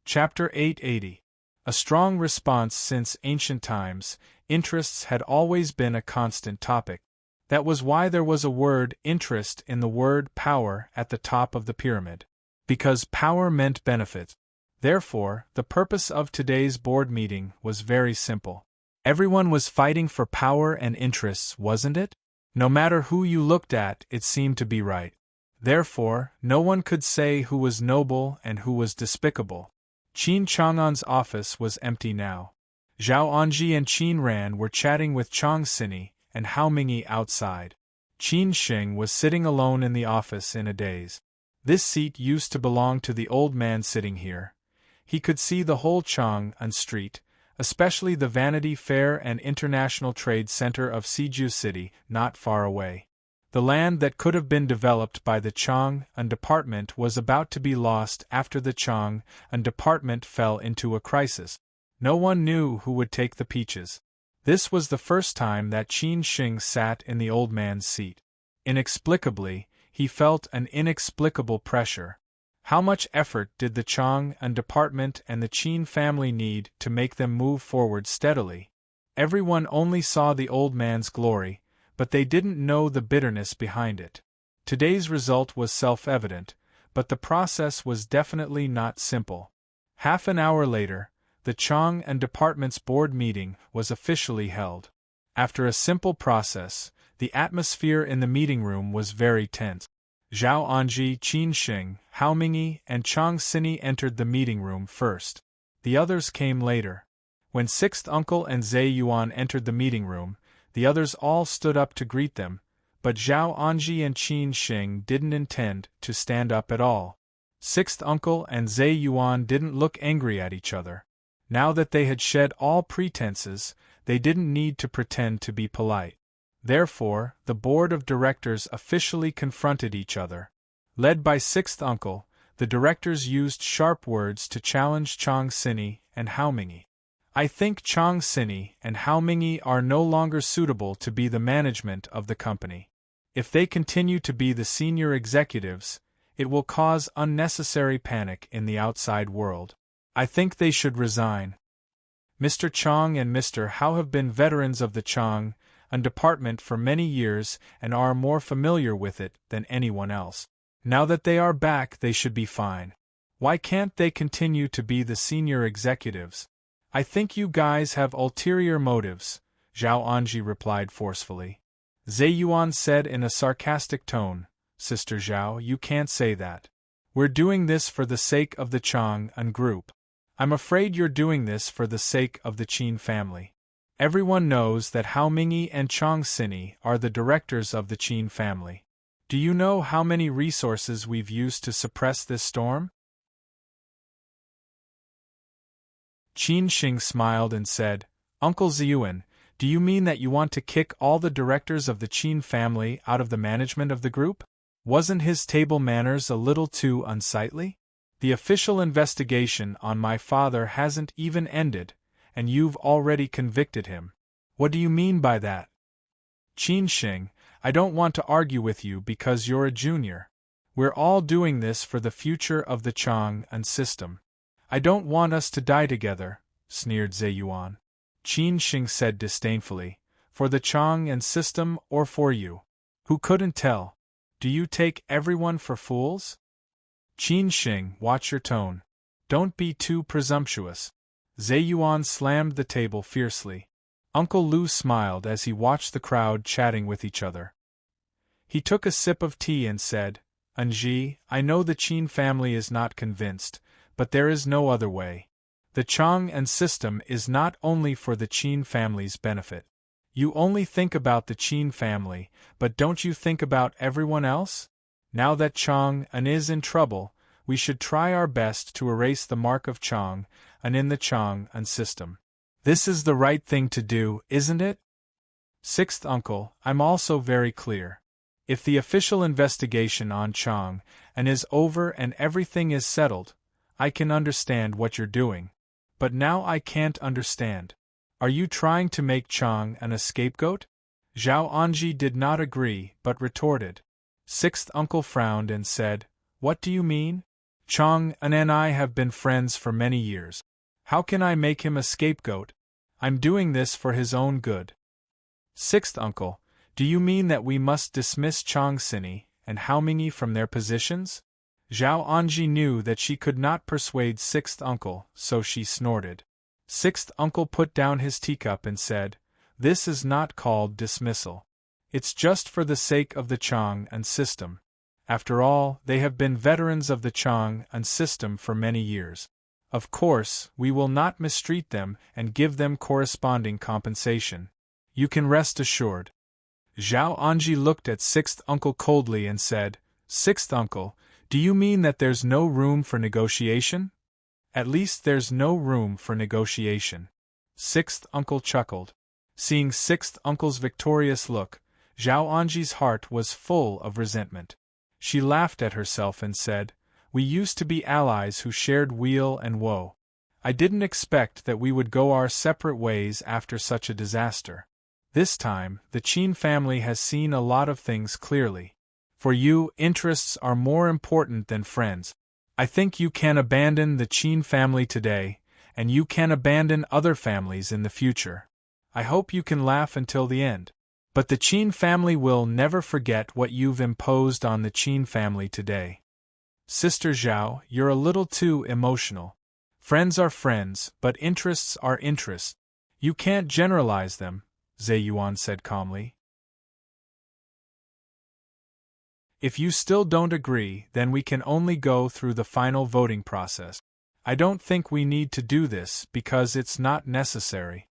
Chapter 880. A strong response. Since ancient times, interests had always been a constant topic. That was why there was a word interest in the word power at the top of the pyramid. Because power meant benefit. Therefore, the purpose of today's board meeting was very simple. Everyone was fighting for power and interests, wasn't it? No matter who you looked at, it seemed to be right. Therefore, no one could say who was noble and who was despicable. Qin Chang'an's office was empty now. Zhao Anji and Qin Ran were chatting with Chang Sini and Hao Mingyi outside. Qin Shing was sitting alone in the office in a daze. This seat used to belong to the old man sitting here. He could see the whole Chang'an street, especially the Vanity Fair and International Trade Center of Siju City, not far away. The land that could have been developed by the Chang'an department was about to be lost after the Chang'an department fell into a crisis. No one knew who would take the peaches. This was the first time that Qin Shing sat in the old man's seat. Inexplicably, he felt an inexplicable pressure. How much effort did the Chang'an department and the Qin family need to make them move forward steadily? Everyone only saw the old man's glory, but they didn't know the bitterness behind it. Today's result was self-evident, but the process was definitely not simple. Half an hour later, the Chang'an department's board meeting was officially held. After a simple process, the atmosphere in the meeting room was very tense. Zhao Anji, Qin Shing, Hao Mingyi, and Chang Sini entered the meeting room first. The others came later. When Sixth Uncle and Zhe Yuan entered the meeting room, the others all stood up to greet them, but Zhao Anji and Qin Shing didn't intend to stand up at all. Sixth Uncle and Zhe Yuan didn't look angry at each other. Now that they had shed all pretenses, they didn't need to pretend to be polite. Therefore, the board of directors officially confronted each other. Led by Sixth Uncle, the directors used sharp words to challenge Chang Sini and Hao Mingyi. I think Chang Sini and Hao Mingyi are no longer suitable to be the management of the company. If they continue to be the senior executives, it will cause unnecessary panic in the outside world. I think they should resign. Mr. Chang and Mr. Hao have been veterans of the Chang'an department for many years and are more familiar with it than anyone else. Now that they are back, they should be fine. Why can't they continue to be the senior executives? I think you guys have ulterior motives, Zhao Anji replied forcefully. Zhe Yuan said in a sarcastic tone, Sister Zhao, you can't say that. We're doing this for the sake of the Chang'an group. I'm afraid you're doing this for the sake of the Qin family. Everyone knows that Hao Mingyi and Chang Sini are the directors of the Qin family. Do you know how many resources we've used to suppress this storm? Qin Shing smiled and said, Uncle Ziyuan, do you mean that you want to kick all the directors of the Qin family out of the management of the group? Wasn't his table manners a little too unsightly? The official investigation on my father hasn't even ended, and you've already convicted him. What do you mean by that? Qin Shing, I don't want to argue with you because you're a junior. We're all doing this for the future of the Chang'an system. I don't want us to die together, sneered Zhe Yuan. Qin Shing said disdainfully, for the Chang'an system or for you? Who couldn't tell? Do you take everyone for fools? Qin Shing, watch your tone. Don't be too presumptuous. Zhe Yuan slammed the table fiercely. Uncle Lu smiled as he watched the crowd chatting with each other. He took a sip of tea and said, Anji, I know the Qin family is not convinced, but there is no other way. The Chang and system is not only for the Qin family's benefit. You only think about the Qin family, but don't you think about everyone else? Now that Chang and is in trouble, we should try our best to erase the mark of Chang and in the Chang and system. This is the right thing to do, isn't it? Sixth uncle, I'm also very clear. If the official investigation on Chang and is over and everything is settled, I can understand what you're doing. But now I can't understand. Are you trying to make Chang an scapegoat? Zhao Anji did not agree but retorted. Sixth uncle frowned and said, What do you mean? Chang and I have been friends for many years. How can I make him a scapegoat? I'm doing this for his own good. Sixth uncle, do you mean that we must dismiss Chang Sini and Hao Mingyi from their positions? Zhao Anji knew that she could not persuade sixth uncle, so she snorted. Sixth uncle put down his teacup and said, This is not called dismissal. It's just for the sake of the Chang and system. After all, they have been veterans of the Chang and system for many years. Of course, we will not mistreat them and give them corresponding compensation. You can rest assured. Zhao Anji looked at sixth uncle coldly and said, Sixth uncle, do you mean that there's no room for negotiation? At least there's no room for negotiation. Sixth uncle chuckled. Seeing sixth uncle's victorious look, Zhao Anji's heart was full of resentment. She laughed at herself and said, We used to be allies who shared weal and woe. I didn't expect that we would go our separate ways after such a disaster. This time, the Qin family has seen a lot of things clearly. For you, interests are more important than friends. I think you can abandon the Qin family today, and you can abandon other families in the future. I hope you can laugh until the end. But the Qin family will never forget what you've imposed on the Qin family today. Sister Zhao, you're a little too emotional. Friends are friends, but interests are interests. You can't generalize them, Zhe Yuan said calmly. If you still don't agree, then we can only go through the final voting process. I don't think we need to do this because it's not necessary.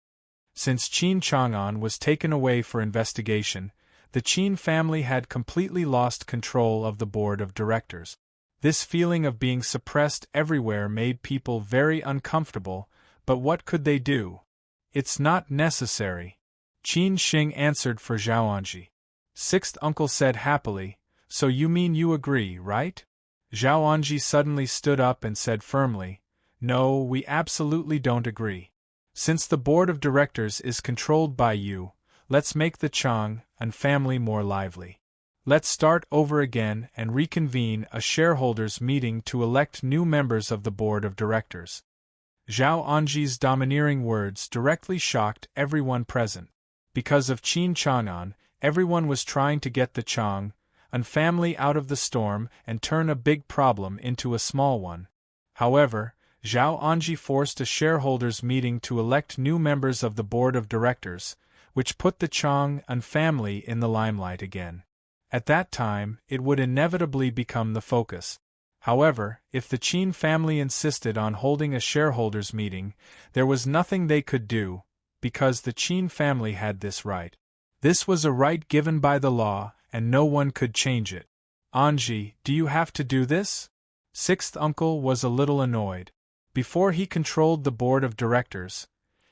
Since Qin Chang'an was taken away for investigation, the Qin family had completely lost control of the board of directors. This feeling of being suppressed everywhere made people very uncomfortable, but what could they do? It's not necessary. Qin Xing answered for Zhao Anji. Sixth uncle said happily, So you mean you agree, right? Zhao Anji suddenly stood up and said firmly, No, we absolutely don't agree. Since the board of directors is controlled by you, let's make the Chang and family more lively. Let's start over again and reconvene a shareholders' meeting to elect new members of the board of directors. Zhao Anji's domineering words directly shocked everyone present. Because of Qin Chang'an, everyone was trying to get the Chang and family out of the storm and turn a big problem into a small one. However, Zhao Anji forced a shareholders' meeting to elect new members of the board of directors, which put the Chang and family in the limelight again. At that time, it would inevitably become the focus. However, if the Qin family insisted on holding a shareholders' meeting, there was nothing they could do, because the Qin family had this right. This was a right given by the law, and no one could change it. Anji, do you have to do this? Sixth uncle was a little annoyed. Before he controlled the board of directors,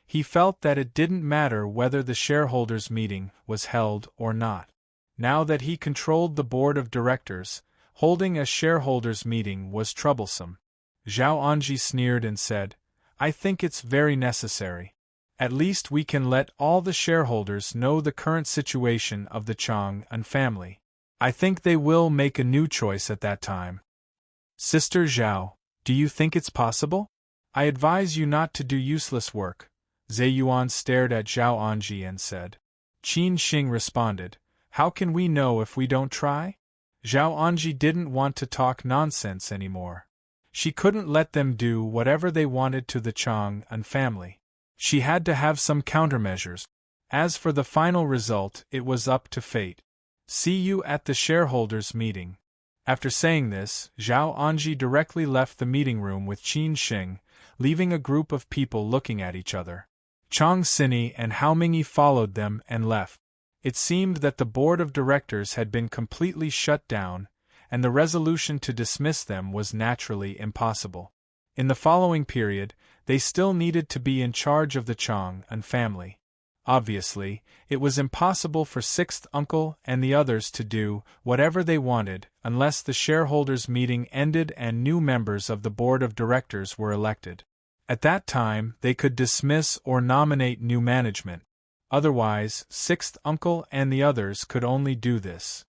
he felt that it didn't matter whether the shareholders' meeting was held or not. Now that he controlled the board of directors, holding a shareholders' meeting was troublesome. Zhao Anji sneered and said, I think it's very necessary. At least we can let all the shareholders know the current situation of the Chang and family. I think they will make a new choice at that time. Sister Zhao, do you think it's possible? I advise you not to do useless work. Zhe Yuan stared at Zhao Anji and said. Qin Xing responded, How can we know if we don't try? Zhao Anji didn't want to talk nonsense anymore. She couldn't let them do whatever they wanted to the Chang and family. She had to have some countermeasures. As for the final result, it was up to fate. See you at the shareholders' meeting. After saying this, Zhao Anji directly left the meeting room with Qin Xing, leaving a group of people looking at each other. Chang Sini and Hao Mingyi followed them and left. It seemed that the board of directors had been completely shut down, and the resolution to dismiss them was naturally impossible. In the following period, they still needed to be in charge of the Chang and family. Obviously, it was impossible for sixth uncle and the others to do whatever they wanted unless the shareholders' meeting ended and new members of the board of directors were elected. At that time, they could dismiss or nominate new management. Otherwise, sixth uncle and the others could only do this.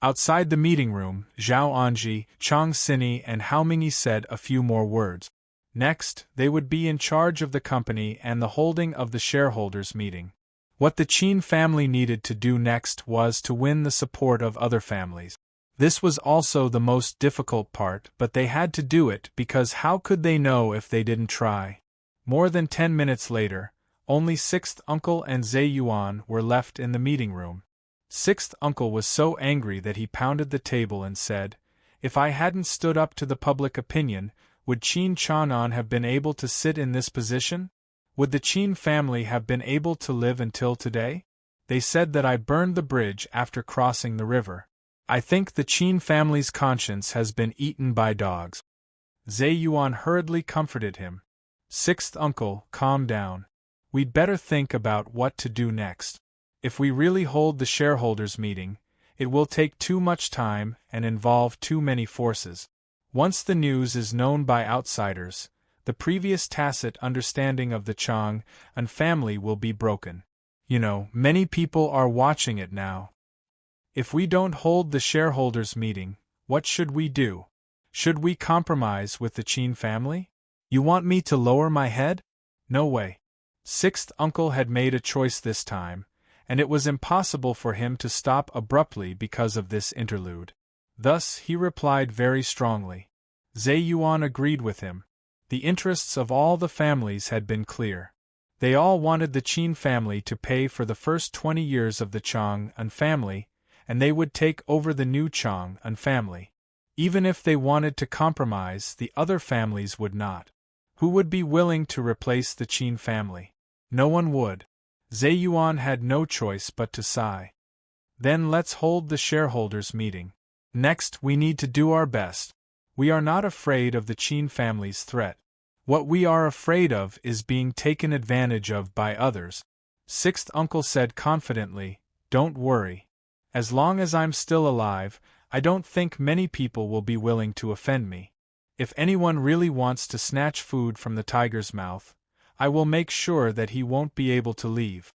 Outside the meeting room, Zhao Anji, Chang Sini and Hao Mingyi said a few more words. Next, they would be in charge of the company and the holding of the shareholders' meeting. What the Qin family needed to do next was to win the support of other families. This was also the most difficult part, but they had to do it because how could they know if they didn't try? More than 10 minutes later, only sixth uncle and Zhe Yuan were left in the meeting room. Sixth uncle was so angry that he pounded the table and said, "If I hadn't stood up to the public opinion, would Qin Chang'an have been able to sit in this position? Would the Qin family have been able to live until today? They said that I burned the bridge after crossing the river. I think the Qin family's conscience has been eaten by dogs." Zhe Yuan hurriedly comforted him. "Sixth uncle, calm down. We'd better think about what to do next. If we really hold the shareholders' meeting, it will take too much time and involve too many forces. Once the news is known by outsiders, the previous tacit understanding of the Chang and family will be broken. Many people are watching it now. If we don't hold the shareholders' meeting, what should we do? Should we compromise with the Qin family? You want me to lower my head? No way." Sixth uncle had made a choice this time, and it was impossible for him to stop abruptly because of this interlude. Thus he replied very strongly. Zhe Yuan agreed with him. The interests of all the families had been clear. They all wanted the Qin family to pay for the first 20 years of the Chang and family, and they would take over the new Chang and family. Even if they wanted to compromise, the other families would not. Who would be willing to replace the Qin family? No one would. Zhe Yuan had no choice but to sigh. "Then let's hold the shareholders' meeting. Next, we need to do our best. We are not afraid of the Qin family's threat. What we are afraid of is being taken advantage of by others." Sixth uncle said confidently, "Don't worry. As long as I'm still alive, I don't think many people will be willing to offend me. If anyone really wants to snatch food from the tiger's mouth, I will make sure that he won't be able to leave."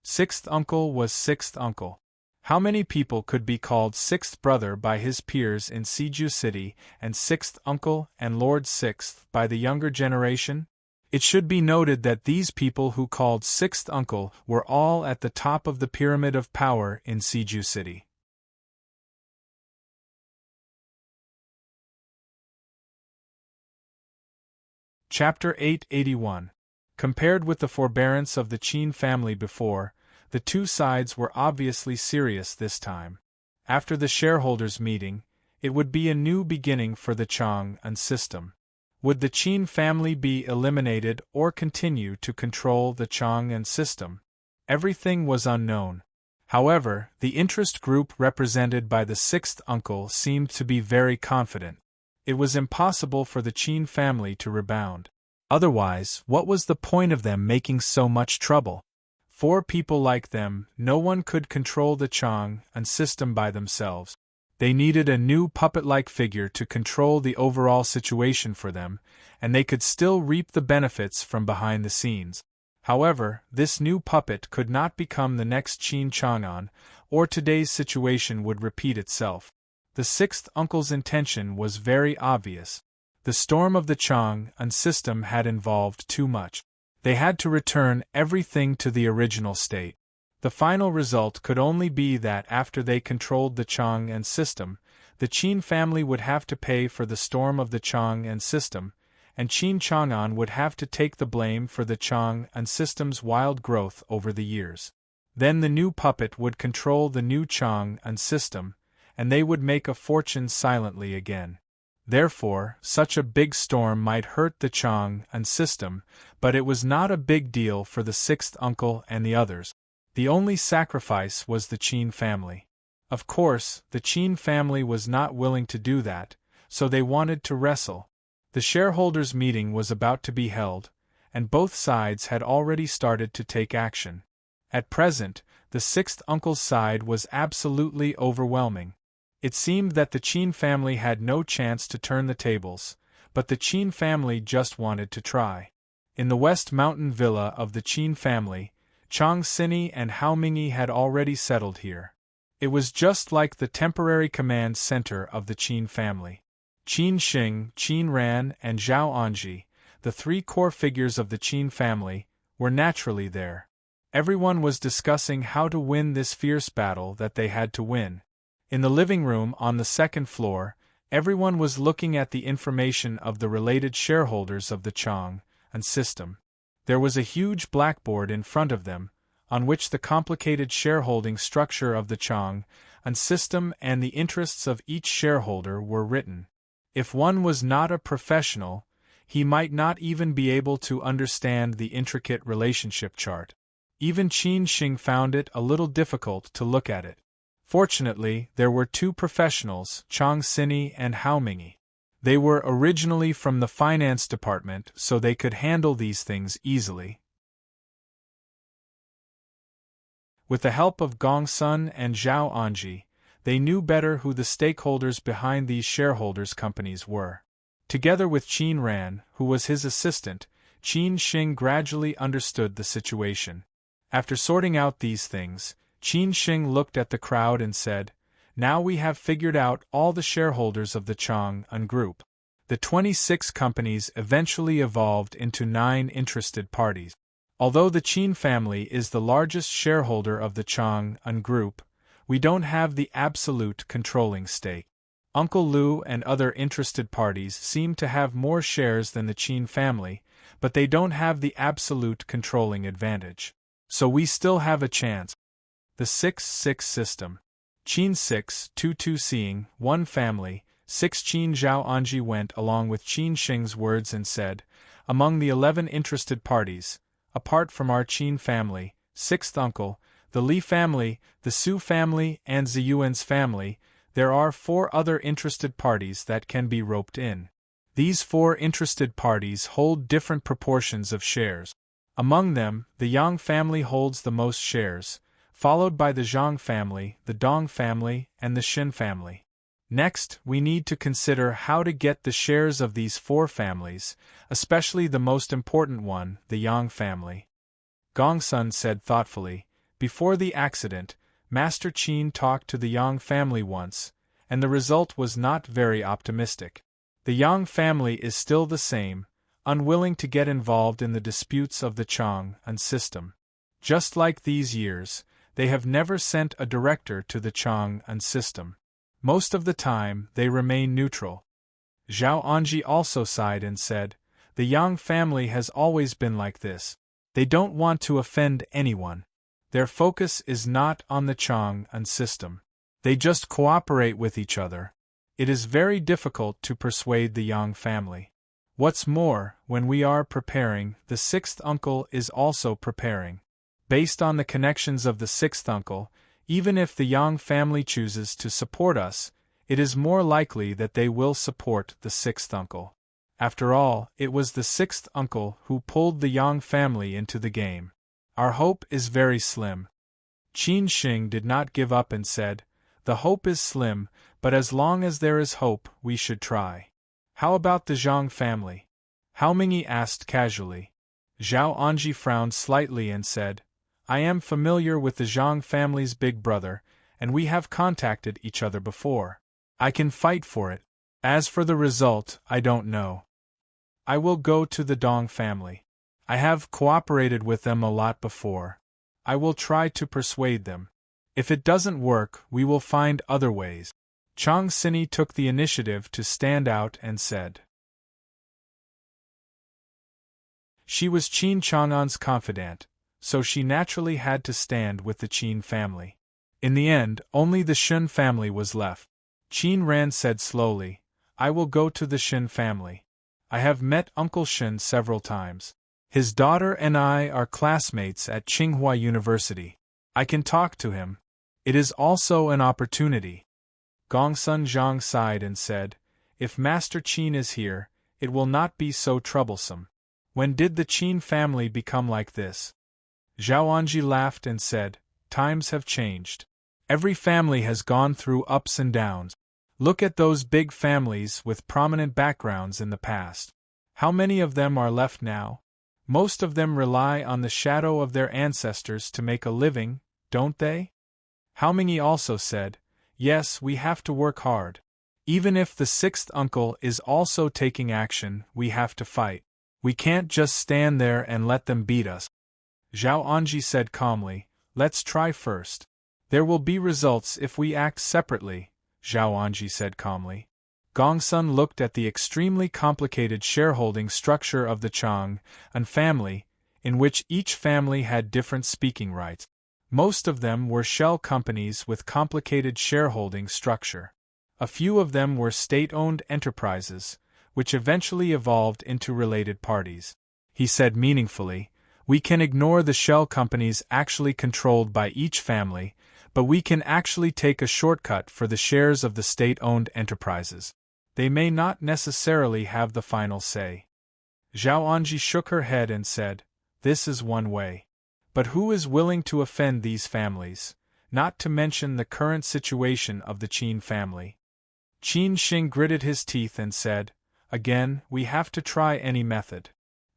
Sixth uncle was sixth uncle. How many people could be called sixth brother by his peers in Siju City and sixth uncle and Lord Sixth by the younger generation? It should be noted that these people who called sixth uncle were all at the top of the pyramid of power in Siju City. Chapter 881. Compared with the forbearance of the Qin family before, the two sides were obviously serious this time. After the shareholders' meeting, it would be a new beginning for the Chang and system. Would the Qin family be eliminated or continue to control the Chang and system? Everything was unknown. However, the interest group represented by the sixth uncle seemed to be very confident. It was impossible for the Qin family to rebound. Otherwise, what was the point of them making so much trouble? For people like them, no one could control the Chang and system by themselves. They needed a new puppet-like figure to control the overall situation for them, and they could still reap the benefits from behind the scenes. However, this new puppet could not become the next Qin Chang'an, or today's situation would repeat itself. The sixth uncle's intention was very obvious. The storm of the Chang and system had involved too much. They had to return everything to the original state. The final result could only be that after they controlled the Chang and system, the Qin family would have to pay for the storm of the Chang and system, and Qin Chang'an would have to take the blame for the Chang and system's wild growth over the years. Then the new puppet would control the new Chang and system, and they would make a fortune silently again. Therefore, such a big storm might hurt the Chang and system, but it was not a big deal for the sixth uncle and the others. The only sacrifice was the Qin family. Of course, the Qin family was not willing to do that, so they wanted to wrestle. The shareholders' meeting was about to be held, and both sides had already started to take action. At present, the sixth uncle's side was absolutely overwhelming. It seemed that the Qin family had no chance to turn the tables, but the Qin family just wanted to try. In the West Mountain villa of the Qin family, Chang Xini and Hao Mingyi had already settled here. It was just like the temporary command center of the Qin family. Qin Xing, Qin Ran, and Zhao Anji, the three core figures of the Qin family, were naturally there. Everyone was discussing how to win this fierce battle that they had to win. In the living room on the second floor, everyone was looking at the information of the related shareholders of the Chang and system. There was a huge blackboard in front of them, on which the complicated shareholding structure of the Chang and system and the interests of each shareholder were written. If one was not a professional, he might not even be able to understand the intricate relationship chart. Even Qin Xing found it a little difficult to look at it. Fortunately, there were two professionals, Chang Xini and Hao Mingyi. They were originally from the finance department, so they could handle these things easily. With the help of Gong Sun and Zhao Anji, they knew better who the stakeholders behind these shareholders' companies were. Together with Qin Ran, who was his assistant, Qin Xing gradually understood the situation. After sorting out these things, Qin Xing looked at the crowd and said, "Now we have figured out all the shareholders of the Chang and Group." The 26 companies eventually evolved into 9 interested parties. Although the Qin family is the largest shareholder of the Chang and Group, we don't have the absolute controlling stake. Uncle Lu and other interested parties seem to have more shares than the Qin family, but they don't have the absolute controlling advantage. So we still have a chance. The 6-6 system. Qin 6, 2 seeing, 1 family, 6 Qin Zhao Anji went along with Qin Xing's words and said, "Among the 11 interested parties, apart from our Qin family, 6th uncle, the Li family, the Su family, and Ziyuan's family, there are 4 other interested parties that can be roped in. These 4 interested parties hold different proportions of shares. Among them, the Yang family holds the most shares, followed by the Zhang family, the Dong family, and the Xin family. Next, we need to consider how to get the shares of these 4 families, especially the most important one, the Yang family." Gongsun said thoughtfully, "Before the accident, Master Qin talked to the Yang family once, and the result was not very optimistic. The Yang family is still the same, unwilling to get involved in the disputes of the Chang and system. Just like these years, they have never sent a director to the Chang and system. Most of the time, they remain neutral." Zhao Anji also sighed and said, "The Yang family has always been like this. They don't want to offend anyone. Their focus is not on the Chang and system. They just cooperate with each other. It is very difficult to persuade the Yang family. What's more, when we are preparing, the 6th uncle is also preparing. Based on the connections of the 6th uncle, even if the Yang family chooses to support us, it is more likely that they will support the 6th uncle. After all, it was the 6th uncle who pulled the Yang family into the game. Our hope is very slim." Qin Xing did not give up and said, "The hope is slim, but as long as there is hope, we should try." "How about the Zhang family?" Hao Mingyi asked casually. Zhao Anji frowned slightly and said, "I am familiar with the Zhang family's big brother, and we have contacted each other before. I can fight for it. As for the result, I don't know. I will go to the Dong family. I have cooperated with them a lot before. I will try to persuade them. If it doesn't work, we will find other ways." Chang Xini took the initiative to stand out and said. She was Qin Chang'an's confidant, so she naturally had to stand with the Qin family. In the end, only the Shun family was left. Qin Ran said slowly, I will go to the Shin family. I have met Uncle Shin several times. His daughter and I are classmates at Tsinghua University. I can talk to him. It is also an opportunity. Gongsun Zhang sighed and said, if Master Qin is here, it will not be so troublesome. When did the Qin family become like this? Zhao Anji laughed and said, times have changed. Every family has gone through ups and downs. Look at those big families with prominent backgrounds in the past. How many of them are left now? Most of them rely on the shadow of their ancestors to make a living, don't they? Hao Mingyi also said, yes, we have to work hard. Even if the sixth uncle is also taking action, we have to fight. We can't just stand there and let them beat us. Zhao Anji said calmly, let's try first. There will be results if we act separately, Zhao Anji said calmly. Gongsun looked at the extremely complicated shareholding structure of the Chang and family, in which each family had different speaking rights. Most of them were shell companies with complicated shareholding structure. A few of them were state-owned enterprises, which eventually evolved into related parties. He said meaningfully, we can ignore the shell companies actually controlled by each family, but we can actually take a shortcut for the shares of the state-owned enterprises. They may not necessarily have the final say. Zhao Anji shook her head and said, this is one way. But who is willing to offend these families, not to mention the current situation of the Qin family? Qin Xing gritted his teeth and said, again, we have to try any method.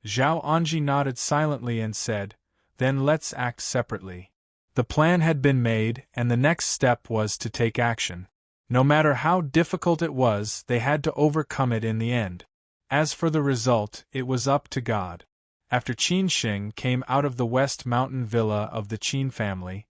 Zhao Anji nodded silently and said, then let's act separately. The plan had been made, and the next step was to take action. No matter how difficult it was, they had to overcome it in the end. As for the result, it was up to God. After Qin Xing came out of the West Mountain villa of the Qin family,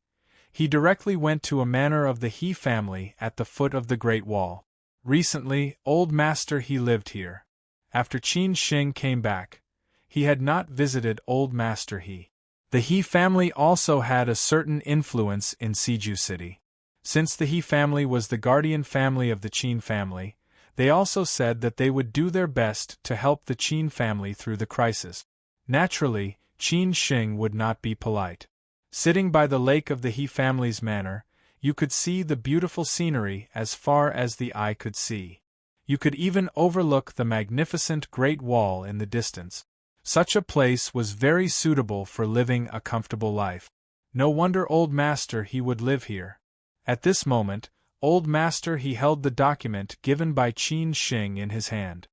he directly went to a manor of the He family at the foot of the Great Wall. Recently, Old Master He lived here. After Qin Xing came back, he had not visited Old Master He. The He family also had a certain influence in Siju City. Since the He family was the guardian family of the Qin family, they also said that they would do their best to help the Qin family through the crisis. Naturally, Qin Xing would not be polite. Sitting by the lake of the He family's manor, you could see the beautiful scenery as far as the eye could see. You could even overlook the magnificent Great Wall in the distance. Such a place was very suitable for living a comfortable life. No wonder Old Master He would live here. At this moment, Old Master He held the document given by Qin Xing in his hand.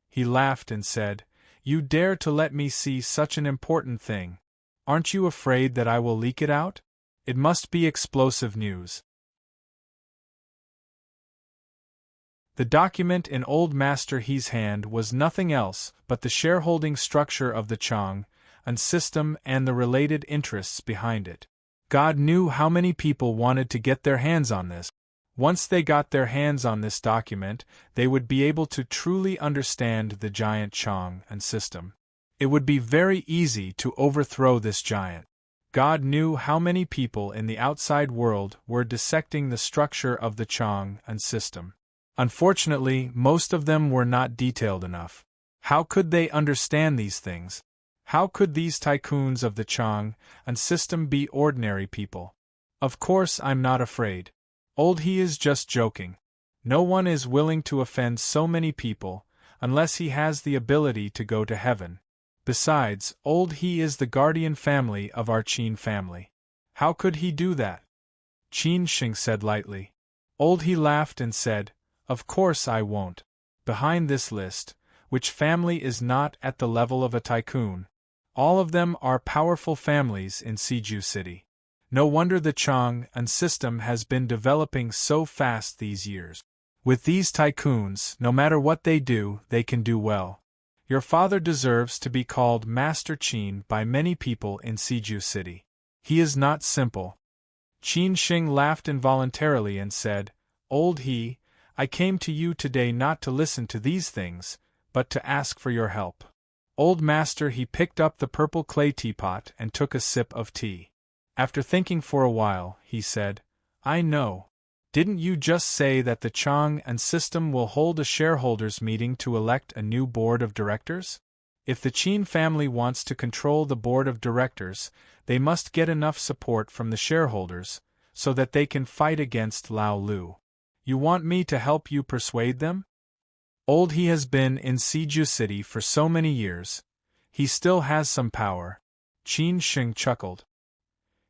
He laughed and said, you dare to let me see such an important thing. Aren't you afraid that I will leak it out? It must be explosive news. The document in Old Master He's hand was nothing else but the shareholding structure of the Chang and system and the related interests behind it. God knew how many people wanted to get their hands on this. Once they got their hands on this document, they would be able to truly understand the giant Chang and system. It would be very easy to overthrow this giant. God knew how many people in the outside world were dissecting the structure of the Chang and system. Unfortunately, most of them were not detailed enough. How could they understand these things? How could these tycoons of the Chang and system be ordinary people? Of course I'm not afraid. Old He is just joking. No one is willing to offend so many people, unless he has the ability to go to heaven. Besides, Old He is the guardian family of our Qin family. How could he do that? Qin Xing said lightly. Old He laughed and said, of course I won't. Behind this list, which family is not at the level of a tycoon? All of them are powerful families in Siju City. No wonder the Chang and system has been developing so fast these years. With these tycoons, no matter what they do, they can do well. Your father deserves to be called Master Qin by many people in Siju City. He is not simple. Qin Xing laughed involuntarily and said, Old He, I came to you today not to listen to these things, but to ask for your help. Old Master He picked up the purple clay teapot and took a sip of tea. After thinking for a while, he said, I know. Didn't you just say that the Chang and system will hold a shareholders' meeting to elect a new board of directors? If the Qin family wants to control the board of directors, they must get enough support from the shareholders, so that they can fight against Lao Lu. You want me to help you persuade them? Old he has been in Siju City for so many years. He still has some power. Qin Sheng chuckled.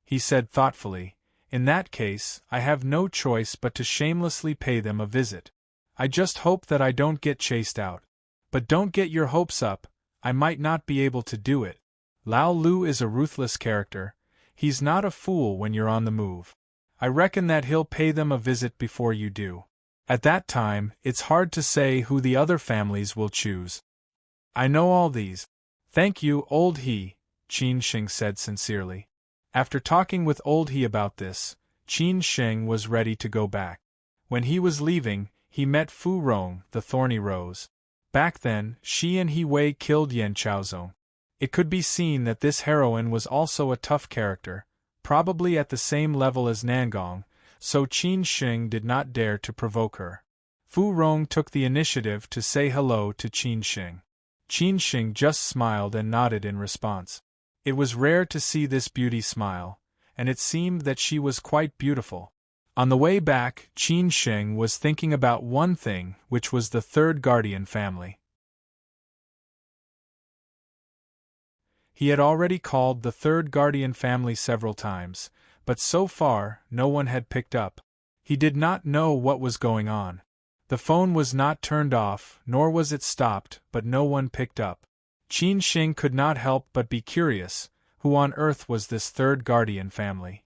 He said thoughtfully, in that case, I have no choice but to shamelessly pay them a visit. I just hope that I don't get chased out. But don't get your hopes up, I might not be able to do it. Lao Lu is a ruthless character. He's not a fool when you're on the move. I reckon that he'll pay them a visit before you do. At that time, it's hard to say who the other families will choose. I know all these. Thank you, Old He, Qin Sheng said sincerely. After talking with Old He about this, Qin Sheng was ready to go back. When he was leaving, he met Fu Rong, the Thorny Rose. Back then, she and He Wei killed Yan Chaozong. It could be seen that this heroine was also a tough character, probably at the same level as Nangong, so Qin Sheng did not dare to provoke her. Fu Rong took the initiative to say hello to Qin Sheng. Qin Sheng just smiled and nodded in response. It was rare to see this beauty smile, and it seemed that she was quite beautiful. On the way back, Qin Sheng was thinking about one thing, which was the third guardian family. He had already called the third guardian family several times, but so far, no one had picked up. He did not know what was going on. The phone was not turned off, nor was it stopped, but no one picked up. Qin Sheng could not help but be curious, who on earth was this third guardian family?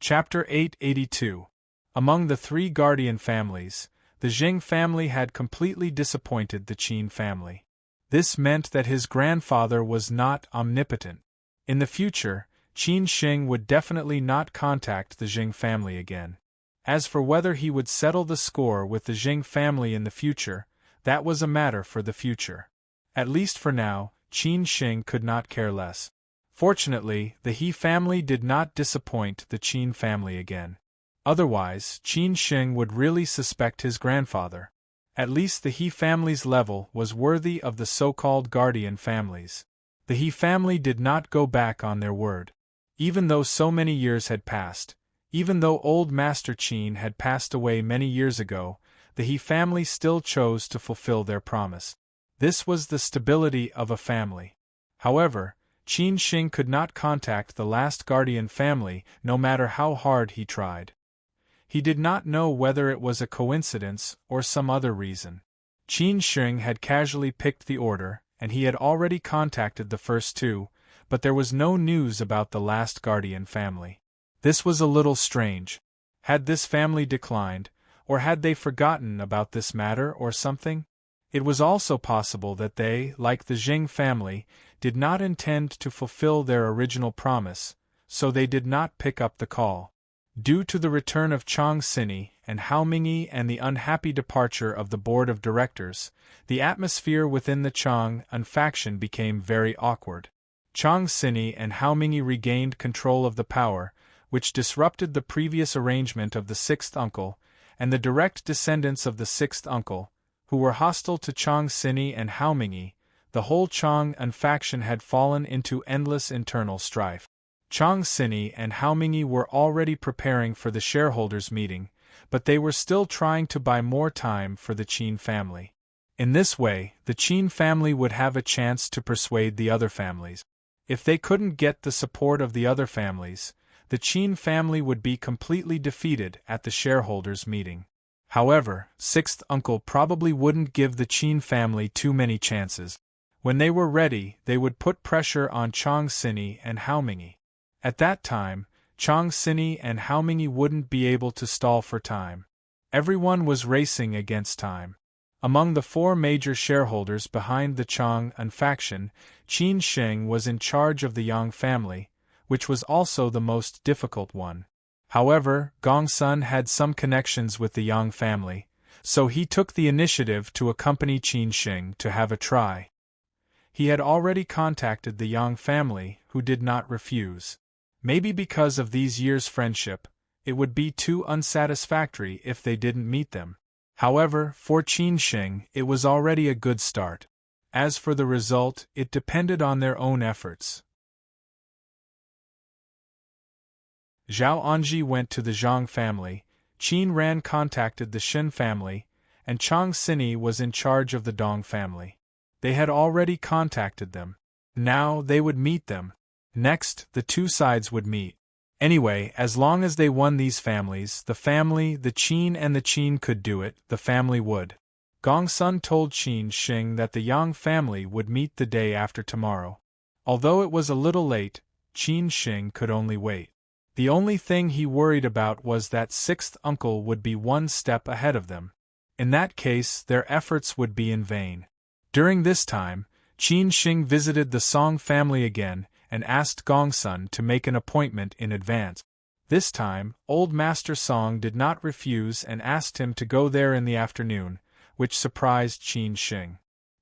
Chapter 882. Among the three guardian families, the Jing family had completely disappointed the Qin family. This meant that his grandfather was not omnipotent. In the future, Qin Sheng would definitely not contact the Jing family again. As for whether he would settle the score with the Jing family in the future, that was a matter for the future. At least for now, Qin Sheng could not care less. Fortunately, the He family did not disappoint the Qin family again. Otherwise, Qin Sheng would really suspect his grandfather. At least the He family's level was worthy of the so-called guardian families. The He family did not go back on their word. Even though so many years had passed, even though old Master Qin had passed away many years ago, the He family still chose to fulfill their promise. This was the stability of a family. However, Qin Sheng could not contact the last guardian family no matter how hard he tried. He did not know whether it was a coincidence or some other reason. Qin Sheng had casually picked the order, and he had already contacted the first two, but there was no news about the last guardian family. This was a little strange. Had this family declined, or had they forgotten about this matter or something? It was also possible that they, like the Jing family, did not intend to fulfill their original promise, so they did not pick up the call. Due to the return of Chang Sini and Hao Mingyi and the unhappy departure of the board of directors, the atmosphere within the Chang faction became very awkward. Chang Sini and Hao Mingyi regained control of the power, which disrupted the previous arrangement of the sixth uncle, and the direct descendants of the sixth uncle, who were hostile to Chang Sini and Hao Mingyi. The whole Chang faction had fallen into endless internal strife. Chang Sini and Hao Mingyi were already preparing for the shareholders' meeting, but they were still trying to buy more time for the Qin family. In this way, the Qin family would have a chance to persuade the other families. If they couldn't get the support of the other families, the Qin family would be completely defeated at the shareholders' meeting. However, sixth uncle probably wouldn't give the Qin family too many chances. When they were ready, they would put pressure on Chang Sini and Hao Mingyi. At that time, Chang Sini and Hao Mingyi wouldn't be able to stall for time. Everyone was racing against time. Among the four major shareholders behind the Chang faction, Qin Sheng was in charge of the Yang family, which was also the most difficult one. However, Gongsun had some connections with the Yang family, so he took the initiative to accompany Qin Sheng to have a try. He had already contacted the Yang family, who did not refuse. Maybe because of these years' friendship, it would be too unsatisfactory if they didn't meet them. However, for Qin Sheng, it was already a good start. As for the result, it depended on their own efforts. Zhao Anji went to the Zhang family, Qin Ran contacted the Shen family, and Chang Sini was in charge of the Dong family. They had already contacted them. Now they would meet them. Next, the two sides would meet. Anyway, as long as they won these families, the Qin and the Qin could do it, the family would. Gong Sun told Qin Sheng that the Yang family would meet the day after tomorrow. Although it was a little late, Qin Sheng could only wait. The only thing he worried about was that sixth uncle would be one step ahead of them. In that case, their efforts would be in vain. During this time, Qin Sheng visited the Song family again and asked Gongsun to make an appointment in advance. This time, old Master Song did not refuse and asked him to go there in the afternoon, which surprised Qin Sheng.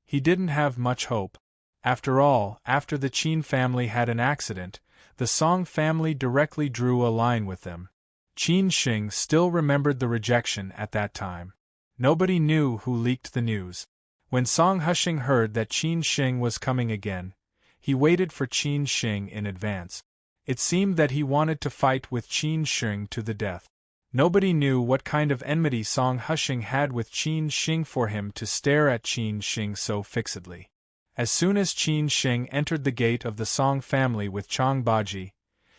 He didn't have much hope. After all, after the Qin family had an accident, the Song family directly drew a line with them. Qin Sheng still remembered the rejection at that time. Nobody knew who leaked the news. When Song Husheng heard that Qin Sheng was coming again, he waited for Qin Sheng in advance. It seemed that he wanted to fight with Qin Sheng to the death. Nobody knew what kind of enmity Song Husheng had with Qin Sheng for him to stare at Qin Sheng so fixedly. As soon as Qin Sheng entered the gate of the Song family with Chang Baji,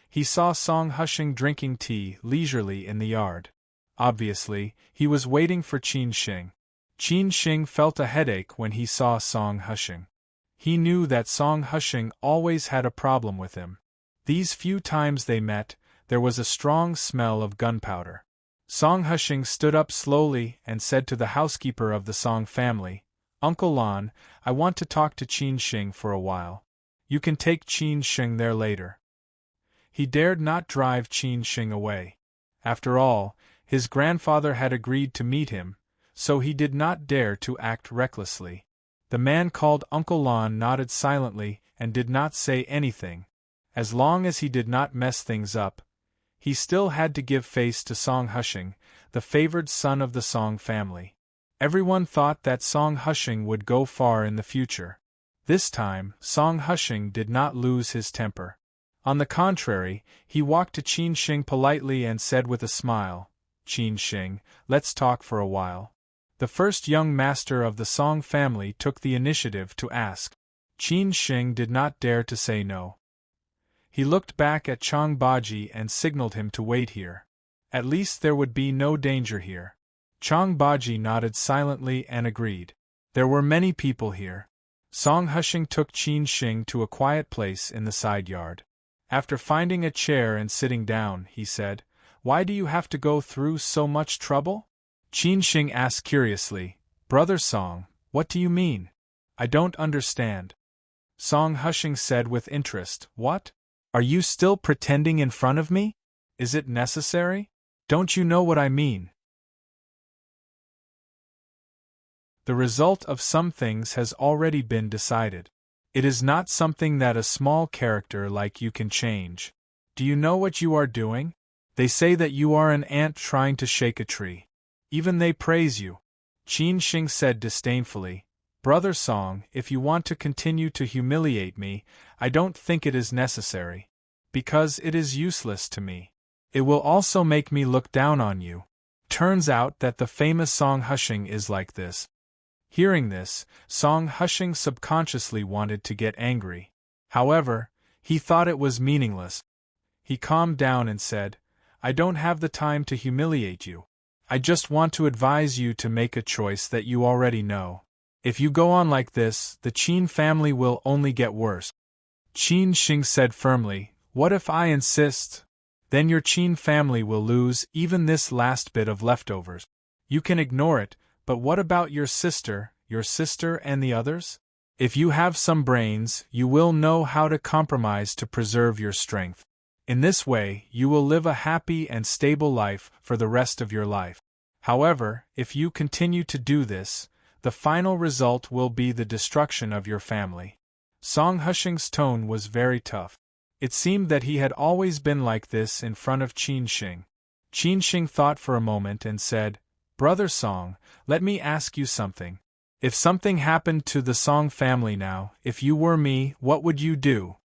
he saw Song Husheng drinking tea leisurely in the yard. Obviously, he was waiting for Qin Sheng. Qin Sheng felt a headache when he saw Song Husheng. He knew that Song Husheng always had a problem with him. These few times they met, there was a strong smell of gunpowder. Song Husheng stood up slowly and said to the housekeeper of the Song family, "Uncle Lan, I want to talk to Qin Sheng for a while. You can take Qin Sheng there later." He dared not drive Qin Sheng away. After all, his grandfather had agreed to meet him, so he did not dare to act recklessly. The man called Uncle Lan nodded silently and did not say anything. As long as he did not mess things up, he still had to give face to Song Husheng, the favored son of the Song family. Everyone thought that Song Husheng would go far in the future. This time, Song Husheng did not lose his temper. On the contrary, he walked to Qin Sheng politely and said with a smile, "Qin Sheng, let's talk for a while." The first young master of the Song family took the initiative to ask. Qin Sheng did not dare to say no. He looked back at Chang Baji and signaled him to wait here. At least there would be no danger here. Chang Baji nodded silently and agreed. There were many people here. Song Husheng took Qin Sheng to a quiet place in the side yard. After finding a chair and sitting down, he said, "Why do you have to go through so much trouble?" Qin Sheng asked curiously, "Brother Song, what do you mean? I don't understand." Song Husheng said with interest, "What? Are you still pretending in front of me? Is it necessary? Don't you know what I mean?" The result of some things has already been decided. It is not something that a small character like you can change. Do you know what you are doing? They say that you are an ant trying to shake a tree. Even they praise you. Qin Sheng said disdainfully, "Brother Song, if you want to continue to humiliate me, I don't think it is necessary. Because it is useless to me. It will also make me look down on you." Turns out that the famous Song Husheng is like this. Hearing this, Song Husheng subconsciously wanted to get angry. However, he thought it was meaningless. He calmed down and said, "I don't have the time to humiliate you. I just want to advise you to make a choice that you already know. If you go on like this, the Qin family will only get worse." Qin Sheng said firmly, "What if I insist? Then your Qin family will lose even this last bit of leftovers. You can ignore it, but what about your sister and the others? If you have some brains, you will know how to compromise to preserve your strength. In this way, you will live a happy and stable life for the rest of your life. However, if you continue to do this, the final result will be the destruction of your family. Song Hushing's tone was very tough. It seemed that he had always been like this in front of Qin Shing. Qin Shing thought for a moment and said, "Brother Song, let me ask you something. If something happened to the Song family now, if you were me, what would you do?"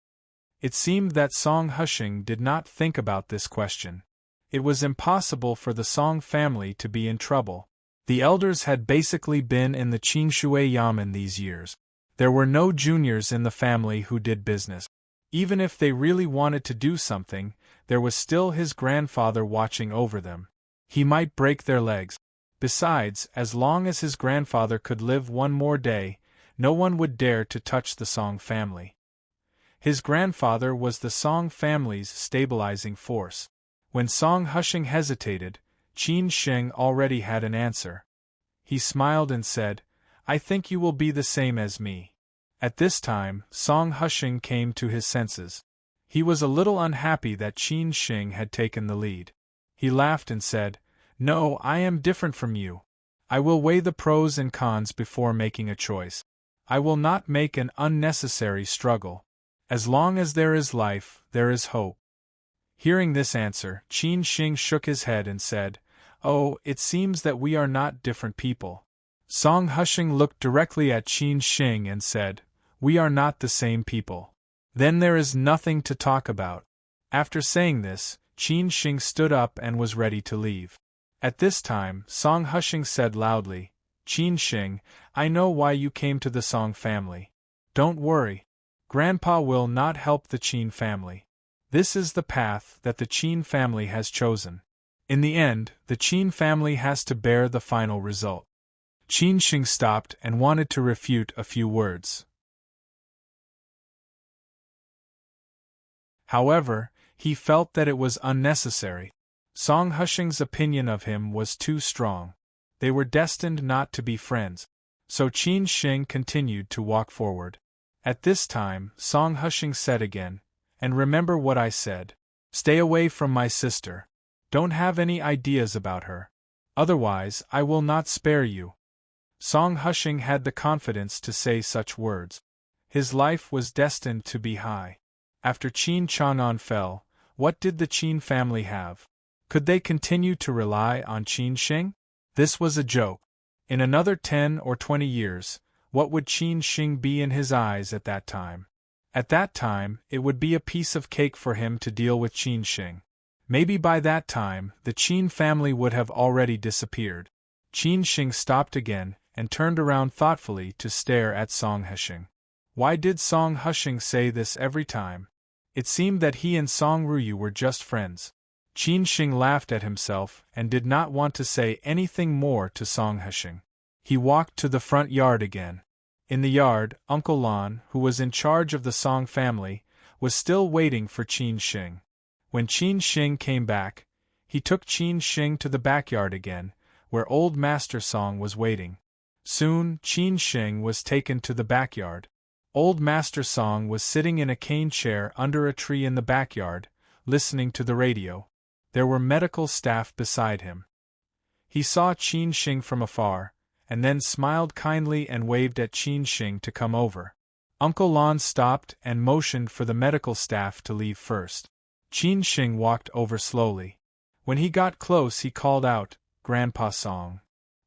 It seemed that Song Hushing did not think about this question. It was impossible for the Song family to be in trouble. The elders had basically been in the Qinshui Yamen these years. There were no juniors in the family who did business. Even if they really wanted to do something, there was still his grandfather watching over them. He might break their legs. Besides, as long as his grandfather could live one more day, no one would dare to touch the Song family. His grandfather was the Song family's stabilizing force. When Song Hushing hesitated, Qin Shing already had an answer. He smiled and said, "I think you will be the same as me." At this time, Song Hushing came to his senses. He was a little unhappy that Qin Shing had taken the lead. He laughed and said, "No, I am different from you. I will weigh the pros and cons before making a choice. I will not make an unnecessary struggle. As long as there is life, there is hope." Hearing this answer, Qin Shing shook his head and said, "Oh, it seems that we are not different people." Song Hushing looked directly at Qin Shing and said, "We are not the same people. Then there is nothing to talk about." After saying this, Qin Shing stood up and was ready to leave. At this time, Song Hushing said loudly, "Qin Shing, I know why you came to the Song family. Don't worry. Grandpa will not help the Qin family. This is the path that the Qin family has chosen. In the end, the Qin family has to bear the final result." Qin Shing stopped and wanted to refute a few words. However, he felt that it was unnecessary. Song Hushing's opinion of him was too strong. They were destined not to be friends. So Qin Shing continued to walk forward. At this time, Song Hushing said again, "And remember what I said. Stay away from my sister. Don't have any ideas about her. Otherwise, I will not spare you." Song Hushing had the confidence to say such words. His life was destined to be high. After Qin Chang'an fell, what did the Qin family have? Could they continue to rely on Qin Shing? This was a joke. In another 10 or 20 years, what would Qin Shing be in his eyes at that time? At that time, it would be a piece of cake for him to deal with Qin Shing. Maybe by that time, the Qin family would have already disappeared. Qin Shing stopped again and turned around thoughtfully to stare at Song Hushing. Why did Song Hushing say this every time? It seemed that he and Song Ruyu were just friends. Qin Shing laughed at himself and did not want to say anything more to Song Hushing. He walked to the front yard again. In the yard, Uncle Lan, who was in charge of the Song family, was still waiting for Qin Shing. When Qin Shing came back, he took Qin Shing to the backyard again, where old Master Song was waiting. Soon, Qin Shing was taken to the backyard. Old Master Song was sitting in a cane chair under a tree in the backyard, listening to the radio. There were medical staff beside him. He saw Qin Shing from afar, and then smiled kindly and waved at Qin Shing to come over. Uncle Lan stopped and motioned for the medical staff to leave first. Qin Shing walked over slowly. When he got close, he called out, "Grandpa Song."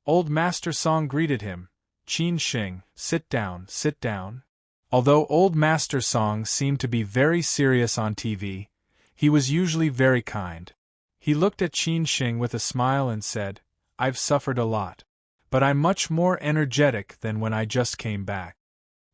Old Master Song greeted him. "Qin Shing, sit down, sit down." Although Old Master Song seemed to be very serious on TV, he was usually very kind. He looked at Qin Shing with a smile and said, "I've suffered a lot. But I'm much more energetic than when I just came back."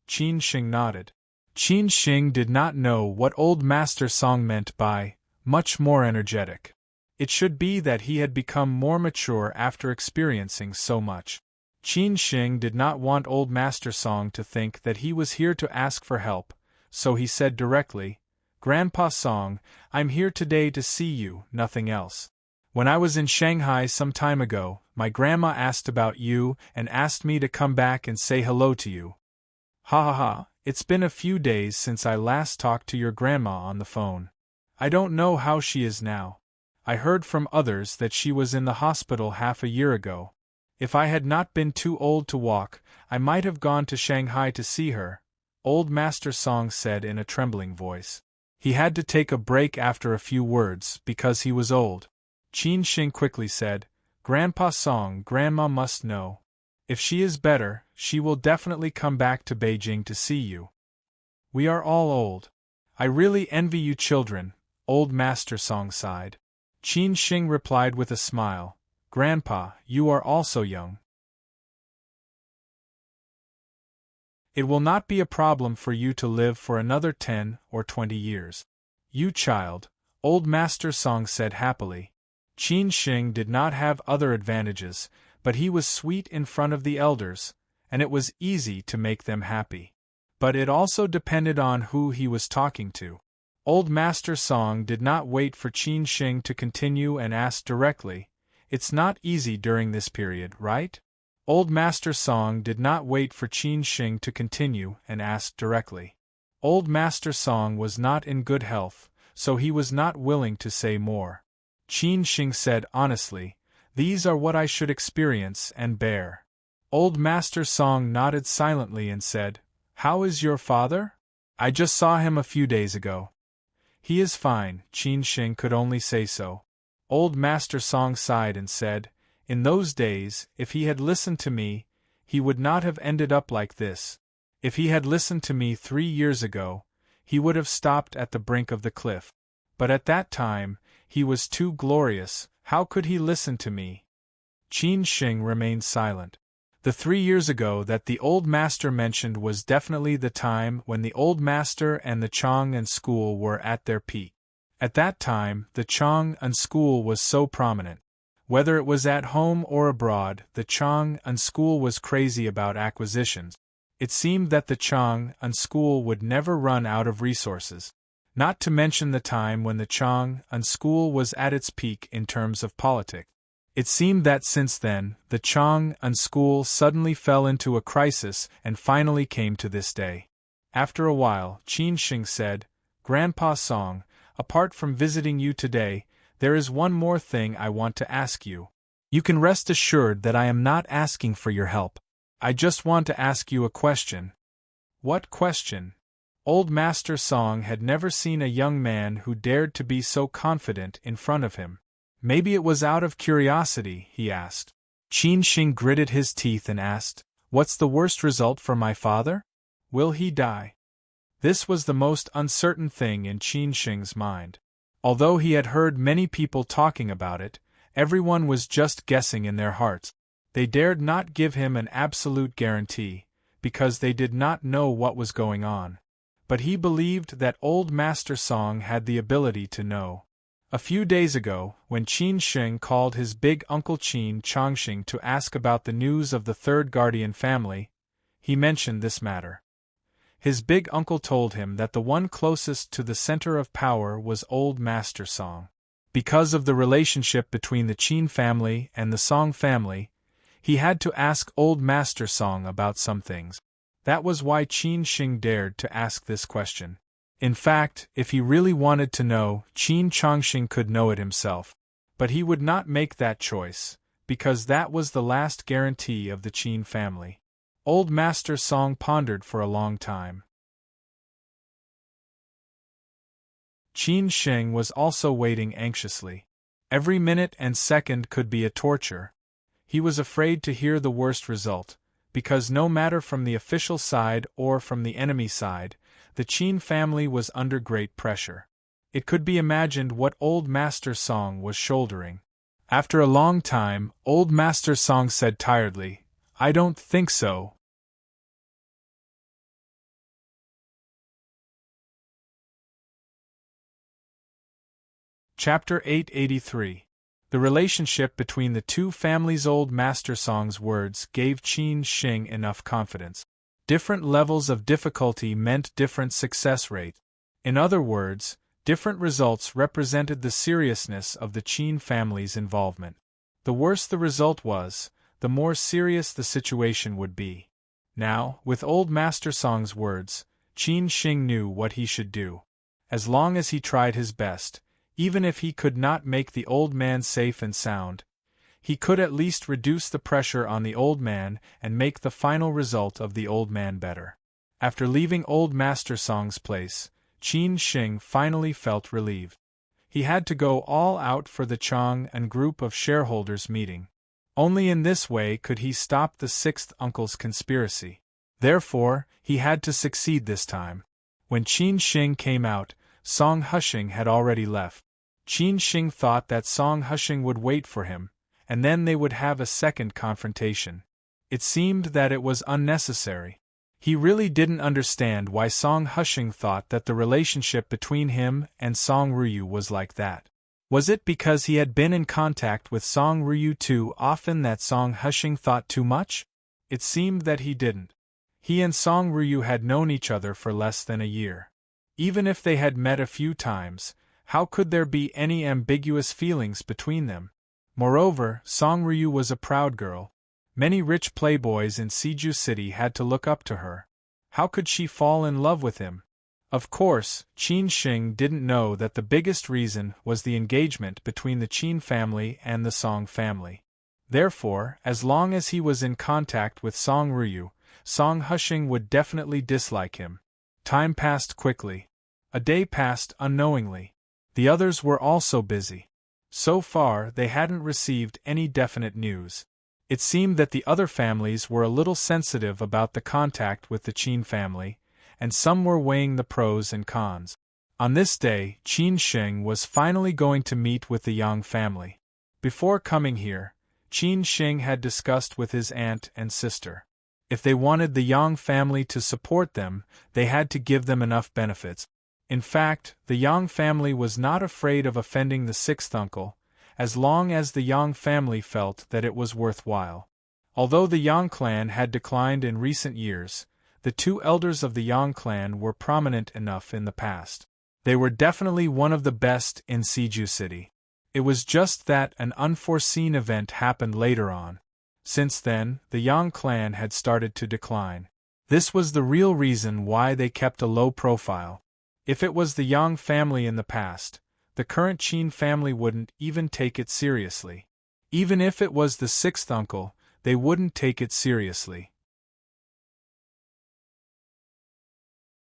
Qin Shing nodded. Qin Shing did not know what Old Master Song meant by much more energetic. It should be that he had become more mature after experiencing so much. Qin Shing did not want Old Master Song to think that he was here to ask for help, so he said directly, "Grandpa Song, I'm here today to see you, nothing else. When I was in Shanghai some time ago, my grandma asked about you and asked me to come back and say hello to you." "Ha ha ha, it's been a few days since I last talked to your grandma on the phone. I don't know how she is now. I heard from others that she was in the hospital half a year ago. If I had not been too old to walk, I might have gone to Shanghai to see her, Old Master Song said in a trembling voice. He had to take a break after a few words because he was old. Qin Shing quickly said, Grandpa Song, Grandma must know. If she is better, she will definitely come back to Beijing to see you. We are all old. I really envy you children, Old Master Song sighed. Qin Shing replied with a smile, Grandpa, you are also young. It will not be a problem for you to live for another 10 or 20 years. You child, Old Master Song said happily. Qin Shing did not have other advantages, but he was sweet in front of the elders, and it was easy to make them happy. But it also depended on who he was talking to. Old Master Song did not wait for Qin Shing to continue and asked directly, It's not easy during this period, right? Old Master Song did not wait for Qin Shing to continue and asked directly. Old Master Song was not in good health, so he was not willing to say more. Qin Shing said honestly, These are what I should experience and bear. Old Master Song nodded silently and said, How is your father? I just saw him a few days ago. He is fine, Qin Shing could only say so. Old Master Song sighed and said, In those days, if he had listened to me, he would not have ended up like this. If he had listened to me 3 years ago, he would have stopped at the brink of the cliff. But at that time, he was too glorious, how could he listen to me? Qin Shing remained silent. The 3 years ago that the old master mentioned was definitely the time when the old master and the Chang'an school were at their peak. At that time, the Chang'an school was so prominent. Whether it was at home or abroad, the Chang'an school was crazy about acquisitions. It seemed that the Chang'an school would never run out of resources. Not to mention the time when the Chang'an school was at its peak in terms of politics. It seemed that since then, the Chang'an school suddenly fell into a crisis and finally came to this day. After a while, Qin Shing said, Grandpa Song, apart from visiting you today, there is one more thing I want to ask you. You can rest assured that I am not asking for your help. I just want to ask you a question. What question? Old Master Song had never seen a young man who dared to be so confident in front of him. Maybe it was out of curiosity, he asked. Qin Shing gritted his teeth and asked, What's the worst result for my father? Will he die? This was the most uncertain thing in Qin Shing's mind. Although he had heard many people talking about it, everyone was just guessing in their hearts. They dared not give him an absolute guarantee, because they did not know what was going on. But he believed that Old Master Song had the ability to know. A few days ago, when Qin Shing called his big uncle Qin Changxing to ask about the news of the third guardian family, he mentioned this matter. His big uncle told him that the one closest to the center of power was Old Master Song. Because of the relationship between the Qin family and the Song family, he had to ask Old Master Song about some things. That was why Qin Shing dared to ask this question. In fact, if he really wanted to know, Qin Changxing could know it himself. But he would not make that choice, because that was the last guarantee of the Qin family. Old Master Song pondered for a long time. Qin Shing was also waiting anxiously. Every minute and second could be a torture. He was afraid to hear the worst result, because no matter from the official side or from the enemy side, the Qin family was under great pressure. It could be imagined what Old Master Song was shouldering. After a long time, Old Master Song said tiredly, I don't think so. Chapter 883. The relationship between the two families. Old Master Song's words gave Qin Shing enough confidence. Different levels of difficulty meant different success rate. In other words, different results represented the seriousness of the Qin family's involvement. The worse the result was, the more serious the situation would be. Now, with Old Master Song's words, Qin Shing knew what he should do. As long as he tried his best, even if he could not make the old man safe and sound, he could at least reduce the pressure on the old man and make the final result of the old man better. After leaving old Master Song's place, Qin Sheng finally felt relieved. He had to go all out for the Chang and group of shareholders meeting. Only in this way could he stop the sixth uncle's conspiracy. Therefore, he had to succeed this time. When Qin Sheng came out, Song Husheng had already left. Qin Sheng thought that Song Husheng would wait for him, and then they would have a second confrontation. It seemed that it was unnecessary. He really didn't understand why Song Husheng thought that the relationship between him and Song Ruyu was like that. Was it because he had been in contact with Song Ruyu too often that Song Husheng thought too much? It seemed that he didn't. He and Song Ruyu had known each other for less than a year. Even if they had met a few times, how could there be any ambiguous feelings between them? Moreover, Song Ruyu was a proud girl. Many rich playboys in Siju City had to look up to her. How could she fall in love with him? Of course, Qin Sheng didn't know that the biggest reason was the engagement between the Qin family and the Song family. Therefore, as long as he was in contact with Song Ruyu, Song Husheng would definitely dislike him. Time passed quickly. A day passed unknowingly. The others were also busy. So far, they hadn't received any definite news. It seemed that the other families were a little sensitive about the contact with the Qin family, and some were weighing the pros and cons. On this day, Qin Sheng was finally going to meet with the Yang family. Before coming here, Qin Sheng had discussed with his aunt and sister. If they wanted the Yang family to support them, they had to give them enough benefits. In fact, the Yang family was not afraid of offending the sixth uncle, as long as the Yang family felt that it was worthwhile. Although the Yang clan had declined in recent years, the two elders of the Yang clan were prominent enough in the past. They were definitely one of the best in Siju City. It was just that an unforeseen event happened later on. Since then, the Yang clan had started to decline. This was the real reason why they kept a low profile. If it was the Yang family in the past, the current Qin family wouldn't even take it seriously. Even if it was the sixth uncle, they wouldn't take it seriously.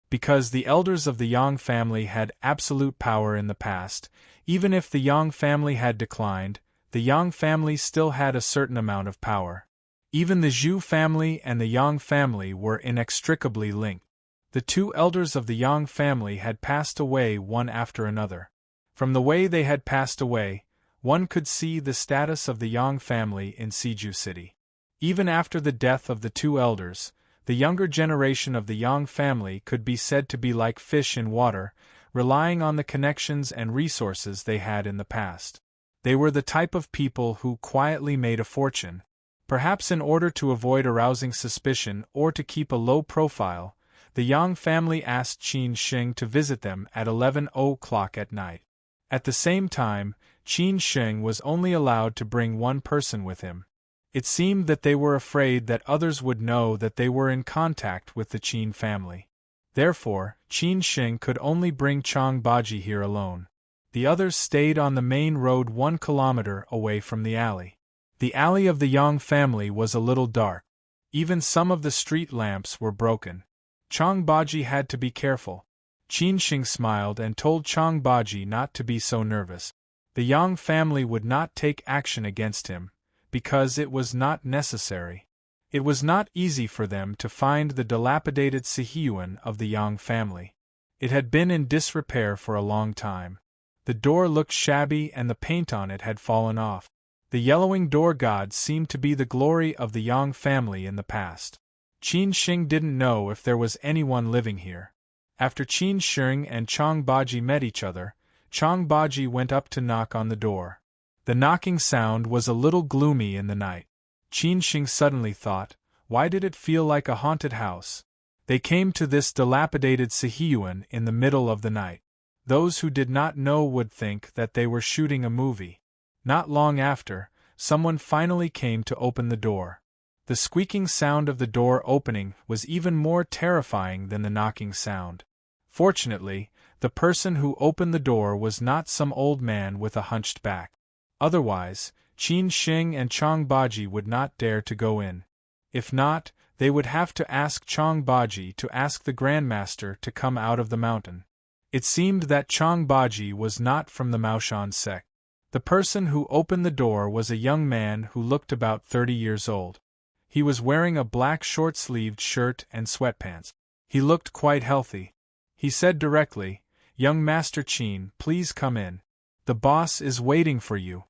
Because the elders of the Yang family had absolute power in the past, even if the Yang family had declined, the Yang family still had a certain amount of power. Even the Zhu family and the Yang family were inextricably linked. The two elders of the Yang family had passed away one after another. From the way they had passed away, one could see the status of the Yang family in Siju City. Even after the death of the two elders, the younger generation of the Yang family could be said to be like fish in water, relying on the connections and resources they had in the past. They were the type of people who quietly made a fortune. Perhaps in order to avoid arousing suspicion or to keep a low profile, the Yang family asked Qin Sheng to visit them at 11 o'clock at night. At the same time, Qin Sheng was only allowed to bring one person with him. It seemed that they were afraid that others would know that they were in contact with the Qin family. Therefore, Qin Sheng could only bring Chang Baji here alone. The others stayed on the main road 1 kilometer away from the alley. The alley of the Yang family was a little dark. Even some of the street lamps were broken. Chang Baji had to be careful. Qin Sheng smiled and told Chang Baji not to be so nervous. The Yang family would not take action against him, because it was not necessary. It was not easy for them to find the dilapidated Sihiyuan of the Yang family. It had been in disrepair for a long time. The door looked shabby and the paint on it had fallen off. The yellowing door god seemed to be the glory of the Yang family in the past. Qin Sheng didn't know if there was anyone living here. After Qin Sheng and Chang Baji met each other, Chang Baji went up to knock on the door. The knocking sound was a little gloomy in the night. Qin Sheng suddenly thought, why did it feel like a haunted house? They came to this dilapidated Sihiyuan in the middle of the night. Those who did not know would think that they were shooting a movie. Not long after, someone finally came to open the door. The squeaking sound of the door opening was even more terrifying than the knocking sound. Fortunately, the person who opened the door was not some old man with a hunched back. Otherwise, Qin Sheng and Chang Baji would not dare to go in. If not, They would have to ask Chong Baji to ask the Grandmaster to come out of the mountain. It seemed that Chong Baji was not from the Maoshan sect. The person who opened the door was a young man who looked about 30 years old. He was wearing a black short-sleeved shirt and sweatpants. He looked quite healthy. He said directly, "Young Master Qin, please come in. The boss is waiting for you."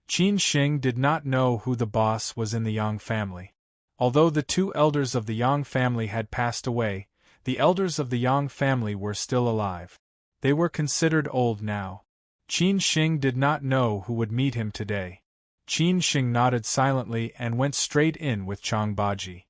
Qin Shing did not know who the boss was in the Yang family. Although the two elders of the Yang family had passed away, the elders of the Yang family were still alive. They were considered old now. Qin Shing did not know who would meet him today. Qin Shing nodded silently and went straight in with Chong Baji.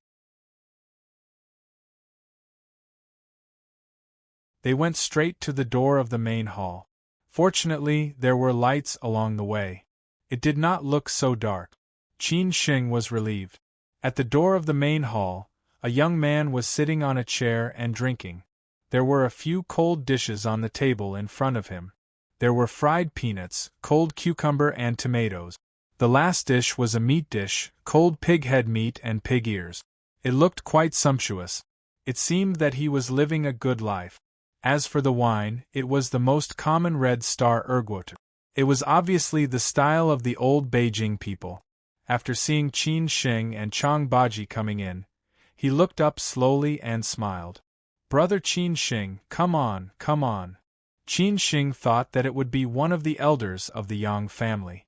They went straight to the door of the main hall. Fortunately, there were lights along the way. It did not look so dark. Qin Shing was relieved. At the door of the main hall, a young man was sitting on a chair and drinking. There were a few cold dishes on the table in front of him. There were fried peanuts, cold cucumber and tomatoes. The last dish was a meat dish, cold pig head meat and pig ears. It looked quite sumptuous. It seemed that he was living a good life. As for the wine, it was the most common Red Star Erguotu. It was obviously the style of the old Beijing people. After seeing Qin Shing and Chong Baji coming in, he looked up slowly and smiled. "Brother Qin Shing, come on, come on." Qin Shing thought that it would be one of the elders of the Yang family.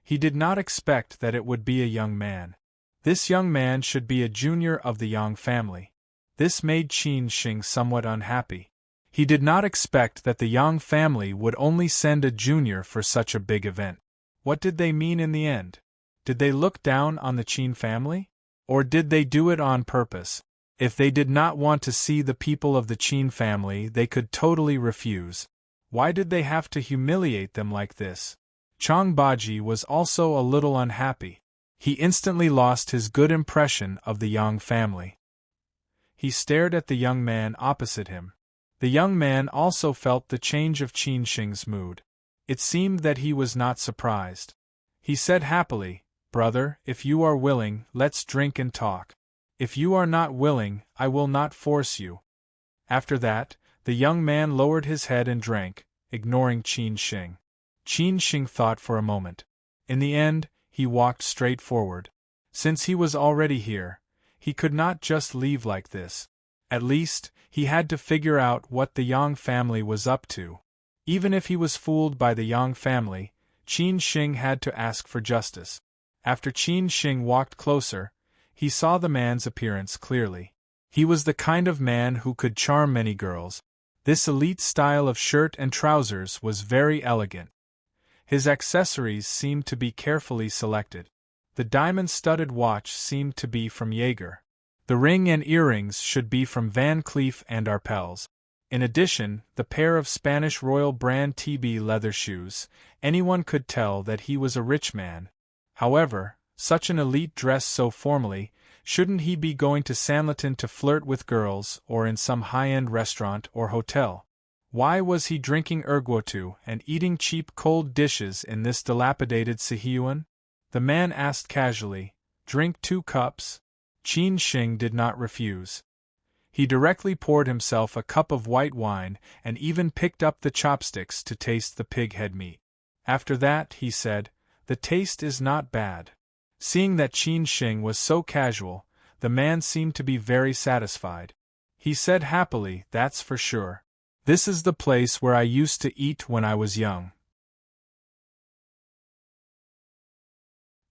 He did not expect that it would be a young man. This young man should be a junior of the Yang family. This made Qin Shing somewhat unhappy. He did not expect that the Yang family would only send a junior for such a big event. What did they mean in the end? Did they look down on the Qin family? Or did they do it on purpose? If they did not want to see the people of the Qin family, they could totally refuse. Why did they have to humiliate them like this? Chong Baji was also a little unhappy. He instantly lost his good impression of the Yang family. He stared at the young man opposite him. The young man also felt the change of Qin Shing's mood. It seemed that he was not surprised. He said happily, "Brother, if you are willing, let's drink and talk. If you are not willing, I will not force you." After that, the young man lowered his head and drank, ignoring Qin Shing. Qin Shing thought for a moment. In the end, he walked straight forward. Since he was already here, he could not just leave like this. At least, he had to figure out what the Yang family was up to. Even if he was fooled by the Yang family, Qin Shing had to ask for justice. After Qin Shing walked closer, he saw the man's appearance clearly. He was the kind of man who could charm many girls. This elite style of shirt and trousers was very elegant. His accessories seemed to be carefully selected. The diamond-studded watch seemed to be from Jaeger. The ring and earrings should be from Van Cleef and Arpels. In addition, the pair of Spanish Royal brand TB leather shoes, anyone could tell that he was a rich man. However, such an elite dress so formally, shouldn't he be going to Sanlitun to flirt with girls or in some high-end restaurant or hotel? Why was he drinking erguotu and eating cheap cold dishes in this dilapidated Sihyuan? The man asked casually, "Drink 2 cups?" Qin Shing did not refuse. He directly poured himself a cup of white wine and even picked up the chopsticks to taste the pig head meat. After that, he said, "The taste is not bad." Seeing that Qin Shing was so casual, the man seemed to be very satisfied. He said happily, "That's for sure. This is the place where I used to eat when I was young.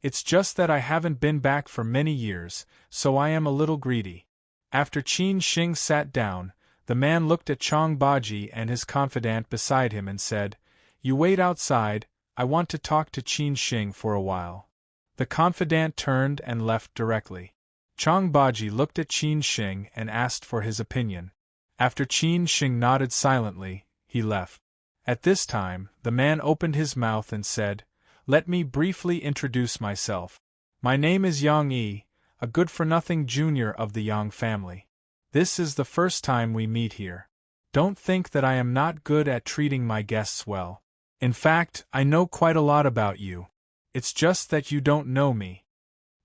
It's just that I haven't been back for many years, so I am a little greedy." After Qin Shing sat down, the man looked at Chong Baji and his confidant beside him and said, "You wait outside, I want to talk to Qin Shing for a while." The confidant turned and left directly. Chong Baji looked at Qin Shing and asked for his opinion. After Qin Shing nodded silently, he left. At this time, the man opened his mouth and said, "Let me briefly introduce myself. My name is Yang Yi, a good-for-nothing junior of the Yang family. This is the first time we meet here. Don't think that I am not good at treating my guests well. In fact, I know quite a lot about you. It's just that you don't know me."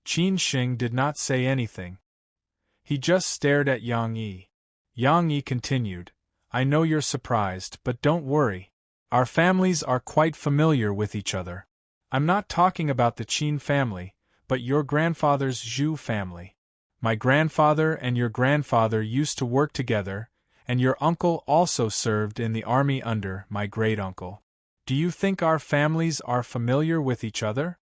Qin Shing did not say anything. He just stared at Yang Yi. Yang Yi continued, I know you're surprised, but don't worry. Our families are quite familiar with each other. I'm not talking about the Qin family, but your grandfather's Zhu family. My grandfather and your grandfather used to work together, and your uncle also served in the army under my great-uncle. Do you think our families are familiar with each other?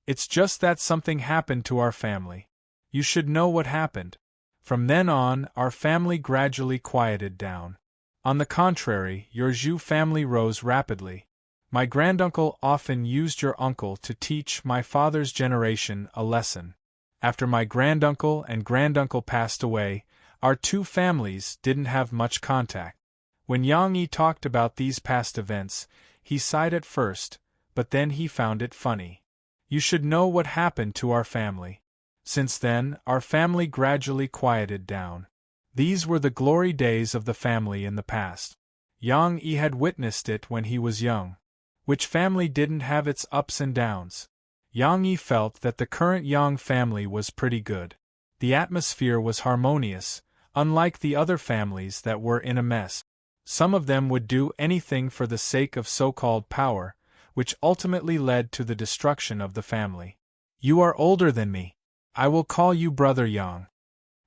It's just that something happened to our family. You should know what happened. From then on, our family gradually quieted down. On the contrary, your Zhu family rose rapidly. My granduncle often used your uncle to teach my father's generation a lesson. After my granduncle and granduncle passed away, our two families didn't have much contact. When Yang Yi talked about these past events, he sighed at first, but then he found it funny. You should know what happened to our family. Since then, our family gradually quieted down. These were the glory days of the family in the past. Yang Yi had witnessed it when he was young. Which family didn't have its ups and downs? Yang Yi felt that the current Yang family was pretty good. The atmosphere was harmonious, unlike the other families that were in a mess. Some of them would do anything for the sake of so-called power, which ultimately led to the destruction of the family. You are older than me. I will call you Brother Yang.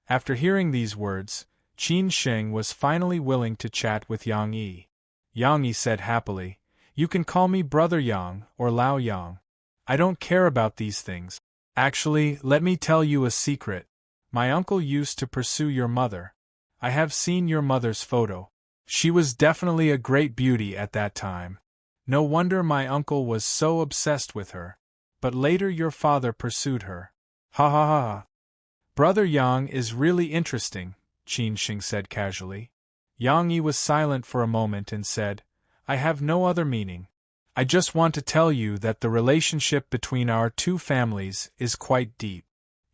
After hearing these words, Qin Sheng was finally willing to chat with Yang Yi. Yang Yi said happily, You can call me Brother Yang or Lao Yang. I don't care about these things. Actually, let me tell you a secret. My uncle used to pursue your mother. I have seen your mother's photo. She was definitely a great beauty at that time. No wonder my uncle was so obsessed with her. But later your father pursued her. Ha ha ha ha. Brother Yang is really interesting, Qin Sheng said casually. Yang Yi was silent for a moment and said, I have no other meaning. I just want to tell you that the relationship between our two families is quite deep.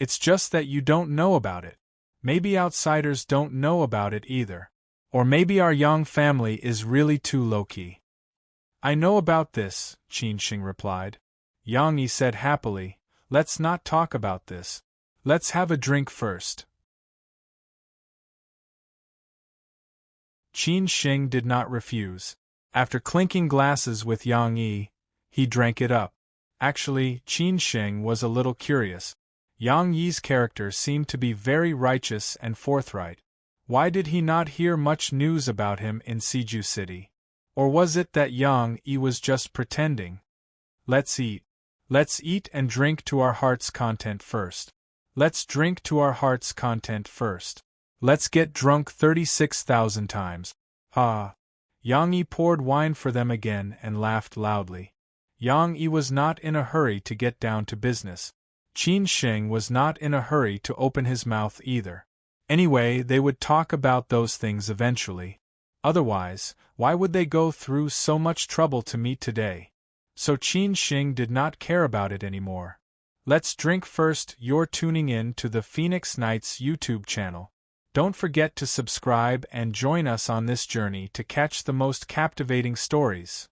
It's just that you don't know about it. Maybe outsiders don't know about it either. Or maybe our Yang family is really too low-key. I know about this, Qin Sheng replied. Yang Yi said happily, Let's not talk about this. Let's have a drink first. Qin Sheng did not refuse. After clinking glasses with Yang Yi, he drank it up. Actually, Qin Sheng was a little curious. Yang Yi's character seemed to be very righteous and forthright. Why did he not hear much news about him in Siju City? Or was it that Yang Yi was just pretending? Let's eat. Let's eat and drink to our heart's content first. Let's drink to our heart's content first. Let's get drunk 36,000 times. Ha! Yang Yi poured wine for them again and laughed loudly. Yang Yi was not in a hurry to get down to business. Qin Sheng was not in a hurry to open his mouth either. Anyway, they would talk about those things eventually. Otherwise, why would they go through so much trouble to meet today? So Qin Sheng did not care about it anymore. Let's drink first. You're tuning in to the Phoenix Nights YouTube channel. Don't forget to subscribe and join us on this journey to catch the most captivating stories.